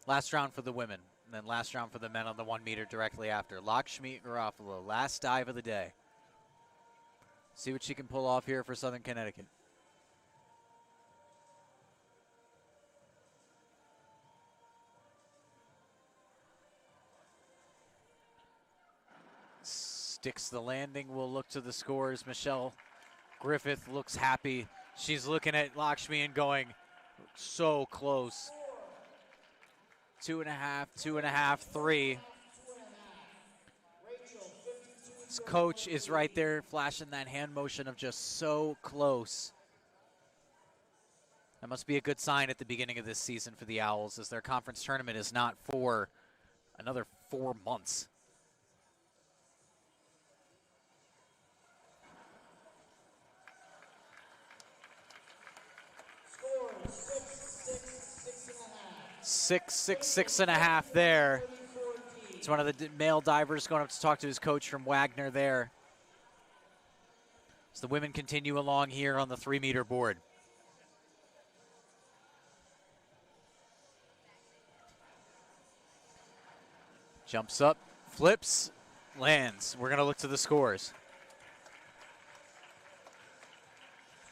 Speaker 2: last round for the women. And then last round for the men on the 1 meter directly after. Lakshmi Garofalo, last dive of the day. See what she can pull off here for Southern Connecticut. Sticks the landing. We'll look to the scores. Michelle Griffith looks happy. She's looking at Lakshmi and going, so close. 2.5, 2.5, 3. This coach is right there flashing that hand motion of just so close. That must be a good sign at the beginning of this season for the Owls, as their conference tournament is not for another 4 months.
Speaker 1: Score 6.5.
Speaker 2: 6.5 there. It's one of the male divers going up to talk to his coach from Wagner there. As the women continue along here on the 3 meter board. Jumps up, flips, lands. We're going to look to the scores.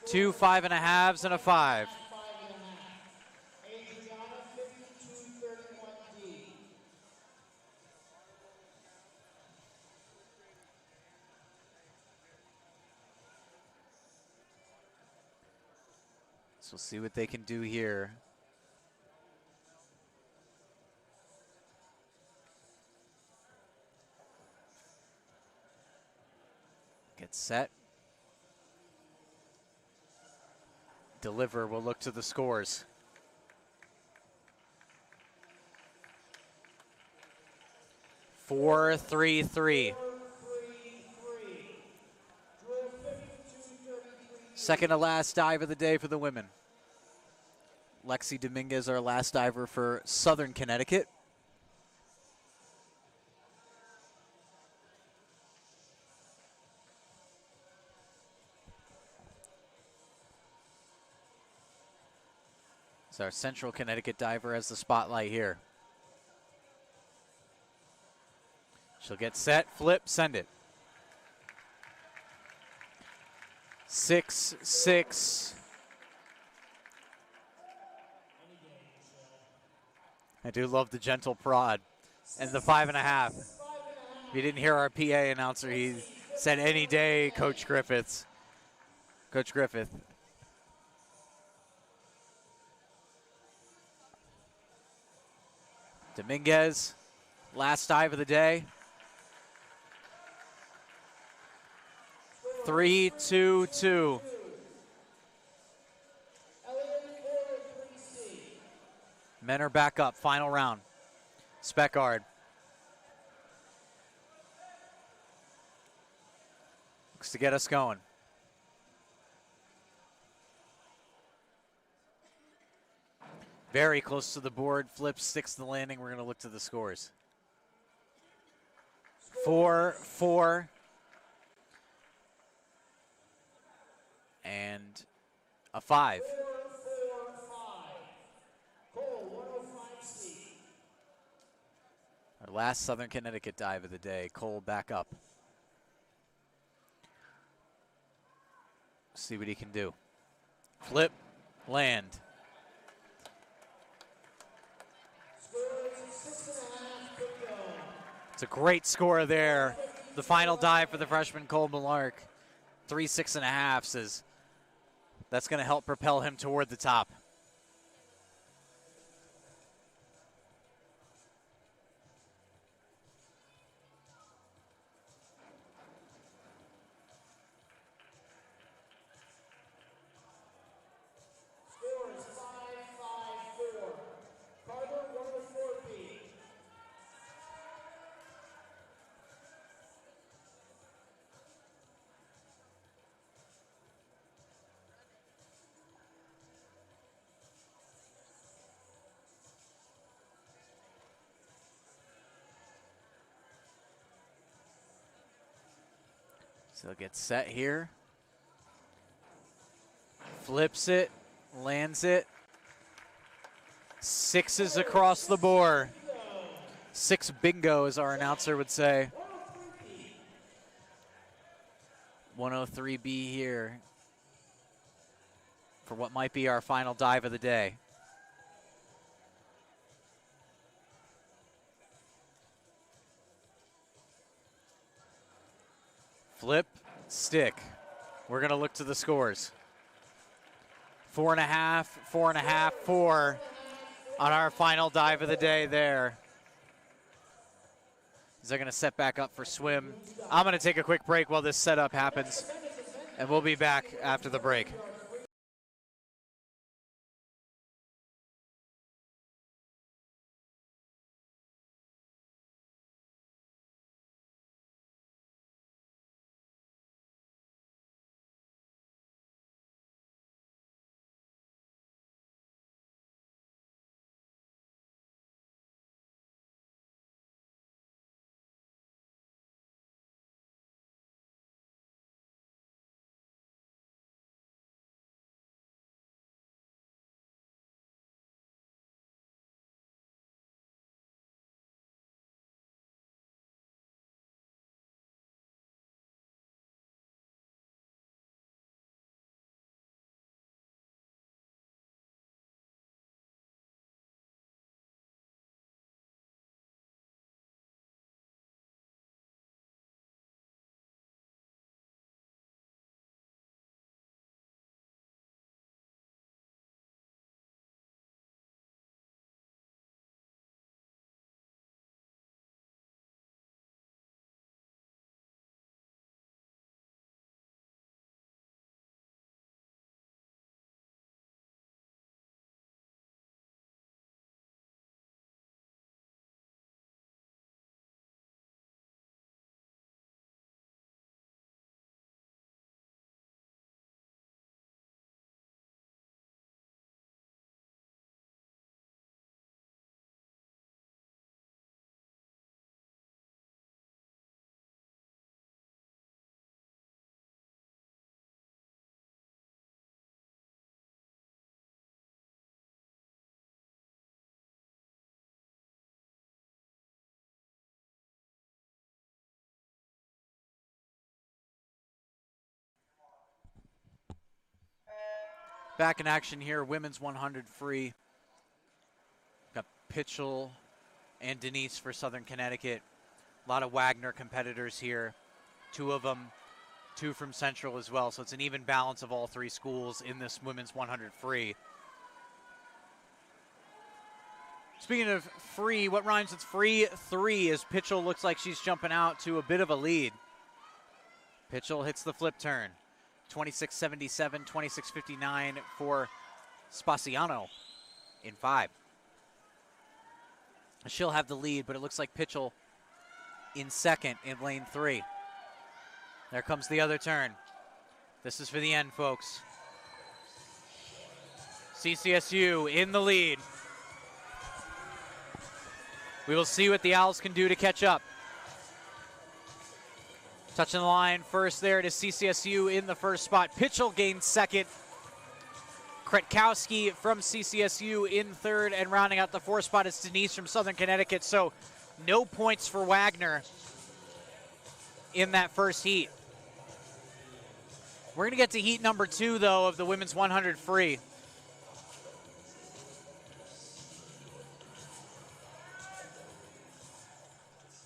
Speaker 2: 2 5.5s and a 5. So we'll see what they can do here. Get set. Deliver. We'll look to the scores. Four, 3, 3. Second to last dive of the day for the women. Lexi Dominguez, our last diver for Southern Connecticut. So our Central Connecticut diver has the spotlight here. She'll get set, flip, send it. 6-6. I do love the gentle prod. And the 5.5. If you didn't hear our PA announcer, he said any day, Coach Griffith. Coach Griffith. Dominguez, last dive of the day. 3-2-2. Men are back up, final round. Speckard. Looks to get us going. Very close to the board. Flips, sticks to the landing. We're going to look to the scores. 4-4. And a 5. Our last Southern Connecticut dive of the day. Cole back up. See what he can do. Flip, land. It's a great score there. The final dive for the freshman Cole Millark. 3 6.5 says that's going to help propel him toward the top. So he'll get set here. Flips it, lands it. 6s across the board. 6 bingo, as our announcer would say. 103B here for what might be our final dive of the day. Flip, stick. We're going to look to the scores. 4.5, 4.5, 4 on our final dive of the day there. They're going to set back up for swim. I'm going to take a quick break while this setup happens, and we'll be back after the break. Back in action here, women's 100 free. Got Pitchell and Denise for Southern Connecticut. A lot of Wagner competitors here. Two of them, two from Central as well. So it's an even balance of all three schools in this women's 100 free. Speaking of free, what rhymes with free? 3, as Pitchell looks like she's jumping out to a bit of a lead. Pitchell hits the flip turn. 26.77, 26.59 for Spaciano in 5. She'll have the lead, but it looks like Pitchell in second in lane 3. There comes the other turn. This is for the end, folks. CCSU in the lead. We will see what the Owls can do to catch up. Touching the line first there, it is CCSU in the first spot. Pitchell gains second. Kretkowski from CCSU in third, and rounding out the 4th spot is Denise from Southern Connecticut. So no points for Wagner in that first heat. We're going to get to heat number 2, though, of the women's 100 free.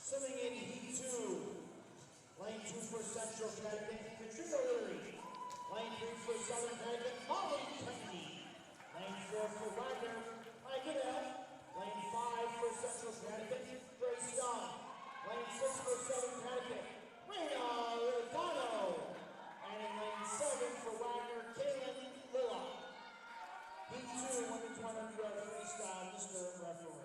Speaker 1: Swimming in heat 2. Lane 2 for Central Connecticut, Katrina Leary. Lane 3 for Southern Connecticut, Molly Kennedy. Lane 4 for Wagner, Goodell. Lane 5 for Central Connecticut, Grace Young. Lane 6 for Southern Connecticut, Rena Lozano. And in lane 7 for Wagner, Kaylin Lilla. Heat 2, women's 100 freestyle, Mr. Referee.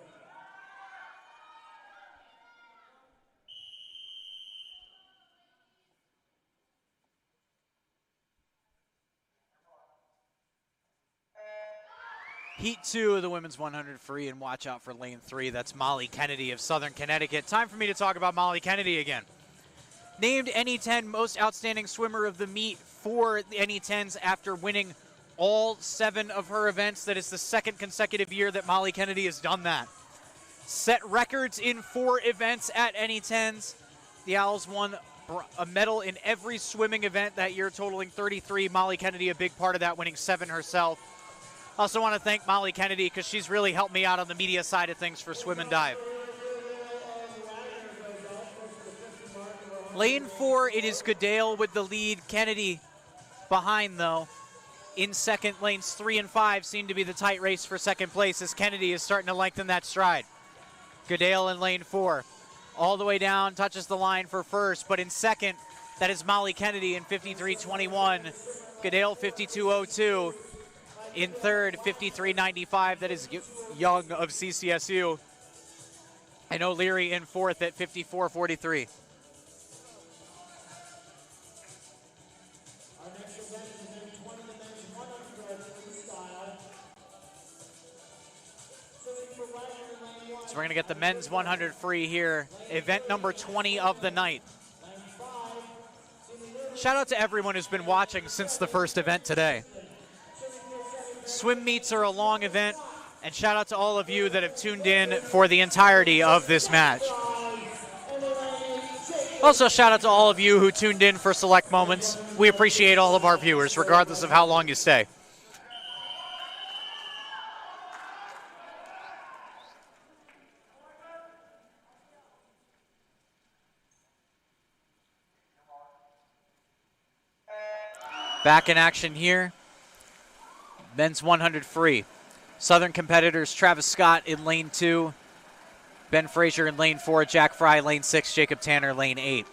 Speaker 2: Heat 2 of the women's 100 free, and watch out for lane 3. That's Molly Kennedy of Southern Connecticut. Time for me to talk about Molly Kennedy again. Named NE10 Most Outstanding Swimmer of the Meet for the NE10s after winning all 7 of her events. That is the 2nd consecutive year that Molly Kennedy has done that. Set records in 4 events at NE10s. The Owls won a medal in every swimming event that year, totaling 33. Molly Kennedy, a big part of that, winning 7 herself. Also want to thank Molly Kennedy because she's really helped me out on the media side of things for swim and dive. Lane 4, it is Goodale with the lead. Kennedy behind, though. In second, lanes 3 and 5 seem to be the tight race for second place as Kennedy is starting to lengthen that stride. Goodale in lane 4. All the way down, touches the line for first, but in second, that is Molly Kennedy in 53.21. Goodale 52.02. In third, 53.95. That is Young of CCSU. And O'Leary in fourth at 54.43. So we're going to get the men's 100 free here. Event number 20 of the night. Shout out to everyone who's been watching since the first event today. Swim meets are a long event, and shout out to all of you that have tuned in for the entirety of this match. Also, shout out to all of you who tuned in for select moments. We appreciate all of our viewers, regardless of how long you stay. Back in action here. Men's 100 free. Southern competitors, Travis Scott in lane 2. Ben Frazier in lane 4. Jack Fry, lane 6. Jacob Tanner, lane 8.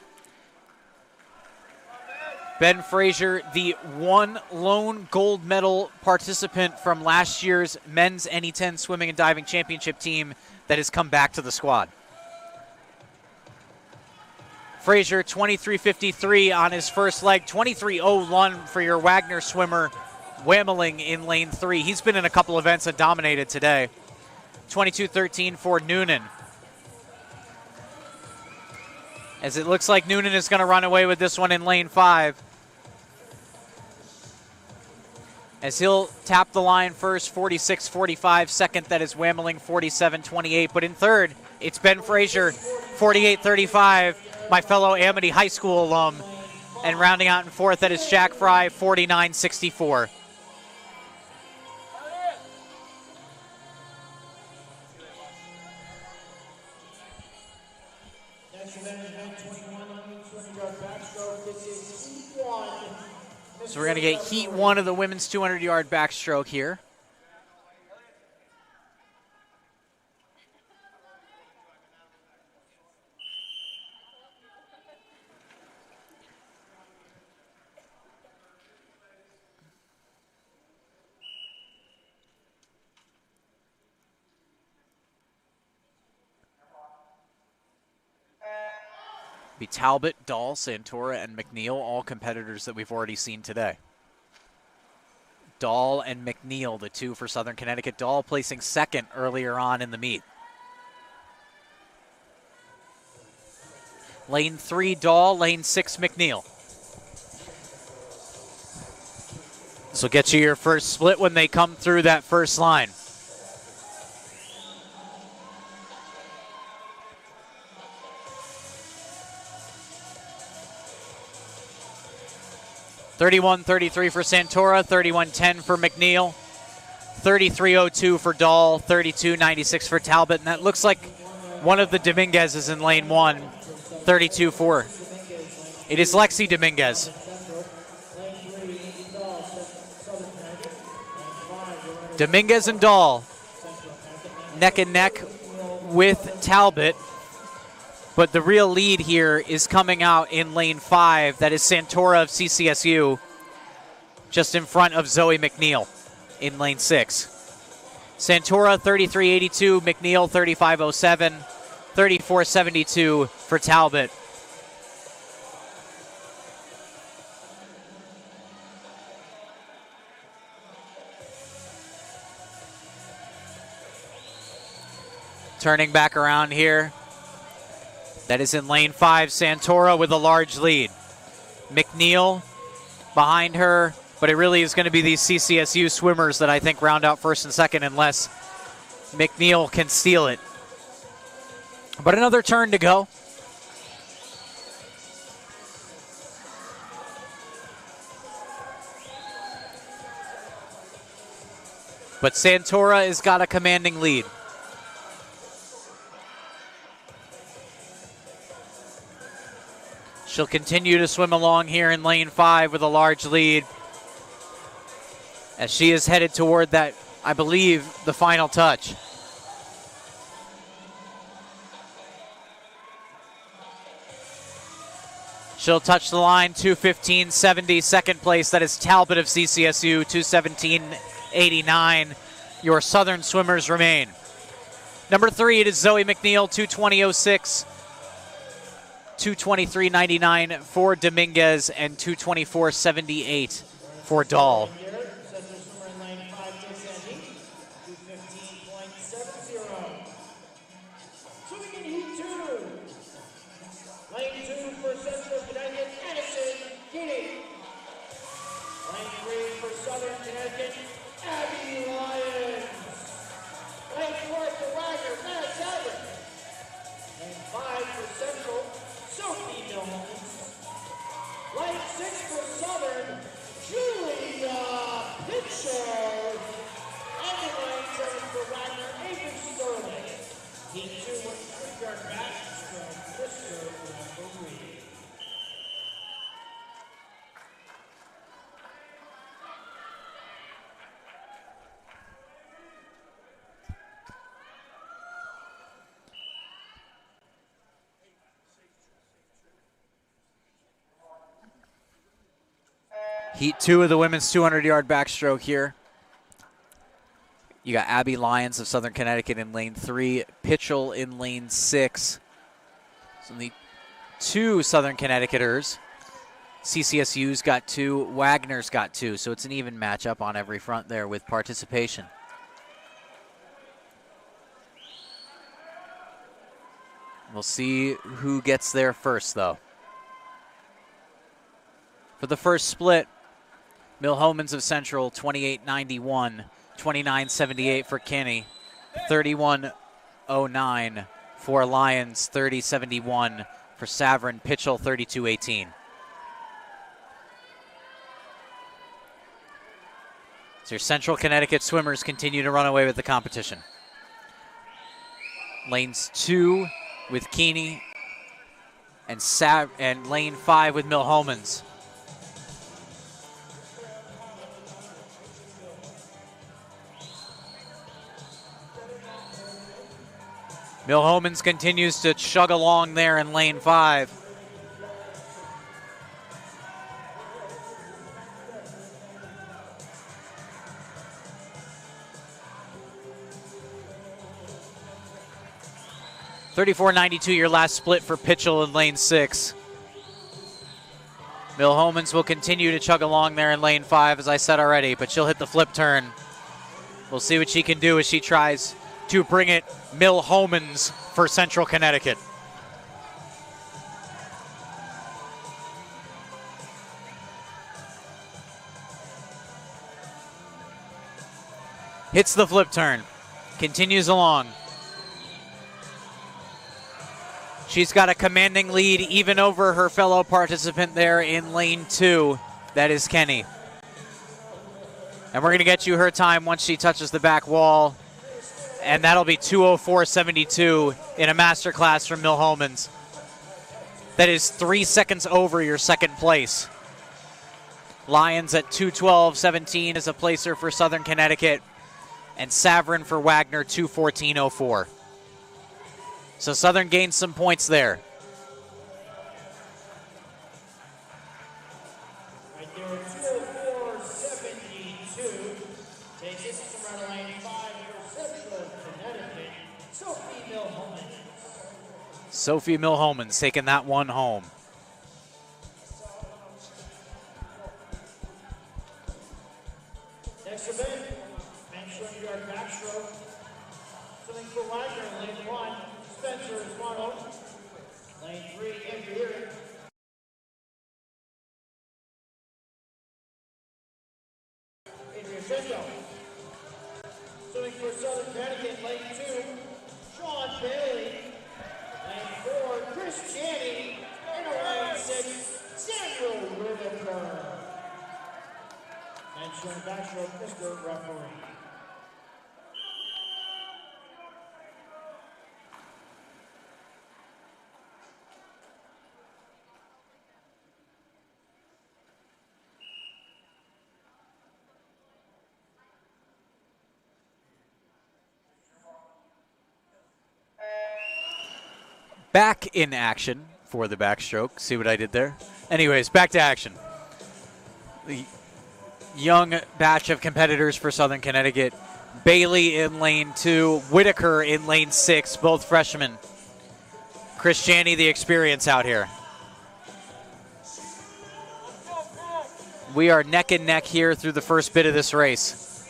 Speaker 2: Ben Frazier, the one lone gold medal participant from last year's men's NE10 swimming and diving championship team that has come back to the squad. Frazier, 23.53 on his first leg. 23.01 for your Wagner swimmer, Wameling in lane 3. He's been in a couple events and dominated today. 22.13 for Noonan. As it looks like Noonan is going to run away with this one in lane 5. As he'll tap the line first, 46.45. Second, that is Wameling, 47.28. But in third, it's Ben Frazier, 48.35, my fellow Amity High School alum. And rounding out in fourth, that is Jack Fry, 49.64.
Speaker 1: Next event is event 21 on the 200-yard backstroke. This is Heat 1.
Speaker 2: So we're going to get Heat 1 of the women's 200-yard backstroke here. Be Talbot, Dahl, Santora, and McNeil, all competitors that we've already seen today. Dahl and McNeil, the two for Southern Connecticut. Dahl placing second earlier on in the meet. Lane 3, Dahl. Lane 6, McNeil. This will get you your first split when they come through that first line. $31.33 for Santora, $31.10 for McNeil, $33.02 for Dahl, $32.96 for Talbot, and that looks like one of the Dominguez's in lane 1, $32.04. It is Lexi Dominguez. Dominguez and Dahl neck and neck with Talbot, but the real lead here is coming out in lane 5. That is Santora of CCSU, just in front of Zoe McNeil in lane 6. Santora 33.82, McNeil 35.07, 34.72 for Talbot. Turning back around here. That is in lane 5, Santora with a large lead. McNeil behind her, but it really is going to be these CCSU swimmers that I think round out first and second unless McNeil can steal it. But another turn to go. But Santora has got a commanding lead. She'll continue to swim along here in lane 5 with a large lead as she is headed toward that, I believe, the final touch. She'll touch the line, 2:15.70, second place. That is Talbot of CCSU, 2:17.89. Your Southern swimmers remain. Number 3, it is Zoe McNeil, 2:20.06. 2:23.99 for Dominguez and 2:24.78 for Dahl.
Speaker 1: Swimming in Heat 2. Lane 2 for Central Connecticut, Addison Keating. Lane 3 for Southern Connecticut, Abby Lyons. Lane 4 for Wagner, Matt Sadler. Lane 5 for Central, Sophie Mills. Lane 6 for Southern, Julia Pitcher. And in lane 7 for Wagner, Ava Sterling. Heat 2 with 3-yard back from Mr. Reed.
Speaker 2: Heat 2 of the women's 200-yard backstroke here. You got Abby Lyons of Southern Connecticut in lane 3, Pitchell in lane 6. So the 2 Southern Connecticuters. CCSU's got 2, Wagner's got 2, so it's an even matchup on every front there with participation. We'll see who gets there first, though. For the first split, Milhomans of Central, 28.91, 29.78 for Kinney, 31.09 for Lyons, 30.71 for Savrin, Pitchell, 32.18. So your Central Connecticut swimmers continue to run away with the competition. Lanes 2 with Keeney and lane 5 with Mill Homans. Mill Homans continues to chug along there in lane 5. $34.92 your last split for Pitchell in lane 6. Mill Homans will continue to chug along there in lane 5, as I said already, but she'll hit the flip turn. We'll see what she can do as she tries to bring it Mill Homans for Central Connecticut. Hits the flip turn, continues along. She's got a commanding lead even over her fellow participant there in lane 2. That is Kenny. And we're going to get you her time once she touches the back wall. And that'll be 2:04.72 in a masterclass from Mill Homans. That is 3 seconds over your second place. Lions at 2:12.17 is a placer for Southern Connecticut. And Savrin for Wagner, 2:14.04. So Southern gains some points there.
Speaker 1: Right there, 2:04.72. Takes it from right lane 5 for Central Connecticut, Sophie Mill Homans.
Speaker 2: Sophie Mill Homans taking that one home.
Speaker 1: Next event, men's 100-yard backstroke. Swimming for Wagner in lane 1. Spencer is Marlowe. Lane 3, Andrew Erie. Adrian Shenko. Swimming for Southern Connecticut, lane 2, Sean Bailey. Lane 4, Chris Chaney. And lane 6, Samuel Whitaker. And showing backstroke, Mr. Referee.
Speaker 2: Back in action for the backstroke. See what I did there? Anyways, back to action. The young batch of competitors for Southern Connecticut. Bailey in lane 2, Whitaker in lane 6, both freshmen. Chris Chaney, the experience out here. We are neck and neck here through the first bit of this race.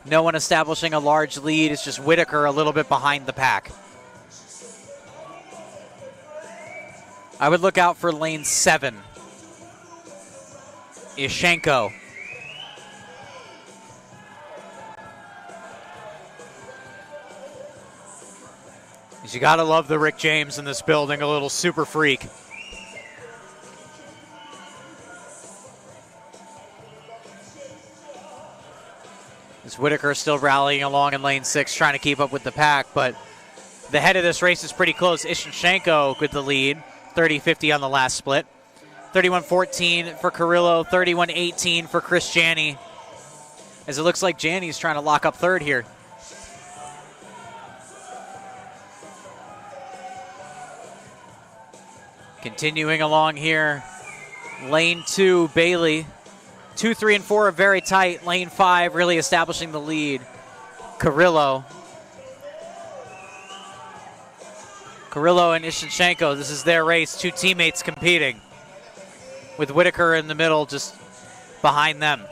Speaker 2: No one establishing a large lead. It's just Whitaker a little bit behind the pack. I would look out for lane 7. Ishenko. You gotta love the Rick James in this building, a little super freak. This Whitaker still rallying along in lane 6, trying to keep up with the pack, but the head of this race is pretty close. Ishenko with the lead. 30-50 on the last split. 31-14 for Carrillo, 31-18 for Chris Janney. As it looks like Janney's trying to lock up third here. Continuing along here, lane 2, Bailey. 2, 3, and 4 are very tight. Lane 5 really establishing the lead. Carrillo and Ishenko, this is their race. Two teammates competing with Whitaker in the middle just behind them.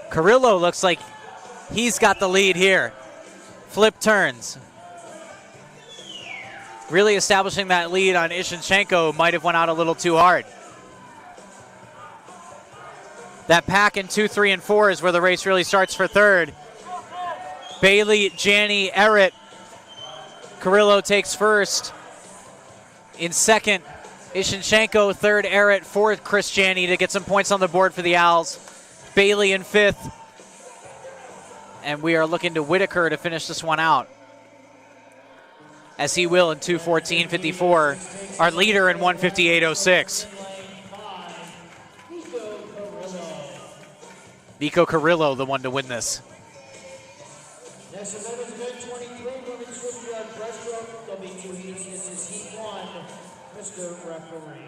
Speaker 2: Carrillo looks like he's got the lead here. Flip turns. Really establishing that lead on Ishenko. Might have went out a little too hard. That pack in 2, 3, and 4 is where the race really starts for third. Bailey, Janney, Errett. Carrillo takes first. In second, Ishenko. Third, Errett. Fourth, Chris Janney to get some points on the board for the Owls. Bailey in fifth. And we are looking to Whitaker to finish this one out. as he will in 2:14.54, our leader in 1:58.06. Nico Carrillo, the one to win this.
Speaker 1: Next event is event 23, women's 50-yard breaststroke. There'll be 2 heats. This is heat 1, Mr. Referee.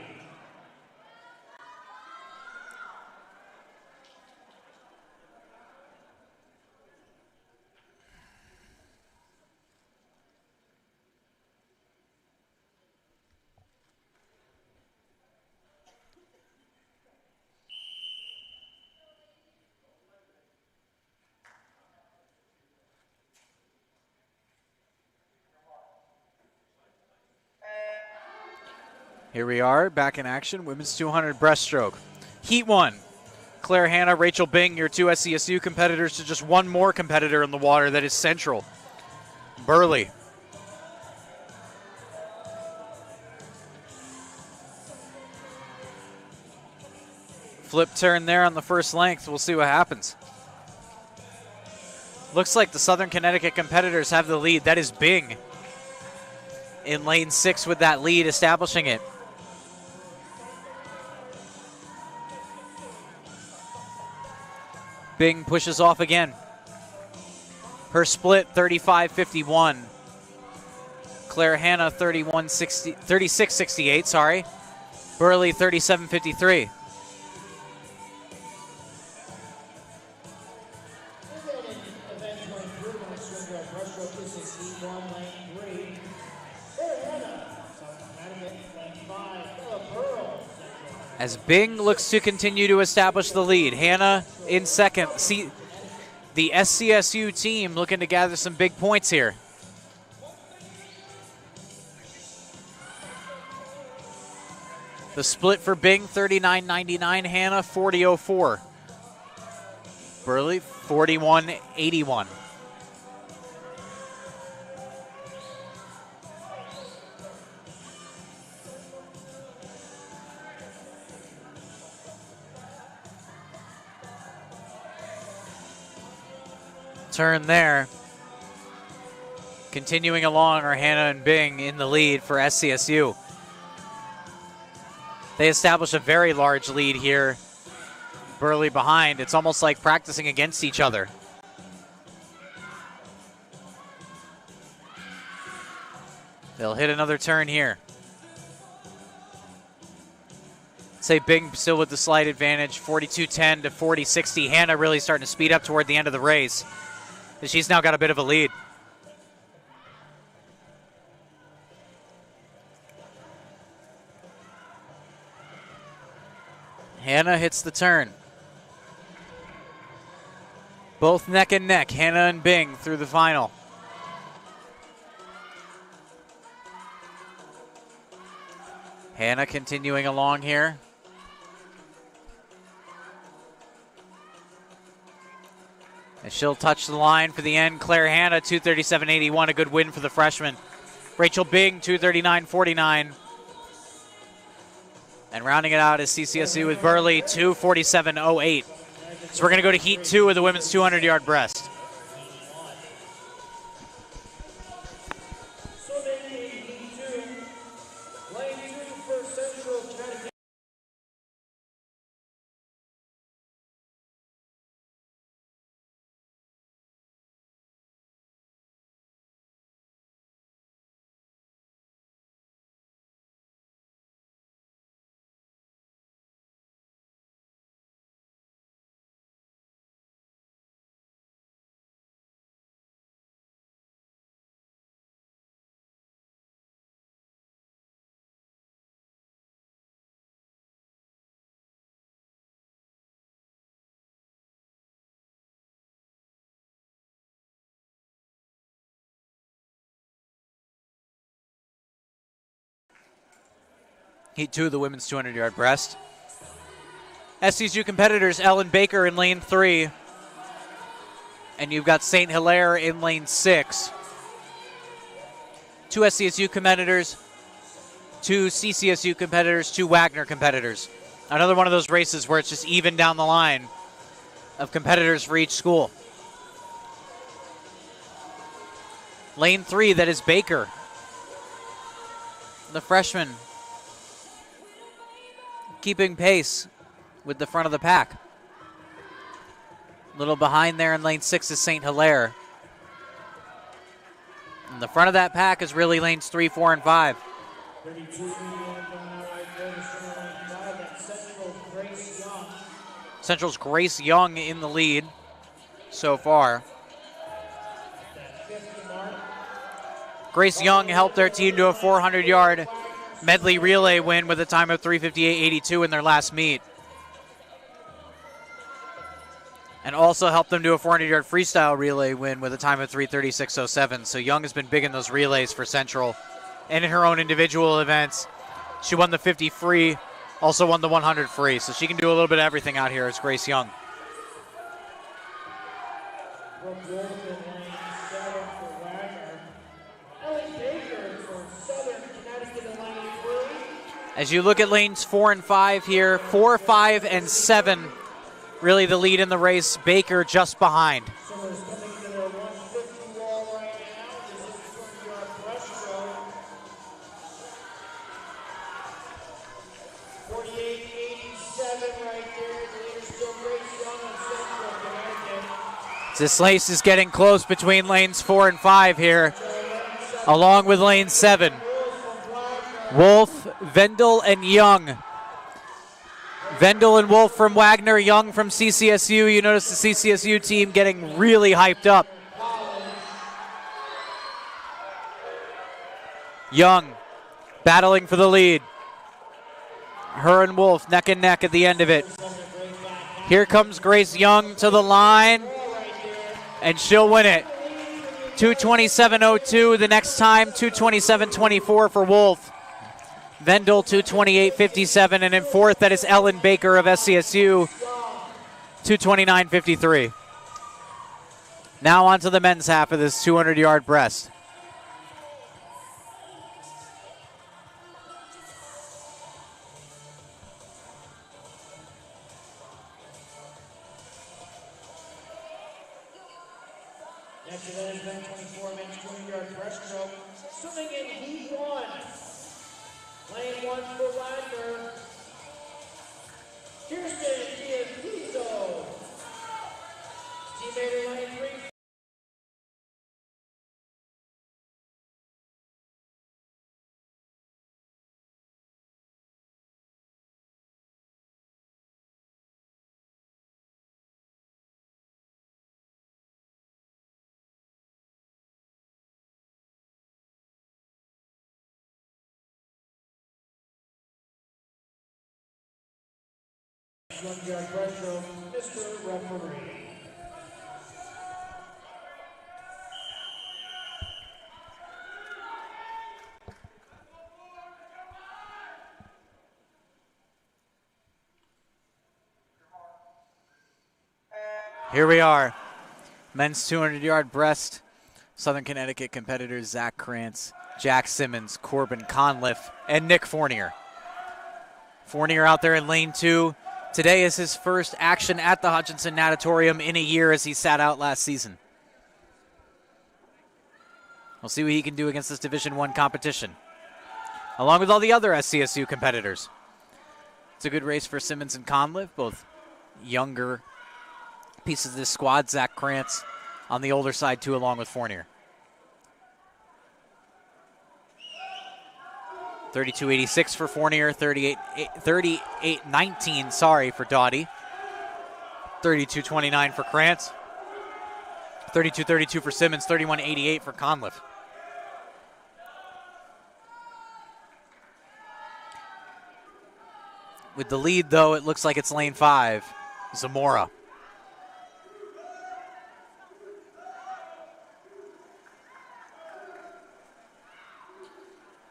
Speaker 2: Here we are, back in action, women's 200 breaststroke. Heat 1, Claire Hanna, Rachel Bing, your 2 SCSU competitors, to just one more competitor in the water that is Central, Burley. Flip turn there on the first length. We'll see what happens. Looks like the Southern Connecticut competitors have the lead. That is Bing in lane 6 with that lead, establishing it. Bing pushes off again. Her split 35.51. Claire Hanna 36.68, sorry. Burley 37.53. As Bing looks to continue to establish the lead. Hanna in second. The SCSU team looking to gather some big points here. The split for Bing, 39.99. Hanna, 40.04. Burley, 41.81. Turn there. Continuing along are Hanna and Bing in the lead for SCSU. They establish a very large lead here. Burley behind. It's almost like practicing against each other. They'll hit another turn here. Say Bing still with the slight advantage, 42.10 to 40.60. Hanna really starting to speed up toward the end of the race. She's now got a bit of a lead. Hanna hits the turn. Both neck and neck, Hanna and Bing through the final. Hanna continuing along here. And she'll touch the line for the end. Claire Hanna, 2:37.81, a good win for the freshman. Rachel Bing, 2:39.49. And rounding it out is CCSU with Burley, 2:47.08. So we're going to go to Heat 2 of the women's 200-yard breast. Heat 2 of the women's 200-yard breast. SCSU competitors, Ellen Baker in lane 3. And you've got St. Hilaire in lane 6. 2 SCSU competitors, 2 CCSU competitors, 2 Wagner competitors. Another one of those races where it's just even down the line of competitors for each school. Lane 3, that is Baker. the freshman, keeping pace with the front of the pack. A little behind there in lane 6 is St. Hilaire. And the front of that pack is really lanes 3, 4, and 5.
Speaker 1: 32 right there to center lane 5. That's Central Grace Young.
Speaker 2: Central's Grace Young in the lead so far.
Speaker 1: That 50 mark.
Speaker 2: Grace Young helped their team to a 400-yard medley relay win with a time of 3:58.82 in their last meet. And also helped them do a 400-yard freestyle relay win with a time of 3:36.07. So Young has been big in those relays for Central. And in her own individual events, she won the 50 free, also won the 100 free. So she can do a little bit of everything out here as Grace Young.
Speaker 1: Brooke Wolf in lane 7 for Wagner. Ellen Baker for Southern Connecticut in lane 3.
Speaker 2: As you look at lanes 4 and 5 here, 4, 5, and 7, really the lead in the race. Baker just behind.
Speaker 1: Summer's coming to their 150 wall right now. This is from your breaststroke. 48.87 right there. The leader still Grace Young on Central Connecticut.
Speaker 2: This race is getting close between lanes 4 and 5 here, along with lane 7. Wolf, Vendel, and Young. Vendel and Wolf from Wagner, Young from CCSU. You notice the CCSU team getting really hyped up. Young battling for the lead. Her and Wolf neck and neck at the end of it. Here comes Grace Young to the line, and she'll win it. 2:27.02 the next time, 2:27.24 for Wolf. Vendel 2:28.57, and in fourth, that is Ellen Baker of SCSU, 2:29.53. Now on to the men's half of this 200-yard breast.
Speaker 1: Next event is event 24 men's 200-yard breaststroke. Swimming in heat 1. Lane 1 for Wagner. Kirsten Diapizo. Teammate in lane 3. One-yard breaststroke, Mr. Referee.
Speaker 2: Here we are. Men's 200-yard breast. Southern Connecticut competitors Zach Krantz, Jack Simmons, Corbin Conliff, and Nick Fournier. Fournier out there in lane 2. Today is his first action at the Hutchinson Natatorium in a year as he sat out last season. We'll see what he can do against this Division I competition, along with all the other SCSU competitors. It's a good race for Simmons and Conliff, both younger pieces of this squad. Zach Krantz on the older side too, along with Fournier. 32.86 for Fournier, 38.19, for Doughty. 32.29 for Krantz. 32.32 for Simmons, 31.88 for Conliff. With the lead, though, it looks like it's lane 5, Zamora.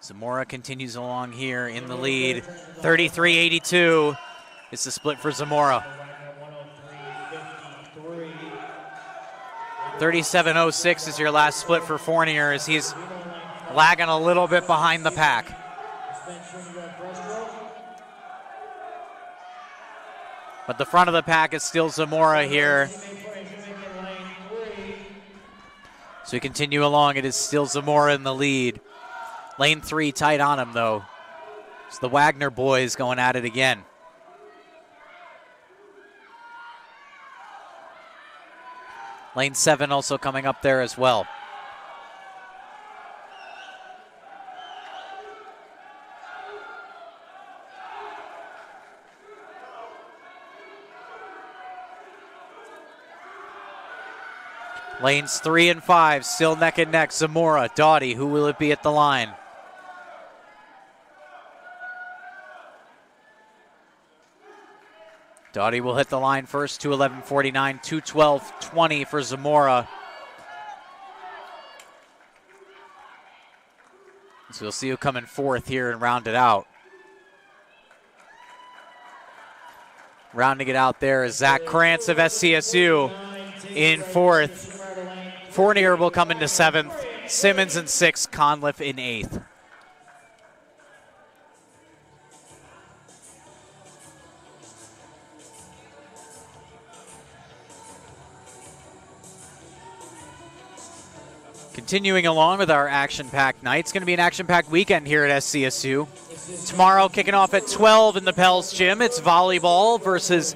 Speaker 2: Zamora continues along here in the lead. 33.82 is the split for Zamora. 37.06 is your last split for Fournier as he's lagging a little bit behind the pack. But the front of the pack is still Zamora here. So we continue along. It is still Zamora in the lead. Lane 3 tight on him, though. It's the Wagner boys going at it again. Lane 7 also coming up there as well. Lanes 3 and 5 still neck and neck. Zamora, Doughty, who will it be at the line? Doughty will hit the line first, 2:11.49, 2:12.20 for Zamora. So we'll see who come in fourth here and round it out. Rounding it out there is Zach Krantz of SCSU in fourth. Fournier will come into seventh. Simmons in sixth. Conliff in eighth. Continuing along with our action-packed night. It's going to be an action-packed weekend here at SCSU. Tomorrow, kicking off at 12 in the Pell's Gym, it's volleyball versus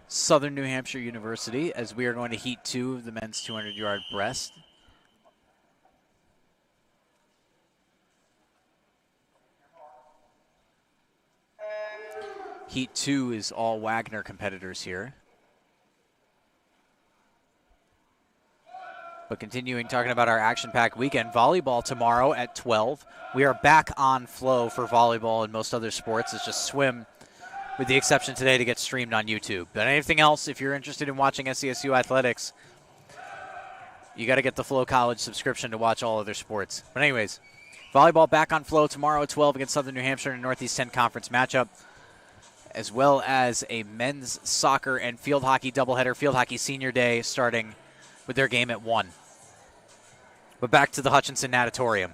Speaker 2: Southern New Hampshire University, as we are going to Heat 2 of the men's 200-yard breast. Heat 2 is all Wagner competitors here. But continuing talking about our action-packed weekend, volleyball tomorrow at 12. We are back on flow for volleyball and most other sports. It's just swim, with the exception today to get streamed on YouTube. But anything else, if you're interested in watching SCSU athletics, you got to get the Flow College subscription to watch all other sports. But anyways, volleyball back on flow tomorrow at 12 against Southern New Hampshire in a Northeast 10 conference matchup, as well as a men's soccer and field hockey doubleheader, field hockey senior day starting with their game at 1. But back to the Hutchinson Natatorium.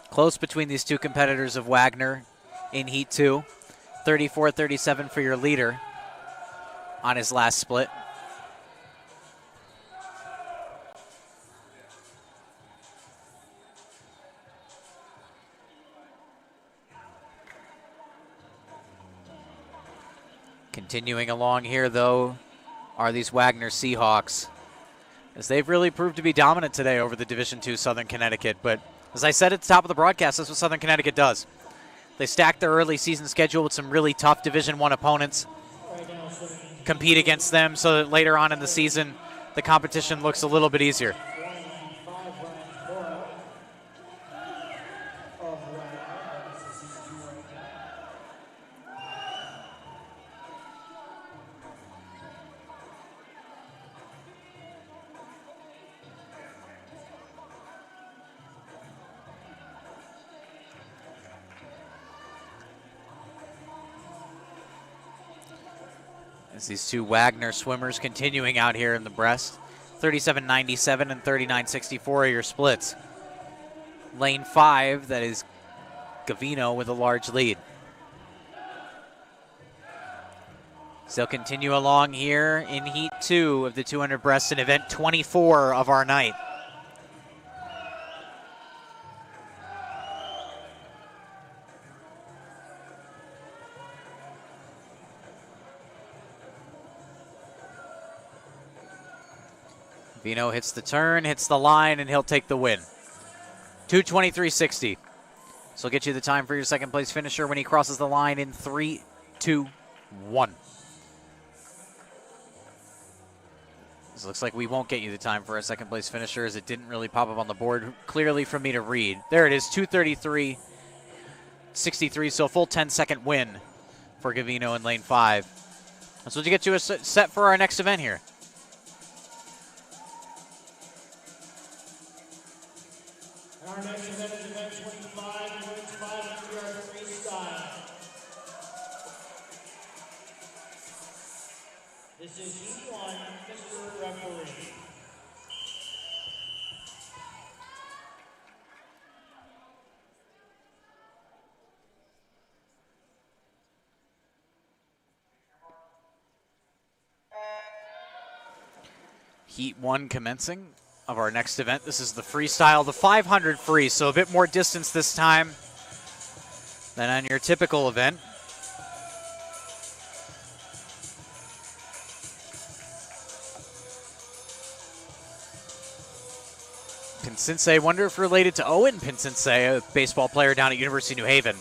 Speaker 2: Close between these two competitors of Wagner in Heat 2. 34-37 for your leader on his last split. Continuing along here, though, are these Wagner Seahawks, as they've really proved to be dominant today over the Division II Southern Connecticut. But as I said at the top of the broadcast, that's what Southern Connecticut does. They stack their early season schedule with some really tough Division I opponents, compete against them so that later on in the season, the competition looks a little bit easier. As these two Wagner swimmers continuing out here in the breast. 37.97 and 39.64 are your splits. Lane 5, that is Gavino with a large lead. So they'll continue along here in Heat 2 of the 200 breast in event 24 of our night. Vino hits the turn, hits the line, and he'll take the win. 2:23.60. So he'll get you the time for your second place finisher when he crosses the line in 3, 2, 1. This looks like we won't get you the time for a second place finisher, as it didn't really pop up on the board clearly for me to read. There it is, 2:33.63, so a full 10-second win for Gavino in lane 5. That's what you get you a set for our next event here.
Speaker 1: Our next event is event 25, and event 500-yard freestyle. This is Heat 1, Mr. Referee.
Speaker 2: Heat 1 commencing. of our next event. This is the freestyle, the 500 free, so a bit more distance this time than on your typical event. Pinsensei, wonder if related to Owen Pinsensei, a baseball player down at University of New Haven.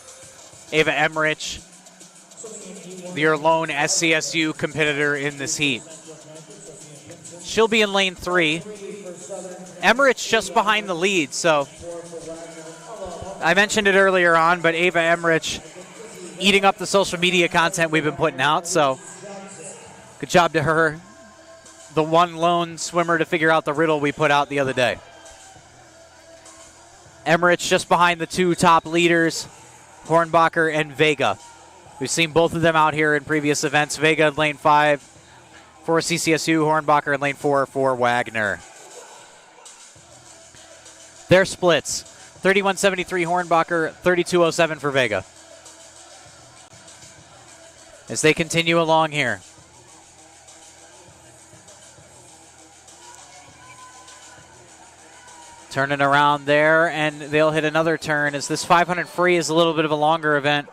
Speaker 2: Ava Emmerich, your lone SCSU competitor in this heat. She'll be in lane 3. Emmerich just behind the lead, so I mentioned it earlier on, but Ava Emmerich eating up the social media content we've been putting out, so good job to her, the one lone swimmer to figure out the riddle we put out the other day. Emmerich just behind the 2 top leaders, Hornbacher and Vega. We've seen both of them out here in previous events. Vega in lane 5 for CCSU, Hornbacher in lane 4 for Wagner. Their splits, 31.73 Hornbacher, 32.07 for Vega. As they continue along here. Turning around there, and they'll hit another turn as this 500 free is a little bit of a longer event.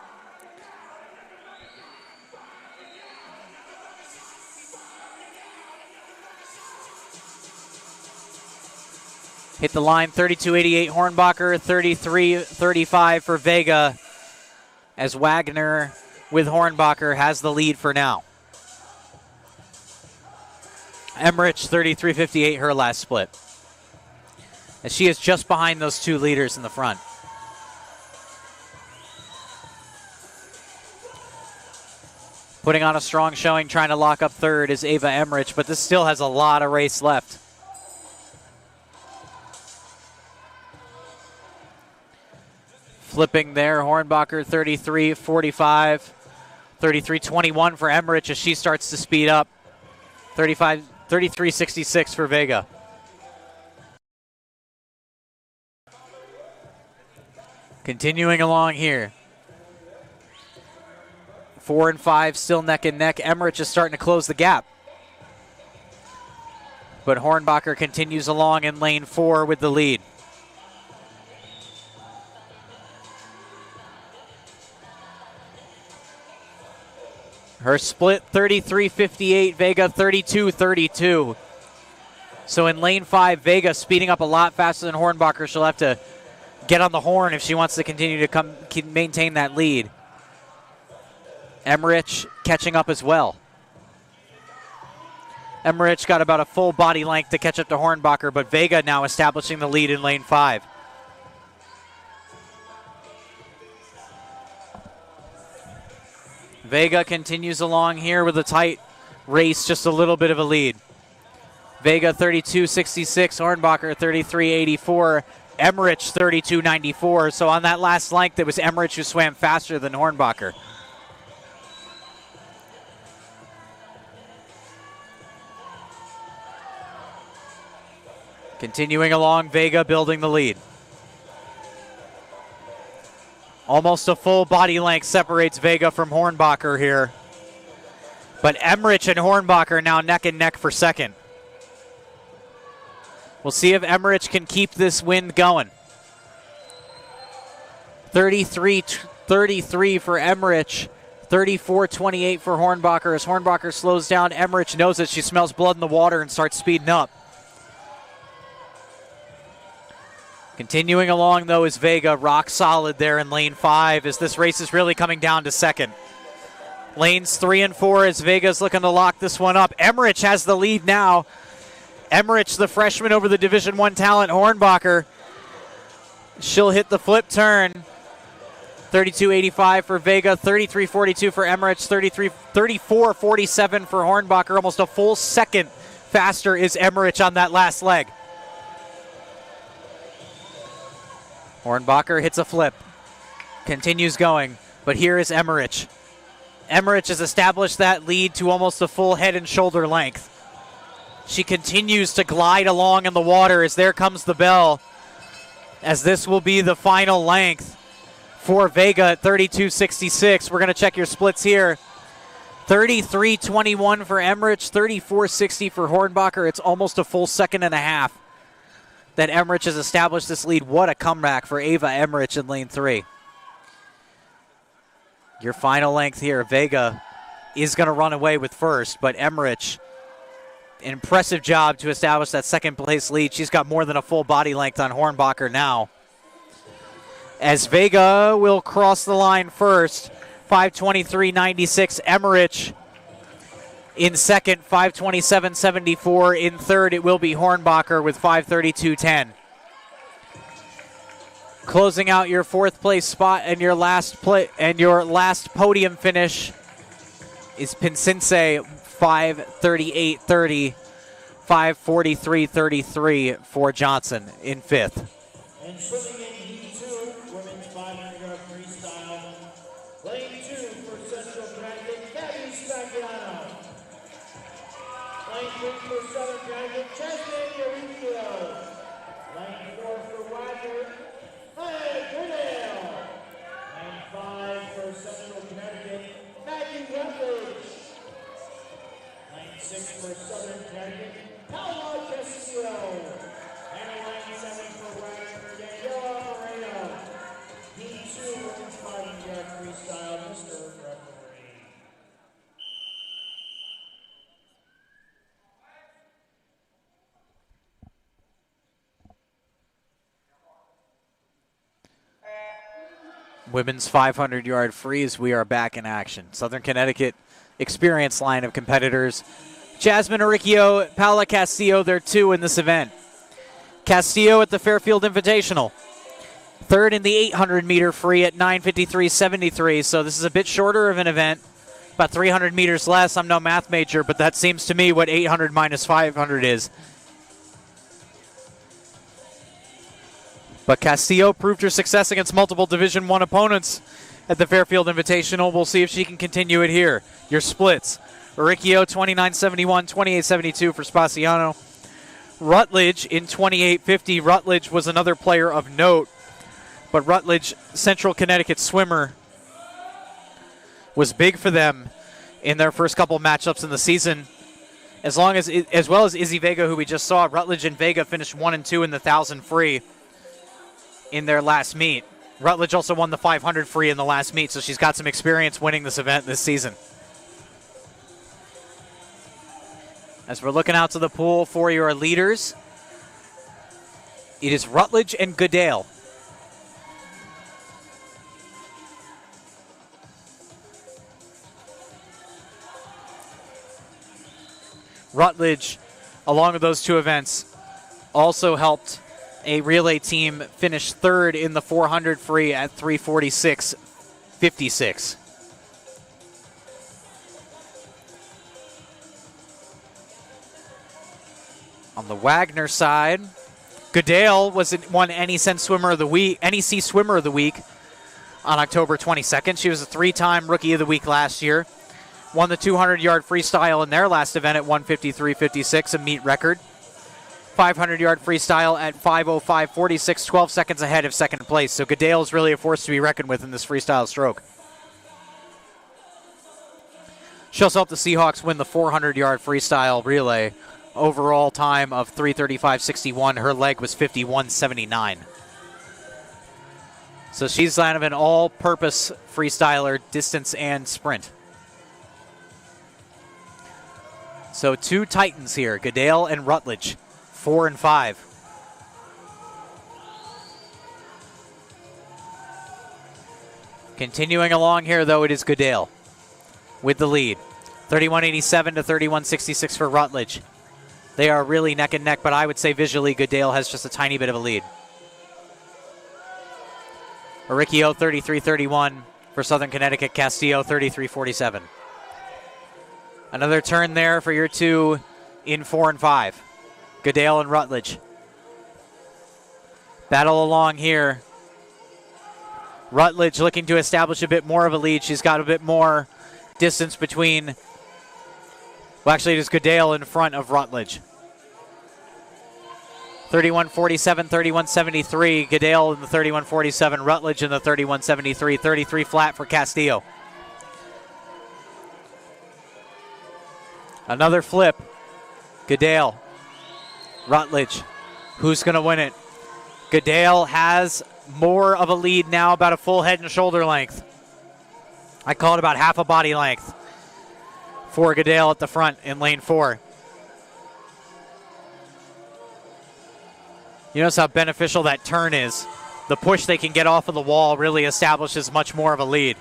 Speaker 2: Hit the line, 32.88 Hornbacher, 33.35 for Vega, as Wagner with Hornbacher has the lead for now. Emmerich, 33.58, her last split. As she is just behind those 2 leaders in the front. Putting on a strong showing, trying to lock up third is Ava Emmerich, but this still has a lot of race left. Flipping there, Hornbacher 33.45, 33.21 for Emmerich as she starts to speed up. 33.66 for Vega. Continuing along here. 4 and 5 still neck and neck. Emmerich is starting to close the gap. But Hornbacher continues along in lane 4 with the lead. Her split 33.58, Vega 32.32. So in lane 5, Vega speeding up a lot faster than Hornbacher. She'll have to get on the horn if she wants to continue to maintain that lead. Emmerich catching up as well. Emmerich got about a full body length to catch up to Hornbacher, but Vega now establishing the lead in lane 5. Vega continues along here with a tight race, just a little bit of a lead. Vega 32.66, Hornbacher 33.84. Emmerich 32.94. So on that last length, it was Emmerich who swam faster than Hornbacher. Continuing along, Vega building the lead. Almost a full body length separates Vega from Hornbacher here. But Emmerich and Hornbacher now neck and neck for second. We'll see if Emmerich can keep this wind going. 33.33 for Emmerich, 34.28 for Hornbacher. As Hornbacher slows down, Emmerich knows that she smells blood in the water and starts speeding up. Continuing along, though, is Vega, rock solid there in lane 5 as this race is really coming down to second. Lanes 3 and 4 as Vega's looking to lock this one up. Emmerich has the lead now. Emmerich, the freshman over the Division I talent, Hornbacher. She'll hit the flip turn. 32.85 for Vega, 33.42 for Emmerich, 34.47 for Hornbacher. Almost a full second faster is Emmerich on that last leg. Hornbacher hits a flip, continues going, but here is Emmerich. Emmerich has established that lead to almost a full head and shoulder length. She continues to glide along in the water as there comes the bell, as this will be the final length for Vega at 32.66. We're going to check your splits here. 33.21 for Emmerich, 34.60 for Hornbacher. It's almost a full second and a half that Emmerich has established this lead. What a comeback for Ava Emmerich in lane 3. Your final length here, Vega is going to run away with first, but Emmerich, an impressive job to establish that second place lead. She's got more than a full body length on Hornbacher now. As Vega will cross the line first, 5:23.96. Emmerich in second, 5:27.74. In third, it will be Hornbacher with 5:32.10. Closing out your fourth place spot and your last podium finish is Pinsinse, 5:38.30, 5:43.33 for Johnson in fifth.
Speaker 1: And swimming in Heat 2, women's 500-yard freestyle. Lane 2 for Central Connecticut, Gabby Spagliano. Lane 3 for Southern Connecticut, Jasmine Uricchio. Lane 4 for Wagner, Maya Goodale. Lane 5 for Central Connecticut, Maggie Rutledge. Lane 6 for Southern Connecticut, Paula Castillo. And lane 7 for Wagner, Daniela Moreno. Heat 2 women's 500-yard freestyle, Mr. Referee.
Speaker 2: Women's 500-yard freeze, we are back in action. Southern Connecticut experienced line of competitors. Jasmine Uricchio, Paula Castillo, they're 2 in this event. Castillo at the Fairfield Invitational. Third in the 800-meter free at 9:53.73, so this is a bit shorter of an event, about 300 meters less. I'm no math major, but that seems to me what 800 minus 500 is. But Castillo proved her success against multiple Division I opponents at the Fairfield Invitational. We'll see if she can continue it here. Your splits. Uricchio, 29.71, 28.72 for Spaciano. Rutledge in 28.50. Rutledge was another player of note, but Rutledge, Central Connecticut swimmer, was big for them in their first couple matchups in the season. As well as Izzy Vega, who we just saw. Rutledge and Vega finished 1 and 2 in the 1,000 free in their last meet. Rutledge also won the 500 free in the last meet, so she's got some experience winning this event this season. As we're looking out to the pool for your leaders, it is Rutledge and Goodale. Rutledge, along with those two events, also helped a relay team finish third in the 400 free at 3:46.56. On the Wagner side, Goodale won NEC Swimmer of the Week on October 22nd. She was a 3-time Rookie of the Week last year. Won the 200-yard freestyle in their last event at 1:53.56, a meet record. 500-yard freestyle at 5:05.46, 12 seconds ahead of second place. So Goodale is really a force to be reckoned with in this freestyle stroke. She also helped the Seahawks win the 400-yard freestyle relay. Overall time of 3:35.61. Her leg was 51.79. So she's kind of an all-purpose freestyler, distance and sprint. So 2 Titans here, Goodale and Rutledge, 4 and 5. Continuing along here, though, it is Goodale with the lead. 31.87 to 31.66 for Rutledge. They are really neck and neck, but I would say visually Goodale has just a tiny bit of a lead. Uricchio 33.31 for Southern Connecticut. Castillo 33.47. Another turn there for your 2 in 4 and 5. Goodale and Rutledge. Battle along here. Rutledge looking to establish a bit more of a lead. She's got a bit more distance between. Well, actually, it is Goodale in front of Rutledge. 31.47, 31.73. Goodale in the 31.47. Rutledge in the 31.73. 33 flat for Castillo. Another flip. Goodale. Rutledge. Who's going to win it? Goodale has more of a lead now, about a full head and shoulder length. I call it about half a body length for Goodale at the front in lane 4. You notice how beneficial that turn is. The push they can get off of the wall really establishes much more of a lead.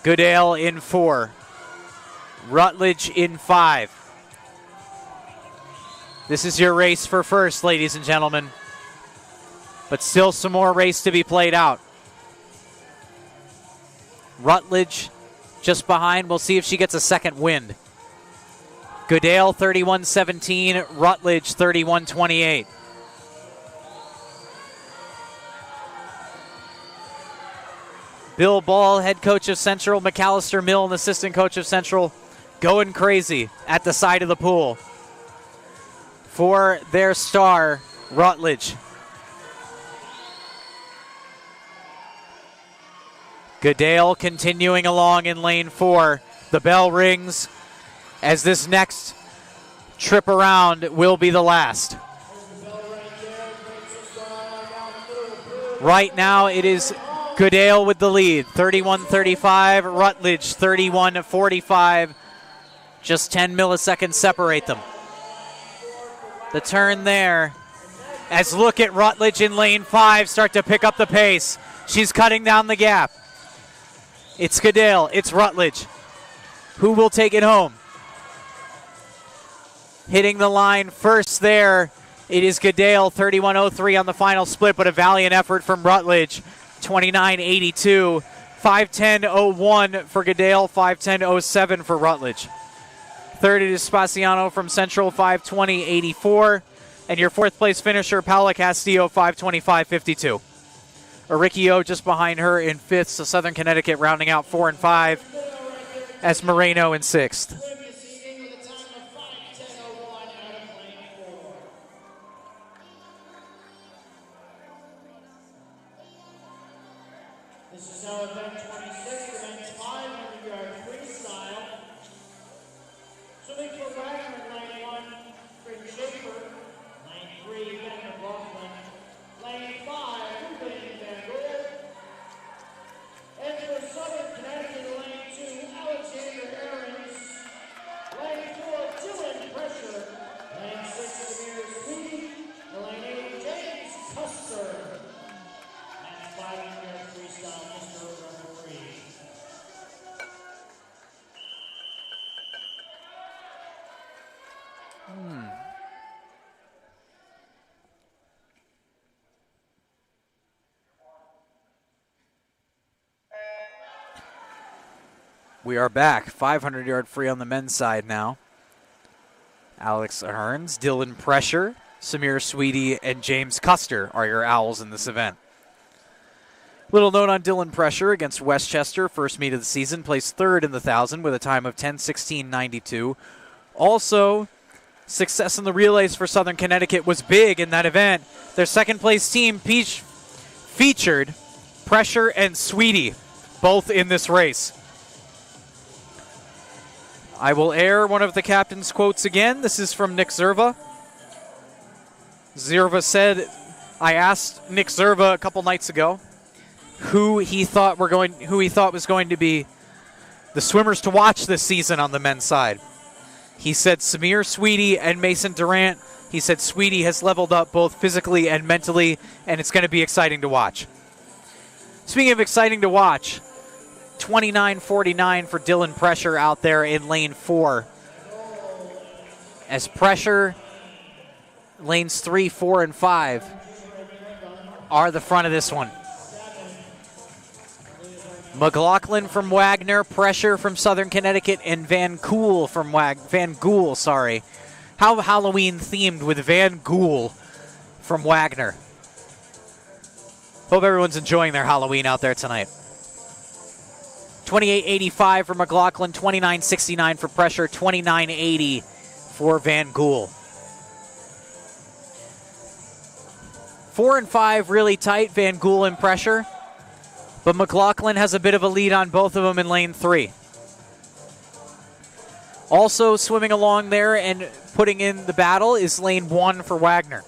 Speaker 2: Goodale in 4. Rutledge in 5. This is your race for first, ladies and gentlemen. But still some more race to be played out. Rutledge just behind. We'll see if she gets a second wind. Goodale 31-17, Rutledge 31-28. Bill Ball, head coach of Central, McAllister Milne, assistant coach of Central, going crazy at the side of the pool for their star, Rutledge. Goodale continuing along in lane 4. The bell rings as this next trip around will be the last. Right now it is Goodale with the lead, 31-35, Rutledge 31-45. Just 10 milliseconds separate them. The turn there, as look at Rutledge in lane 5 start to pick up the pace. She's cutting down the gap. It's Goodale, it's Rutledge. Who will take it home? Hitting the line first there, it is Goodale, 31-03 on the final split, but a valiant effort from Rutledge, 29-82. 5:10:01 for Goodale, 5:10:07 for Rutledge. Third is Spaciano from Central, 5:20:84. And your fourth place finisher, Paola Castillo, 5:25:52. Aricchio just behind her in 5th, so Southern Connecticut rounding out 4 and 5 as Moreno in 6th.
Speaker 1: This is now event 26, event 500-yard freestyle. Swimming for Wagner in lane 1, Fred Schaefer. Lane 3, Ben McLaughlin. Lane 5, Ruben Van Gool. And for Southern Connecticut, lane 2, Alexander Aarons. Lane 4, Dylan Pressure. Lane 6, Samir Sweetie. And lane 8, James Custer. And 500-yard freestyle, Mr. Referee.
Speaker 2: We are back. 500-yard free on the men's side now. Alex Hearns, Dylan Pressure, Samir Sweetie, and James Custer are your Owls in this event. Little note on Dylan Pressure against Westchester, first meet of the season, placed 3rd in the 1,000 with a time of 10:16.92. Also, success in the relays for Southern Connecticut was big in that event. Their second place team featured Pressure and Sweetie, both in this race. I will air one of the captain's quotes again. This is from Nick Zerva. Zerva said, I asked Nick Zerva a couple nights ago who he thought was going to be the swimmers to watch this season on the men's side. He said Samir Sweetie and Mason Durant. He said Sweetie has leveled up both physically and mentally, and it's going to be exciting to watch. Speaking of exciting to watch, 29-49 for Dylan Pressure out there in lane 4. As Pressure, lanes 3, 4, and 5 are the front of this one. McLaughlin from Wagner, Pressure from Southern Connecticut, and Van Gool from Van Gool. How Halloween themed with Van Gool from Wagner. Hope everyone's enjoying their Halloween out there tonight. 28-85 for McLaughlin, 29-69 for Pressure, 29-80 for Van Gool. 4 and 5 really tight, Van Gool and Pressure. But McLaughlin has a bit of a lead on both of them in lane 3. Also swimming along there and putting in the battle is lane 1 for Wagner.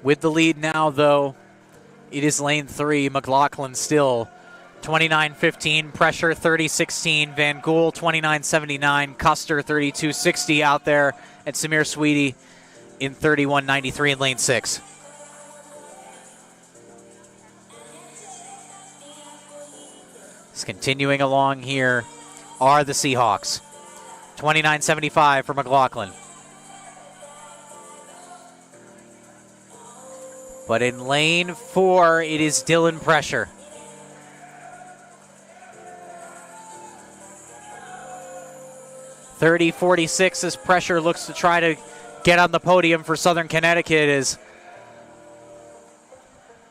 Speaker 2: With the lead now, though, it is lane 3, McLaughlin still. 29.15, Pressure 30.16, Van Gool 29.79, Custer 32.60 out there, and Samir Sweetie in 31.93 in lane 6. Continuing along here are the Seahawks. 29.75 for McLaughlin. But in lane 4, it is Dylan Pressure. .30.46 as Pressure looks to try to get on the podium for Southern Connecticut as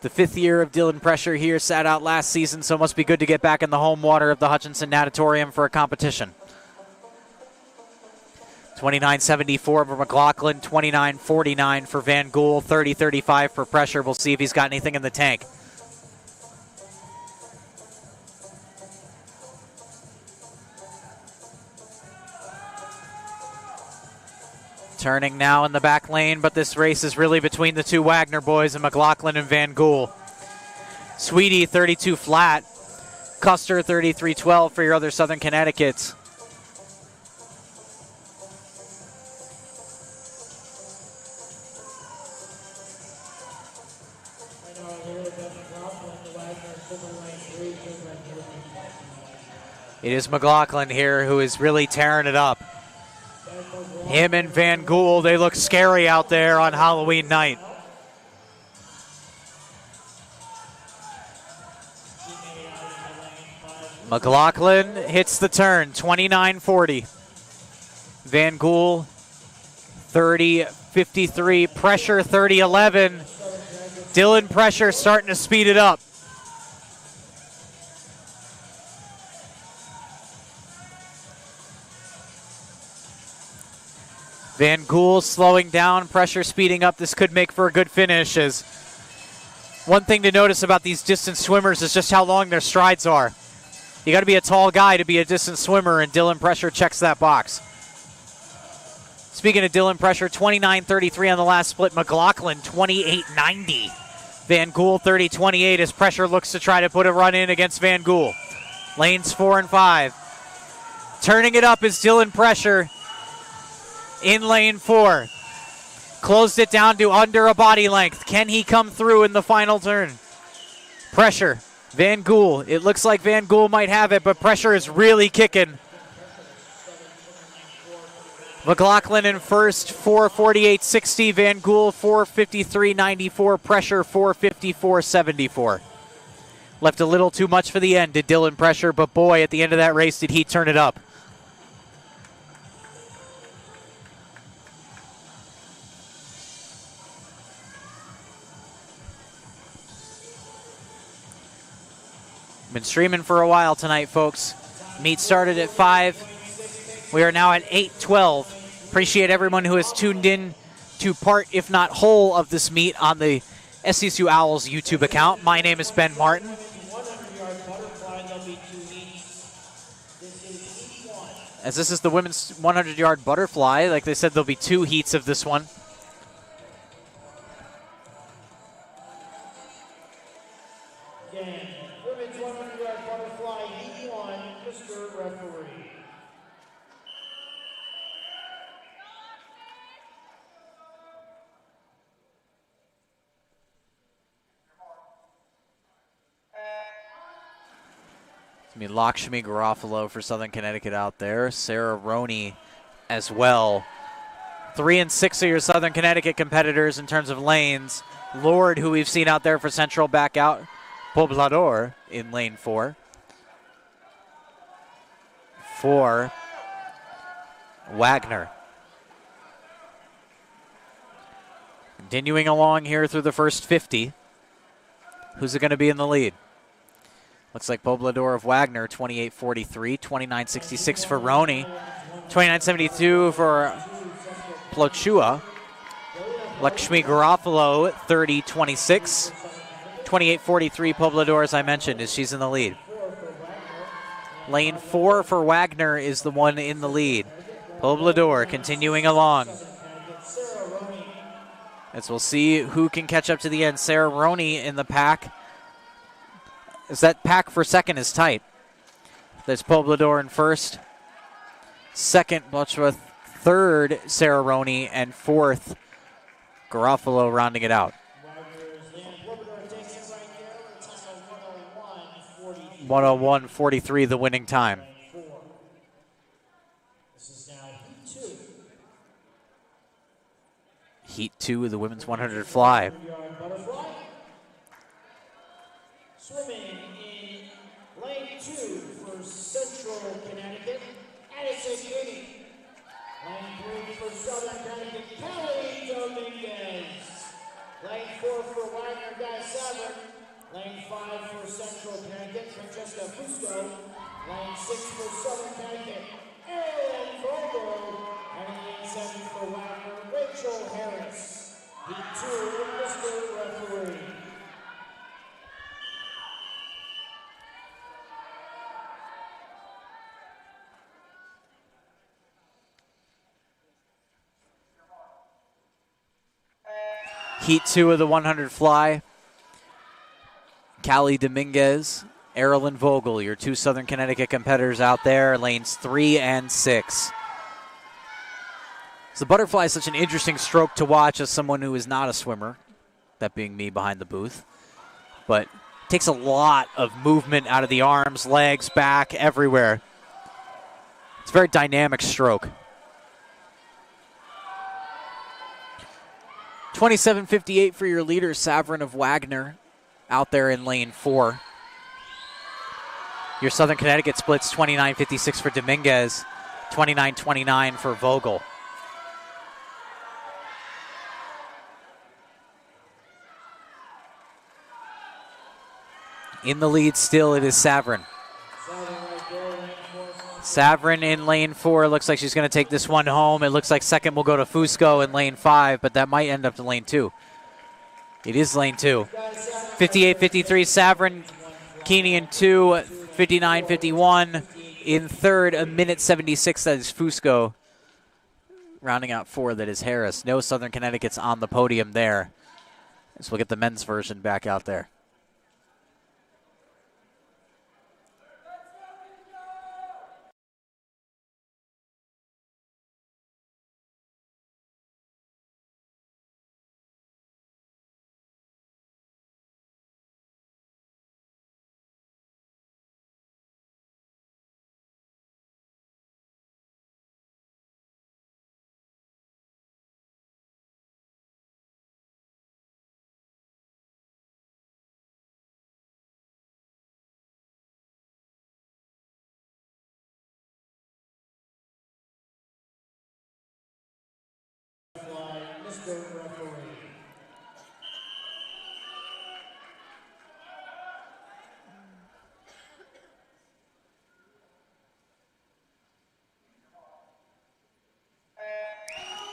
Speaker 2: the 5th year of Dylan Pressure here, sat out last season, so it must be good to get back in the home water of the Hutchinson Natatorium for a competition. 29.74 for McLaughlin, 29.49 for Van Gool, 30.35 for Pressure. We'll see if he's got anything in the tank. Turning now in the back lane, but this race is really between the two Wagner boys and McLaughlin and Van Gool. Sweetie, 32 flat. Custer, 33.12 for your other Southern Connecticut's. It is McLaughlin here who is really tearing it up. Him and Van Gool, they look scary out there on Halloween night. McLaughlin hits the turn, 29.40. Van Gool, 30.53. Pressure, 30.11. Dylan Pressure starting to speed it up. Van Gool slowing down, Pressure speeding up. This could make for a good finish. As one thing to notice about these distance swimmers is just how long their strides are. You got to be a tall guy to be a distance swimmer, and Dylan Pressure checks that box. Speaking of Dylan Pressure, 29.33 on the last split. McLaughlin, 28.90. Van Gool, 30.28 as Pressure looks to try to put a run in against Van Gool. Lanes 4 and 5. Turning it up is Dylan Pressure in lane 4. Closed it down to under a body length. Can he come through in the final turn? Pressure. Van Gool. It looks like Van Gool might have it, but Pressure is really kicking. McLaughlin in first, 4:48.60. Van Gool, 4:53.94. Pressure, 4:54.74. Left a little too much for the end, did Dylan Pressure, but boy, at the end of that race, did he turn it up. Been streaming for a while tonight, folks. Meet started at 5. We are now at 8:12. Appreciate everyone who has tuned in to part, if not whole, of this meet on the SCSU Owls YouTube account. My name is Ben Martin. As this is the women's 100-yard butterfly, like they said, there'll be 2 heats of this one.
Speaker 1: Women's 100-yard butterfly, heat 1, Mr. Referee.
Speaker 2: It's going to be Lakshmi Garofalo for Southern Connecticut out there. Sarah Roney as well. 3 and 6 are your Southern Connecticut competitors in terms of lanes. Lord, who we've seen out there for Central, back out. Poblador in lane 4. For Wagner. Continuing along here through the first 50. Who's it going to be in the lead? Looks like Poblador of Wagner, 28.43, 29.66 for Roney, 29.72 for Plochua. Lakshmi Garofalo, 30.26. 28.43 Poblador, as I mentioned, as she's in the lead. Lane 4 for Wagner is the one in the lead. Poblador continuing along. As we'll see who can catch up to the end. Sarah Roney in the pack. As that pack for second is tight. There's Poblador in first. Second, Butchworth. Third, Sarah Roney. And fourth, Garofalo rounding it out. 101.43 the winning time. Heat 2 of the women's 100 fly.
Speaker 1: Swimming in lane 2 for Central Connecticut, Addison Uni. Lane 3 for Southern Connecticut, Kelly Dominguez. Lane 4 for Wagner, Guy Savin. Lane 5 for Central Connecticut, Francesca Fusco. Lane 6 for Southern Connecticut, Aaron Vogel. And lane 7 for Wagner, Rachel Harris. Heat 2, Mr. Referee.
Speaker 2: Heat 2 of the 100 fly. Callie Dominguez, Erilyn Vogel, your two Southern Connecticut competitors out there, lanes 3 and 6. So the butterfly is such an interesting stroke to watch as someone who is not a swimmer, that being me behind the booth. But it takes a lot of movement out of the arms, legs, back, everywhere. It's a very dynamic stroke. 27.58 for your leader, Savrin of Wagner, out there in lane 4. Your Southern Connecticut splits 29.56 for Dominguez, 29.29 for Vogel. In the lead still, it is Savrin. Savrin in lane 4. Looks like she's going to take this one home. It looks like second will go to Fusco in lane 5, but that might end up to lane 2. It is lane 2. 58.53 Savrin. Keeney in 2. 59.51. In third, a minute 76. That is Fusco. Rounding out 4, that is Harris. No Southern Connecticut's on the podium there. So we'll get the men's version back out there.
Speaker 1: Mr. Referee.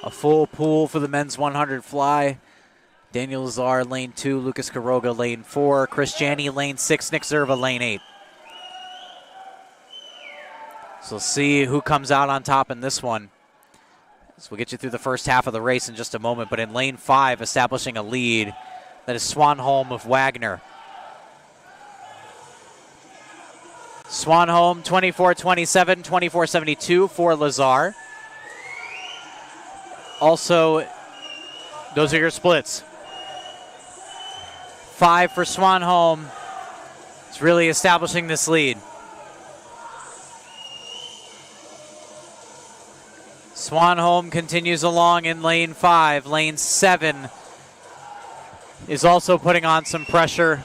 Speaker 2: A full pool for the men's 100 fly. Daniel Lazar, lane 2. Lucas Quiroga, lane 4. Chris Janney, lane 6. Nick Zerva, lane 8. So we'll see who comes out on top in this one. So we'll get you through the first half of the race in just a moment. But in lane 5, establishing a lead, that is Swanholm of Wagner. Swanholm, 24.27, 24.72 for Lazar. Also, those are your splits. 5 for Swanholm. It's really establishing this lead. Swanholm continues along in lane 5. Lane 7 is also putting on some pressure.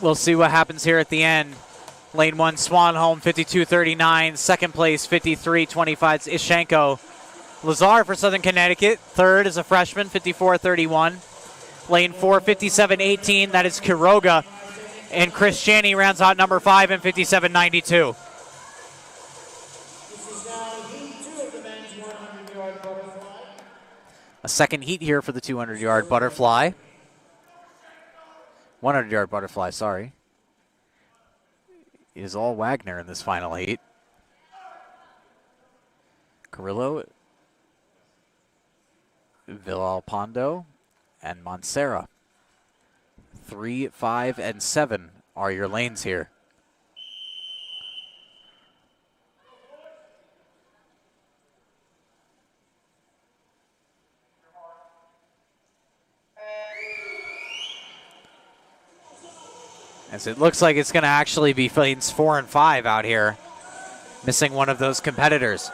Speaker 2: We'll see what happens here at the end. Lane 1, Swanholm, 52.39. Second place, 53.25, Ishenko. Lazar for Southern Connecticut. Third is a freshman, 54.31. Lane 4, 57.18. That is Quiroga. And Chris Janney rounds out number 5 in 57.92. A second heat here for the 200-yard butterfly. 100-yard butterfly, sorry. It is all Wagner in this final heat. Carrillo, Villalpando, and Montserrat. 3, 5, and 7 are your lanes here. As it looks like it's going to actually be lanes 4 and 5 out here, missing one of those competitors.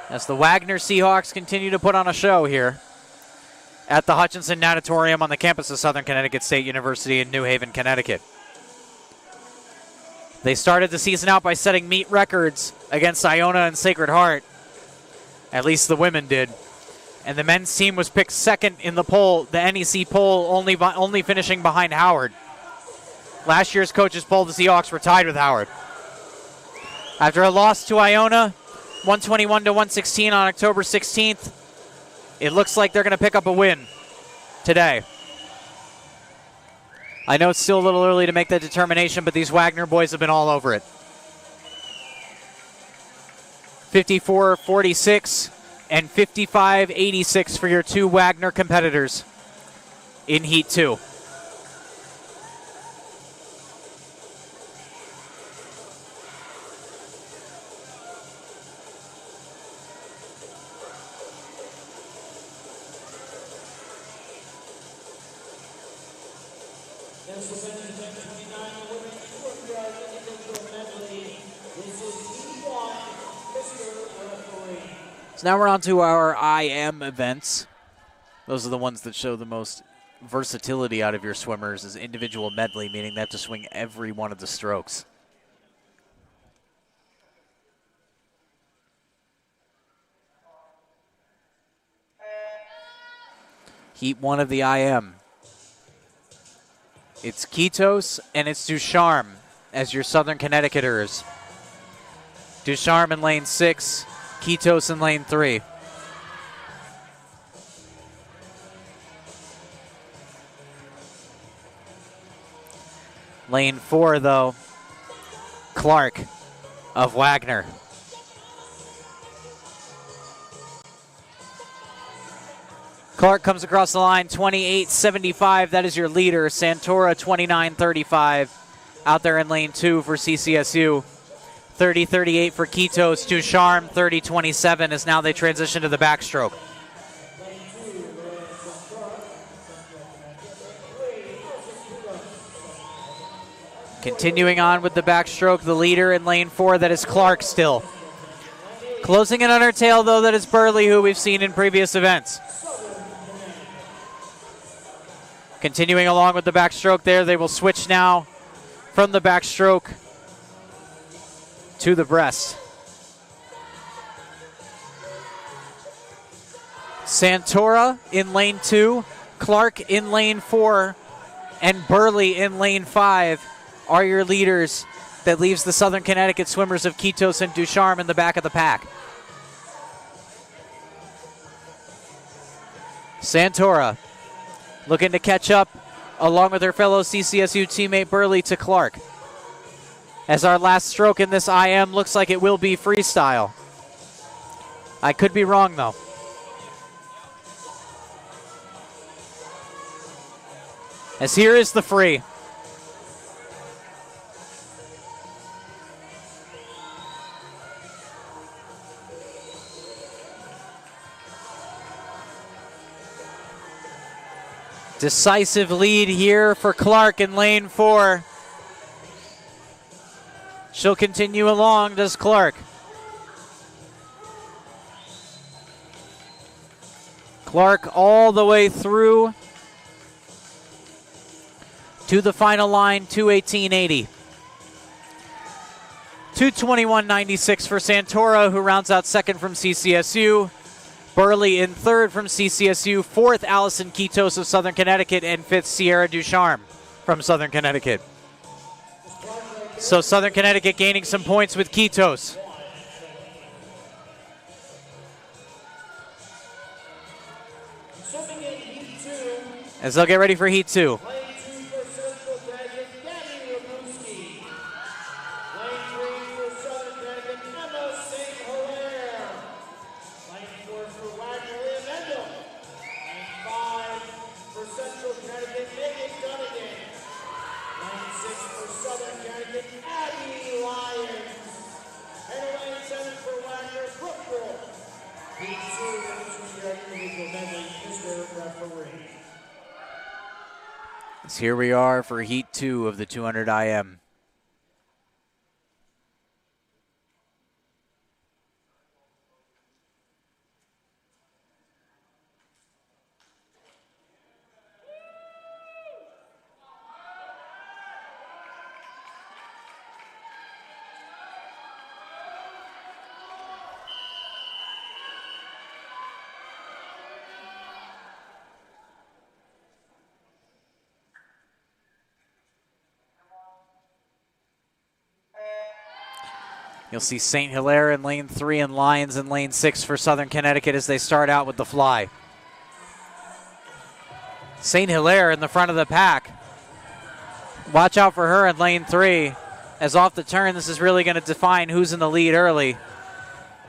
Speaker 2: As the Wagner Seahawks continue to put on a show here at the Hutchinson Natatorium on the campus of Southern Connecticut State University in New Haven, Connecticut. They started the season out by setting meet records against Iona and Sacred Heart. At least the women did. And the men's team was picked second in the poll, the NEC poll, only finishing behind Howard. Last year's coaches poll, the Seahawks were tied with Howard. After a loss to Iona, 121-116 on October 16th, it looks like they're going to pick up a win today. I know it's still a little early to make that determination, but these Wagner boys have been all over it. 54-46 and 55-86 for your two Wagner competitors in Heat 2. So now we're on to our IM events. Those are the ones that show the most versatility out of your swimmers as individual medley, meaning they have to swing every one of the strokes. Heat 1 of the IM. It's Quitos and it's Ducharme as your Southern Connecticuters. Ducharme in lane 6, Quitos in lane 3. Lane 4, though, Clark of Wagner. Clark comes across the line, 28.75. That is your leader. Santora, 29.35. Out there in lane 2 for CCSU. 30.38 for Quitos. Ducharme, 30.27 as now they transition to the backstroke. Continuing on with the backstroke, the leader in lane 4, that is Clark still. Closing in on her tail, though, that is Burley, who we've seen in previous events. Continuing along with the backstroke there, they will switch now from the backstroke to the breast. Santora in lane 2, Clark in lane 4, and Burley in lane 5 are your leaders. That leaves the Southern Connecticut swimmers of Quitos and Ducharme in the back of the pack. Santora looking to catch up along with her fellow CCSU teammate Burley to Clark. As our last stroke in this IM looks like it will be freestyle. I could be wrong, though. As here is the free. Decisive lead here for Clark in lane 4. She'll continue along, does Clark. Clark all the way through to the final line, 2:18.80. 2:21.96 for Santora, who rounds out second from CCSU. Burley in third from CCSU, fourth Allison Quitos of Southern Connecticut, and fifth Sierra Ducharme from Southern Connecticut. So Southern Connecticut gaining some points with Quitos. As they'll get ready for Heat 2. So here we are for Heat 2 of the 200 IM. You'll see St. Hilaire in lane 3 and Lions in lane 6 for Southern Connecticut as they start out with the fly. St. Hilaire in the front of the pack. Watch out for her in lane 3. As off the turn, this is really going to define who's in the lead early.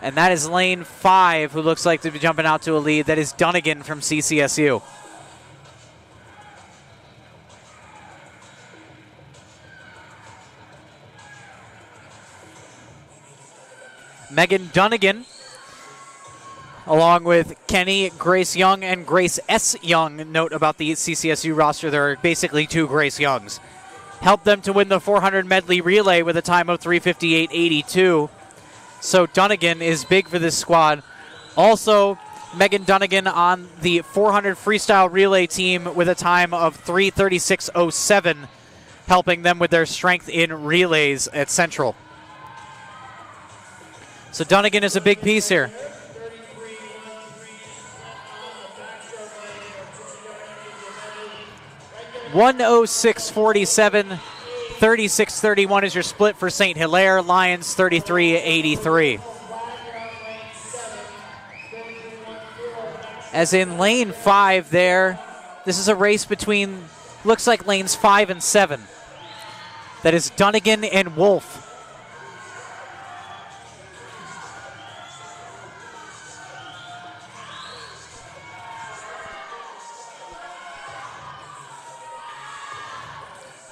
Speaker 2: And that is lane 5, who looks like to be jumping out to a lead. That is Dunnigan from CCSU. Megan Dunnigan, along with Kenny, Grace Young, and Grace S. Young. Note about the CCSU roster, there are basically 2 Grace Youngs. Helped them to win the 400 medley relay with a time of 3:58.82. So Dunnigan is big for this squad. Also, Megan Dunnigan on the 400 freestyle relay team with a time of 3:36.07, helping them with their strength in relays at Central. So Dunnigan is a big piece here. 1:06.47, 36:31 is your split for St. Hilaire. Lions 33.83. As in lane 5 there, this is a race between, looks like lanes 5 and 7. That is Dunnigan and Wolf.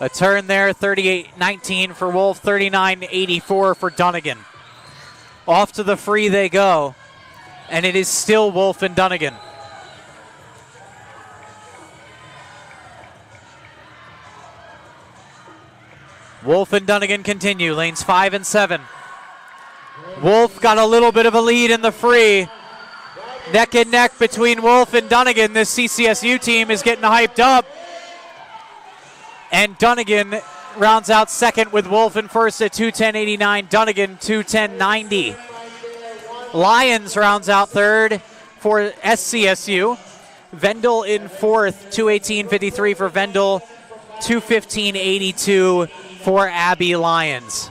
Speaker 2: A turn there, 38.19 for Wolf, 39.84 for Dunnigan. Off to the free they go, and it is still Wolf and Dunnigan. Wolf and Dunnigan continue, lanes 5 and 7. Wolf got a little bit of a lead in the free. Neck and neck between Wolf and Dunnigan. This CCSU team is getting hyped up. And Dunnigan rounds out second with Wolf in first at 2:10.89. Dunnigan 2:10.90. Lions rounds out third for SCSU. Vendel in fourth, 2:18.53 for Vendel. 2:15.82 for Abby Lyons.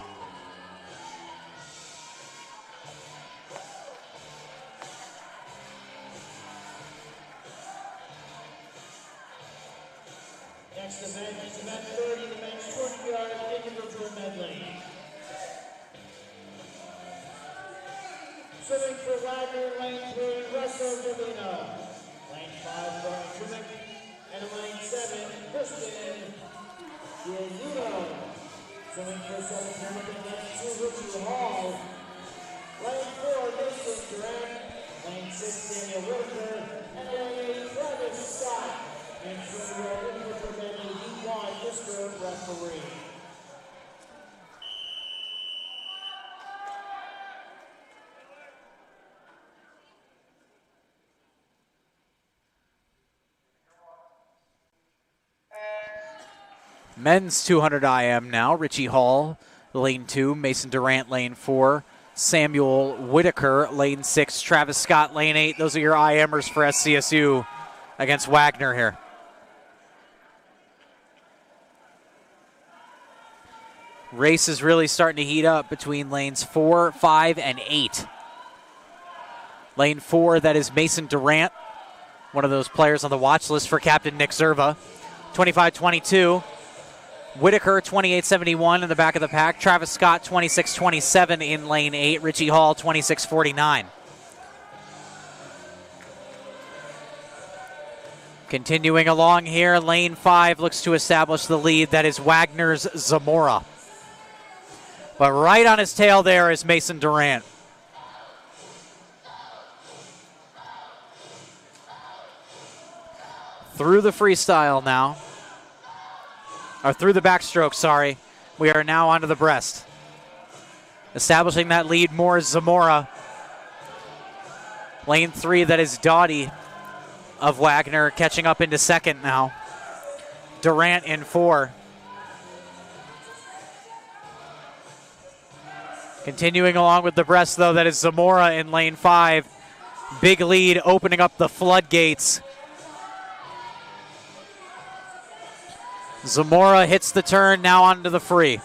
Speaker 1: Next event is event 30, the men's 20-yard individual medley. Swimming for Wagner, lane 3, Russell Davino. Lane 5, Brian Truman. And lane 7, Kristen Gianuno. Swimming for Southern Connecticut, lane 2, Richie Hall. Lane 4, Mason Durant. Lane 6, Daniel Whitaker. And lane 8, Travis Scott. And for the individual medley, he won Mr. Referee.
Speaker 2: Men's 200 IM now. Richie Hall, lane 2. Mason Durant, lane 4. Samuel Whitaker, lane 6. Travis Scott, lane 8. Those are your IMers for SCSU against Wagner here. Race is really starting to heat up between lanes 4, 5, and 8. Lane 4, that is Mason Durant, one of those players on the watch list for Captain Nick Zerva. 25-22. Whitaker, 28-71 in the back of the pack. Travis Scott, 26-27 in lane 8. Richie Hall, 26-49. Continuing along here, lane 5 looks to establish the lead. That is Wagner's Zamora. But right on his tail there is Mason Durant. Through the freestyle now. or through the backstroke, sorry. We are now onto the breast. Establishing that lead more is Zamora. Lane 3, that is Doughty of Wagner, catching up into second now. Durant in 4. Continuing along with the breast, though, that is Zamora in lane 5. Big lead, opening up the floodgates. Zamora hits the turn, now onto the free.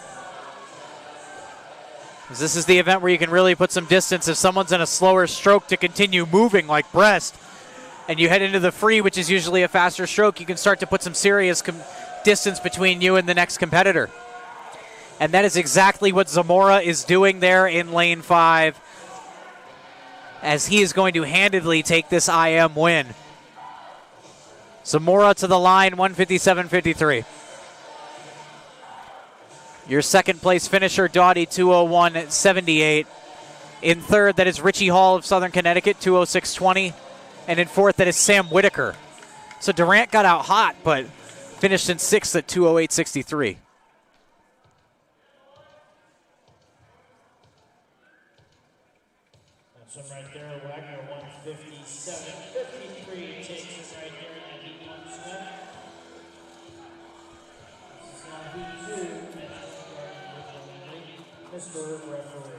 Speaker 2: This is the event where you can really put some distance if someone's in a slower stroke to continue moving like breast, and you head into the free, which is usually a faster stroke, you can start to put some serious distance between you and the next competitor. And that is exactly what Zamora is doing there in lane 5, as he is going to handedly take this IM win. Zamora to the line, 157.53. Your second place finisher, Doughty, 201.78. In third, that is Richie Hall of Southern Connecticut, 206.20. And in fourth, that is Sam Whitaker. So Durant got out hot, but finished in sixth at 208.63.
Speaker 1: That's him right there, Wagner, 157.53, takes it right there at heat 1 Smith. This is now heat 2, Mr. Referee.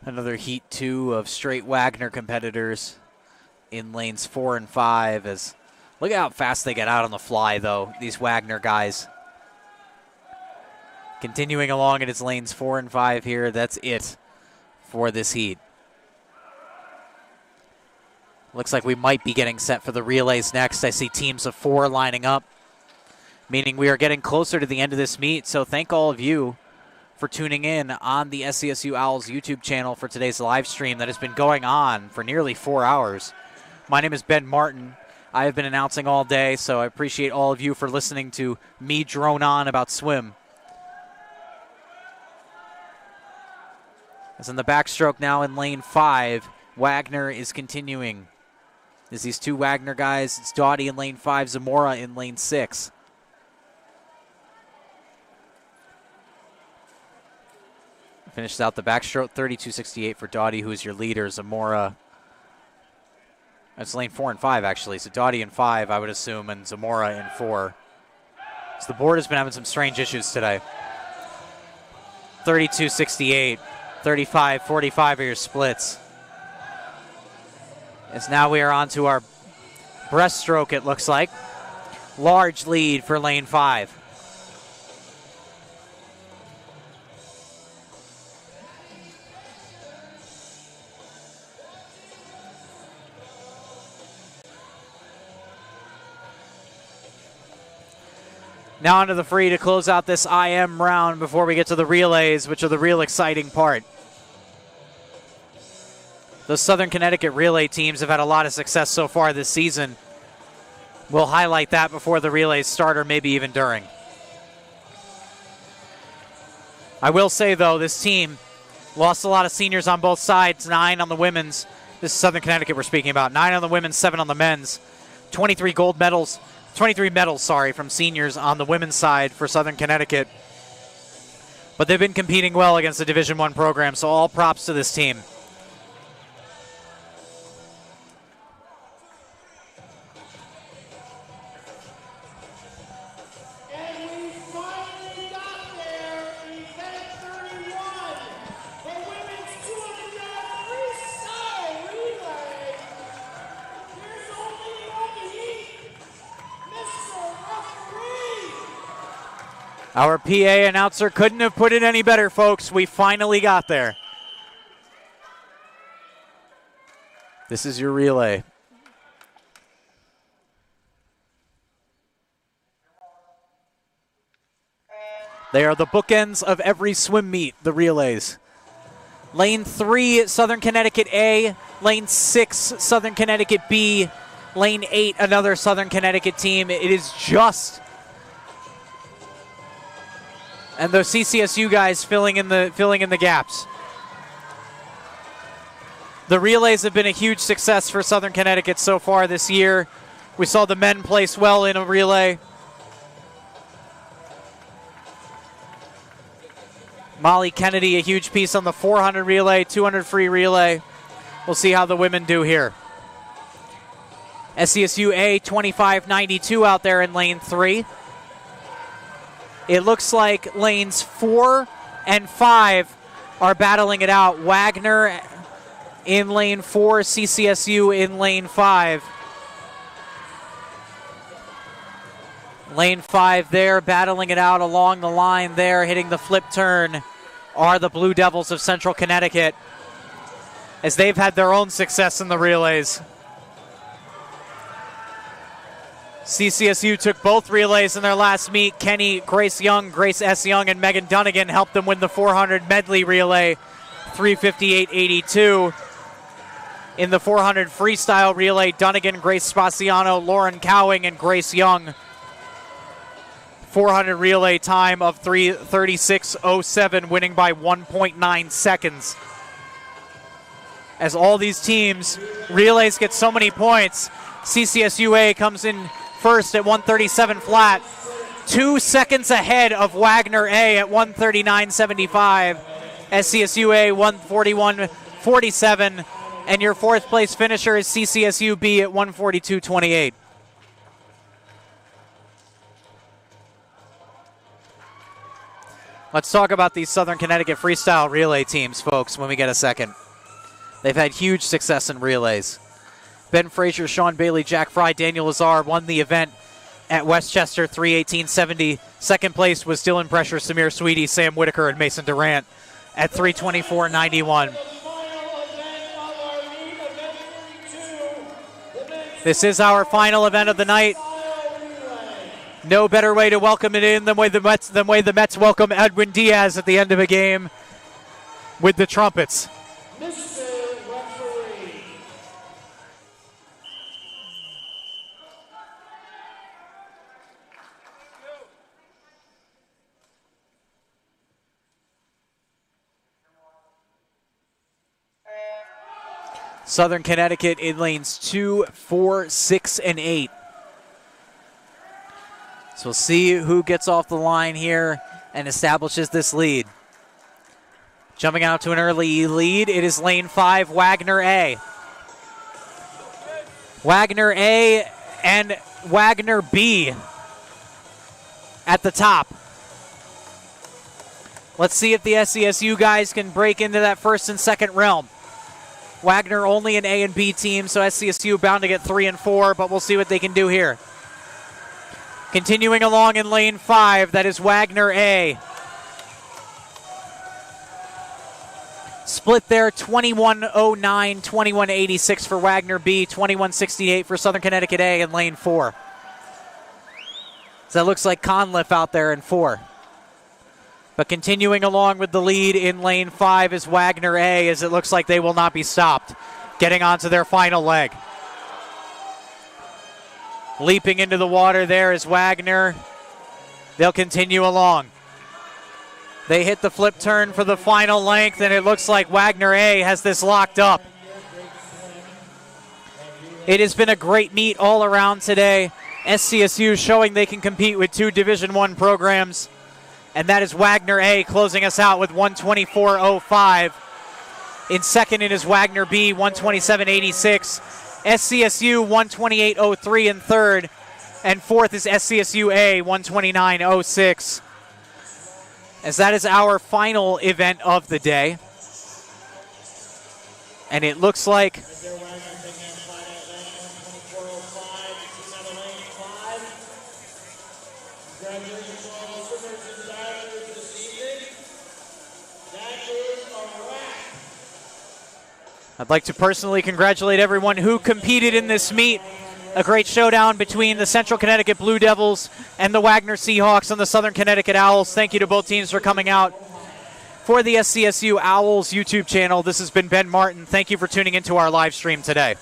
Speaker 2: Another heat 2 of straight Wagner competitors in lanes 4 and 5. As look at how fast they get out on the fly, though, these Wagner guys. Continuing along, it is lanes 4 and 5 here. That's it for this heat. Looks like we might be getting set for the relays next. I see teams of 4 lining up, meaning we are getting closer to the end of this meet. So thank all of you for tuning in on the SCSU Owls YouTube channel for today's live stream that has been going on for nearly 4 hours. My name is Ben Martin. I have been announcing all day, so I appreciate all of you for listening to me drone on about swim. As in the backstroke now in lane 5, Wagner is continuing. There's these 2 Wagner guys. It's Doughty in lane 5, Zamora in lane 6. Finishes out the backstroke, 32.68 for Doughty, who is your leader. Zamora, that's lane 4 and 5, actually. So Doughty in 5, I would assume, and Zamora in 4. So the board has been having some strange issues today. 32.68, 35.45 are your splits. As now we are on to our breaststroke, it looks like. Large lead for lane 5. Now onto the free to close out this IM round before we get to the relays, which are the real exciting part. The Southern Connecticut relay teams have had a lot of success so far this season. We'll highlight that before the relays start, or maybe even during. I will say, though, this team lost a lot of seniors on both sides, 9 on the women's. This is Southern Connecticut we're speaking about. 9 on the women's, 7 on the men's. 23 medals, from seniors on the women's side for Southern Connecticut. But they've been competing well against the Division I program, so all props to this team. Our PA announcer couldn't have put it any better, folks. We finally got there. This is your relay. They are the bookends of every swim meet, the relays. Lane 3, Southern Connecticut A. Lane 6, Southern Connecticut B. Lane 8, another Southern Connecticut team. It is just... And those CCSU guys filling in the gaps. The relays have been a huge success for Southern Connecticut so far this year. We saw the men place well in a relay. Molly Kennedy, a huge piece on the 400 relay, 200 free relay. We'll see how the women do here. SCSU A 2592 out there in lane 3. It looks like lanes 4 and 5 are battling it out. Wagner in lane 4, CCSU in lane 5. Lane 5 there, battling it out along the line there, hitting the flip turn are the Blue Devils of Central Connecticut, as they've had their own success in the relays. CCSU took both relays in their last meet. Grace S. Young, and Megan Dunnigan helped them win the 400 medley relay, 358.82. In the 400 freestyle relay, Dunnigan, Grace Spaciano, Lauren Cowing, and Grace Young. 400 relay time of 3:36.07, winning by 1.9 seconds. As all these teams, relays get so many points. CCSUA comes in first at 137 flat, 2 seconds ahead of Wagner A at 139.75. SCSUA 141.47, and your fourth place finisher is CCSU B at 142.28. Let's talk about these Southern Connecticut freestyle relay teams, folks, when we get a second. They've had huge success in relays. Ben Frazier, Sean Bailey, Jack Fry, Daniel Lazar won the event at Westchester, 3:18.70. Second place was Dylan Pressure, Samir Sweetie, Sam Whitaker, and Mason Durant at 3:24.91. This is our final event of the night. No better way to welcome it in than way the Mets welcome Edwin Diaz at the end of a game with the trumpets. Southern Connecticut in lanes 2, 4, 6, and 8. So we'll see who gets off the line here and establishes this lead. Jumping out to an early lead, it is lane 5, Wagner A. Wagner A and Wagner B at the top. Let's see if the SCSU guys can break into that first and second realm. Wagner only an A and B team, so SCSU bound to get 3 and 4, but we'll see what they can do here. Continuing along in lane 5, that is Wagner A. Split there, 21.09, 21.86 for Wagner B, 21.68 for Southern Connecticut A in lane 4. So that looks like Conliffe out there in 4. But continuing along with the lead in lane 5 is Wagner A, as it looks like they will not be stopped, getting onto their final leg. Leaping into the water there is Wagner. They'll continue along. They hit the flip turn for the final length, and it looks like Wagner A has this locked up. It has been a great meet all around today. SCSU showing they can compete with 2 Division I programs. And that is Wagner A closing us out with 124.05. In second, it is Wagner B, 127.86. SCSU 128.03 in third. And fourth is SCSU A, 129.06. As that is our final event of the day. And it looks like I'd like to personally congratulate everyone who competed in this meet. A great showdown between the Central Connecticut Blue Devils and the Wagner Seahawks and the Southern Connecticut Owls. Thank you to both teams for coming out. For the SCSU Owls YouTube channel, this has been Ben Martin. Thank you for tuning into our live stream today.